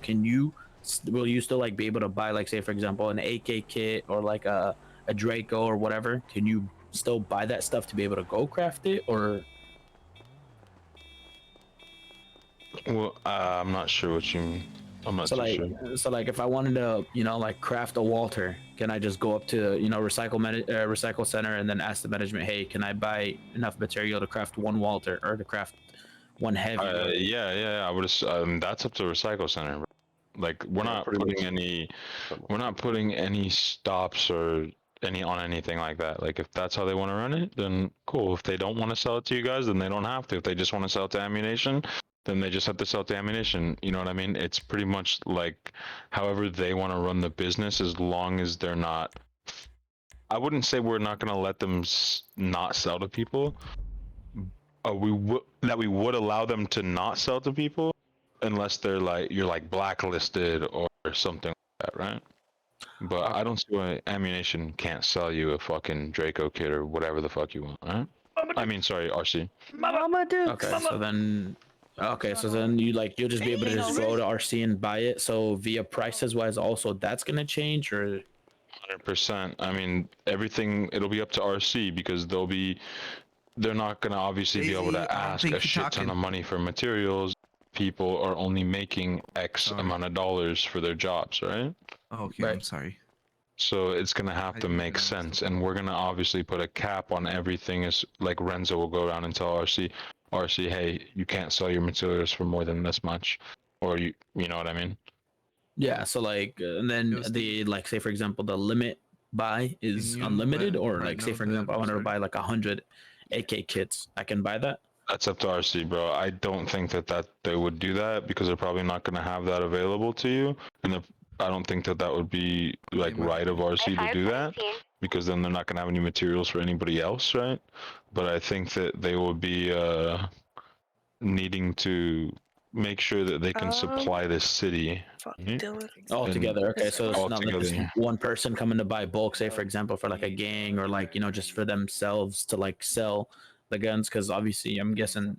J: will you still like be able to buy, like, say for example, an AK kit or like a Draco or whatever? Can you still buy that stuff to be able to go craft it, or?
C: Well, I'm not sure what you mean. I'm not too sure.
J: So like if I wanted to, you know, like craft a Walter, can I just go up to, you know, recycle center and then ask the management, hey, can I buy enough material to craft 1 Walter or to craft 1 heavy?
C: Yeah. I would. That's up to recycle center. Bro. Like we're not putting any stops or on anything like that. Like if that's how they want to run it, then cool. If they don't want to sell it to you guys, then they don't have to. If they just want to sell it to ammunition, then they just have to sell it to ammunition. You know what I mean? It's pretty much like however they want to run the business, as long as they're not. I wouldn't say we're not going to let them not sell to people. We would allow them to not sell to people, unless they're like you're like blacklisted or something like that, right? But I don't see why ammunition can't sell you a fucking Draco kit or whatever the fuck you want, right? I mean, sorry, RC.
J: Okay, so then you'll just be able to just go to RC and buy it. So via prices wise, also that's gonna change, or
C: 100%. I mean, everything it'll be up to RC because they're not gonna obviously be able to ask a shit ton of money for materials. People are only making X amount of dollars for their jobs, right?
L: Oh, okay, I'm sorry.
C: So it's gonna have to make sense, and we're gonna obviously put a cap on everything. Is like Renzo will go around and tell RC, hey, you can't sell your materials for more than this much, or you know what I mean?
J: yeah. So like, and then the like, say for example, the limit buy is unlimited, or like, say for example, I wanted to buy like 100 AK kits, I can buy that.
C: That's up to RC, bro. I don't think that they would do that because they're probably not gonna have that available to you, and I don't think that would be like right of RC to do that, because then they're not gonna have any materials for anybody else, right? But I think that they will be needing to make sure that they can supply this city
J: All together. Okay, so it's
C: all
J: not like
C: together.
J: just one person coming to buy bulk, say for example, for like a gang, or like just for themselves to like sell the guns, because obviously I'm guessing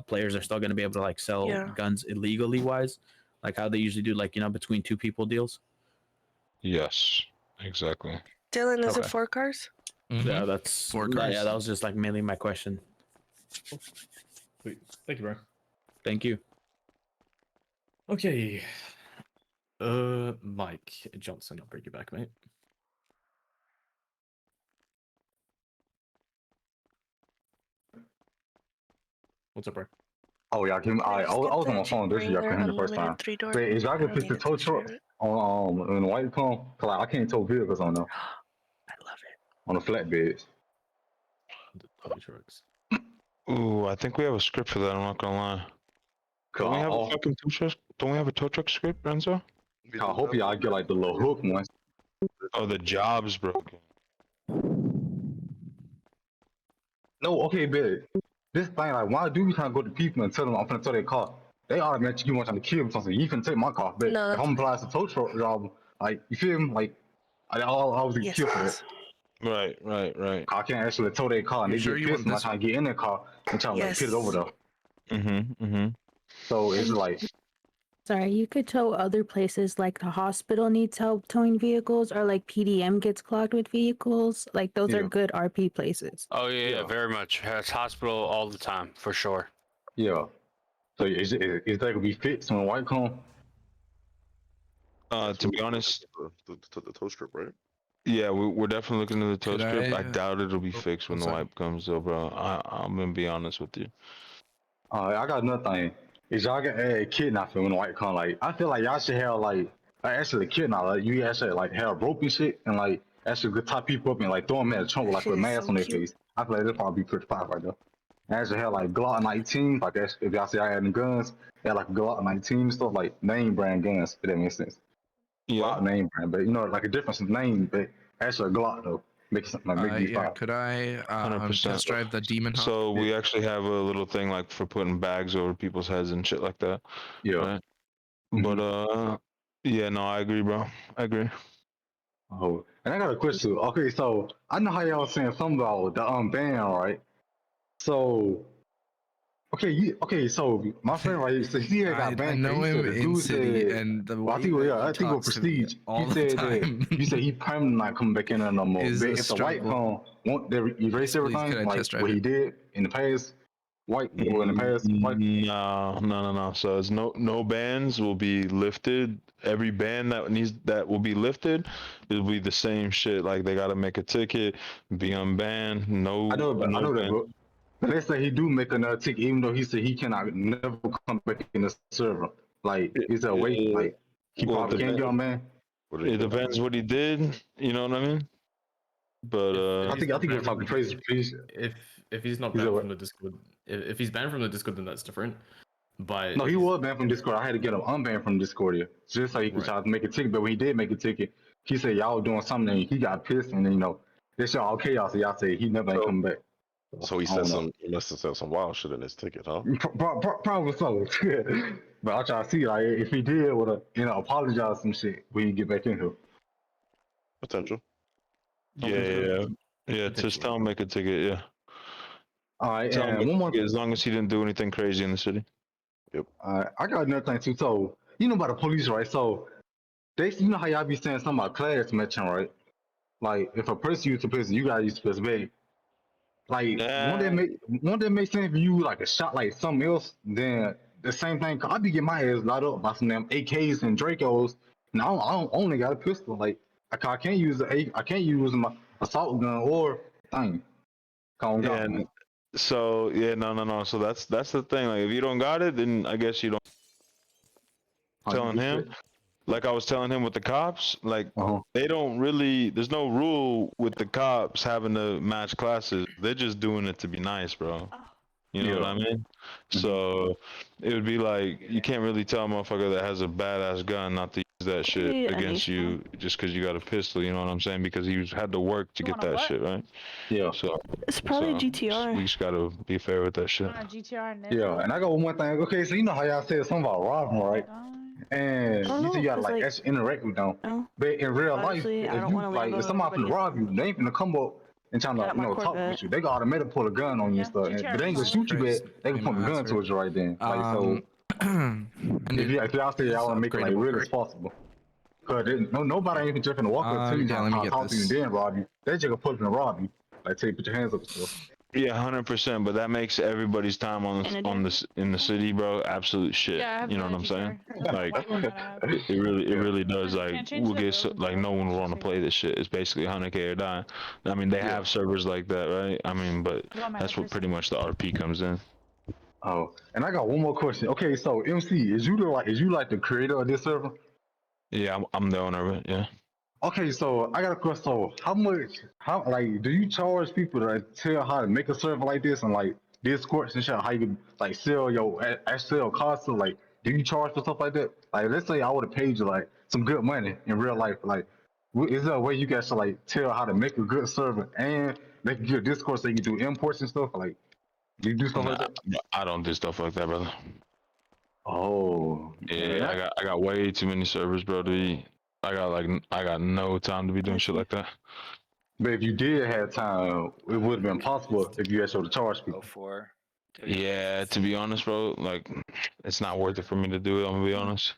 J: players are still going to be able to like sell guns illegally wise, like how they usually do, like between two people deals.
C: Yes, exactly.
E: Dylan, is it
J: Okay.
E: 4 cars?
J: Yeah, that's
L: 4 cars.
J: Yeah, that was just like mainly my question.
A: Sweet. Thank you, bro.
J: Thank you.
A: Okay. Mike Johnson, I'll bring you back, mate. What's up, bro?
M: Oh yeah, I was on my phone this year. I couldn't hear the first time. Wait, is y'all gonna fix the tow truck on in the white cone? Cause like, I can't tow vehicles on them.
E: I love it.
M: On the flatbeds.
A: The tow trucks.
C: Ooh, I think we have a script for that. I'm not gonna lie. Don't we have a fucking tow truck? Don't we have a tow truck script, Renzo?
M: I hope y'all get like the little hook one.
C: Oh, the job's broken.
M: No, okay, but this thing, like, why do we trying to go to people and tell them I'm finna tow their car? They automatically want to kill me something. You finna take my car, but
E: No,
M: if I'm applying to tow truck job, like, you feel me? Like, I was get killed for it.
C: Right.
M: I can't actually tow their car, and
L: You
M: they
L: sure
M: get
L: you
M: pissed
L: want
M: when I
L: this
M: try to get in their car and try to like pit it over though.
C: Mm-hmm.
M: So it's like,
O: Sorry, you could tow other places, like the hospital needs help towing vehicles, or like PDM gets clogged with vehicles. Like those are good RP places.
V: Oh yeah, very much. It's hospital all the time for sure.
M: yeah. So is that gonna be fixed on a white cone?
C: To be honest,
B: the tow strip, right?
C: yeah, we're definitely looking at the tow
L: Could
C: script. I
L: I,
C: doubt it'll be fixed when the
L: sorry.
C: wipe comes, though, bro. I'm gonna be honest with you.
M: I got another thing. Is y'all gonna add kidnapping when the white cone? Like, I feel like y'all should have like actually kidnap. Like, you actually like have rope and shit, and like actually good tie people up and like throw them in a trunk with like a mask on their face. I feel like that'd probably be pretty powerful right there. And actually have like Glock 19, like that's, if y'all see I adding guns, they have like Glock 19 and stuff, like name brand guns, if that makes sense.
C: Yeah.
M: Glock name brand, but like a difference in name, but actually a Glock though. Make something like make
L: yeah, could I
C: 100%.
L: test drive the Demon Hawk?
C: So we actually have a little thing like for putting bags over people's heads and shit like that.
M: Yeah.
C: Right? But yeah, no, I agree, bro. I agree.
M: Oh, and I got a question too. Okay, so I know how y'all was saying something about the ban, right? So so my friend right here, so he had got banned.
L: I know
M: he
L: him
M: said the
L: in
M: dude
L: city,
M: said,
L: and the
M: well, I
L: way
M: think
L: that
M: I
L: he
M: think with
L: talks to me
M: Prestige,
L: all
M: he
L: the
M: said
L: time
M: that you said he permanently not coming back in there no more.
L: is
M: But
L: a
M: if the white
L: struggle.
M: cone won't they erase
L: Please,
M: everything
L: could I
M: like
L: test drive
M: what he
L: it?
M: did in the past? White people in the past, white.
C: No. So it's no bans will be lifted. Every ban that will be lifted, it'll be the same shit. Like they gotta make a ticket, be unbanned. No,
M: I know that,
C: ban.
M: bro. But let's say he do make another ticket, even though he said he cannot never come back in the server. Like, is there a way? Like, he
C: Well,
M: probably can't get on, man.
C: It depends what he did. You know what I mean? But
M: I think you're talking crazy. Please.
A: If he's not
M: He's
A: banned
M: a-
A: from the Discord, if he's banned from the Discord, then that's different. But
M: No, he was banned from Discord. I had to get him unbanned from Discordia just so he could
A: Right.
M: try to make a ticket. But when he did make a ticket, he said y'all doing something. And he got pissed, and then this y'all okay, y'all. So y'all say he never ain't coming back.
B: So he
M: I don't
B: said
M: know.
B: he must have said some wild shit in his ticket, huh?
M: Probably so. But I'll try to see like if he did would have apologize some shit when you get back in here.
B: Potential.
C: yeah. Just tell him make a ticket. Yeah.
M: All right,
C: Tell him
M: and
C: make a
M: one more.
C: ticket, as long as he didn't do anything crazy in the city.
M: I got another thing too. So you know about the police, right? So you know how y'all be saying something about class matching, right? Like if a person used to prison, you gotta use the person bag. Like won't that make sense if you like a shot like something else? Then the same thing. I be getting my ass light up by some damn AKs and Dracos, and I don't only got a pistol. Like I can't use I can't use my assault gun or thing.
C: So no. So that's the thing. Like if you don't got it, then I guess you don't. Telling him, like I was telling him with the cops, like they don't really. There's no rule with the cops having to match classes. They're just doing it to be nice, bro. You know what I mean? So it would be like you can't really tell a motherfucker that has a badass gun not to use that shit
E: Yeah,
C: against you just because you got a pistol. You know what I'm saying? Because he had to work to get that shit, right?
M: Yeah.
C: So
E: It's probably a
C: so
E: GTR.
C: We just gotta be fair with that shit.
M: Yeah, and I got one more thing. Okay, so you know how y'all said something about robbing, right? And
E: I don't
M: you
E: know,
M: said you gotta
E: 'cause,
M: like
E: like,
M: actually interact with them.
E: no.
M: But in real life,
E: Honestly, I
M: if
E: don't
M: you
E: wanna
M: like
E: land
M: if
E: on
M: somebody finna rob you, they ain't finna come up and trying to
E: Get out my
M: talk with
E: Corvette.
M: you. They got automatically pull a gun on you and stuff. But they ain't gonna shoot you back. They can point a gun towards you right then. Like so, if y'all say y'all wanna make it like real as possible. Cause nobody ain't even just finna walk up to you
L: Yeah, let
M: and
L: me
M: try to
L: get
M: talk to you and
L: this.
M: then rob you. They just gonna pull up and rob you. Like tell you put your hands up and stuff.
C: Yeah, 100%. But that makes everybody's time in the city, bro, absolute shit. You know what I'm saying? Like it really does. Like we'll get like no one will want to play this shit. It's basically 100K or die. I mean, they have servers like that, right? I mean, but that's what pretty much the RP comes in.
M: Oh, and I got one more question. Okay, so MC, is you like the creator of this server?
C: Yeah, I'm the owner of it. Yeah.
M: Okay, so I got a question. So how like do you charge people to tell how to make a server like this and like Discord and shit? How you can like sell sell cards? So like, do you charge for stuff like that? Like, let's say I would have paid you like some good money in real life. Like, is there a way you guys to like tell how to make a good server and make a good Discord so you can do imports and stuff? Like, do you do stuff like that?
C: I don't do stuff like that, brother.
M: Oh,
C: Yeah, I got way too many servers, bro. I got no time to be doing shit like that.
M: But if you did have time, it would have been possible if you actually charge people.
C: Yeah, to be honest, bro, like it's not worth it for me to do it. I'm gonna be honest.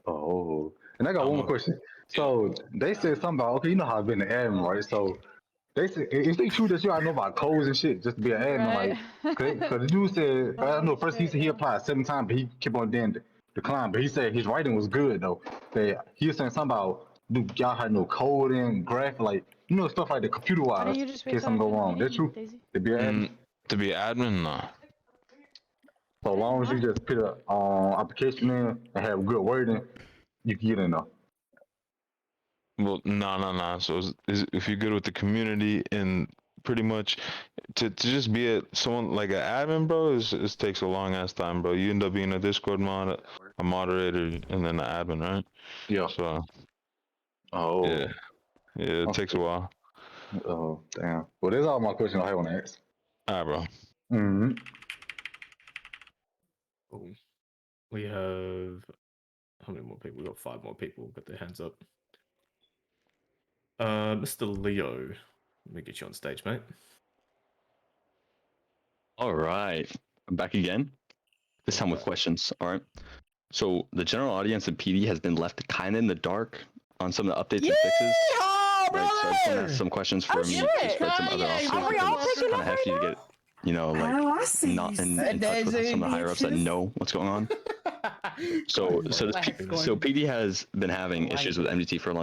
M: Oh, and I got one more question. So they said something about you know how I've been an admin, right? So they said, is it true that you gotta know about codes and shit just to be an admin? Like, cause the dude said, I don't know. First he said he applied 7 times, but he kept on then decline. But he said his writing was good though. That he was saying something about y'all had no coding, graph, like stuff like the computer wise. In case something go wrong. That's true. To be an admin.
C: To be admin, nah.
M: So long as you just put a application in and have good wording, you can get in there.
C: Well, no. So if you're good with the community and pretty much to just be someone like an admin, bro, it takes a long ass time, bro. You end up being a Discord mod, a moderator, and then an admin, right?
M: Yeah.
C: So.
M: Oh.
C: Yeah. Yeah, it takes a while.
M: Oh, damn. Well, that's all my questions I want to ask.
C: All right, bro.
M: Mm-hmm.
A: Cool. We have how many more people? We got 5 more people got their hands up. Mr. Leo, let me get you on stage, mate.
F: All right, I'm back again. This time with questions. All right. So the general audience in PD has been left kind of in the dark on some of the updates and fixes. Right, so I just want to ask some questions for me, just for some other officers, because it's kind of hefty to get, not in touch with some of the higher ups that know what's going on. So PD has been having issues with MDT for a long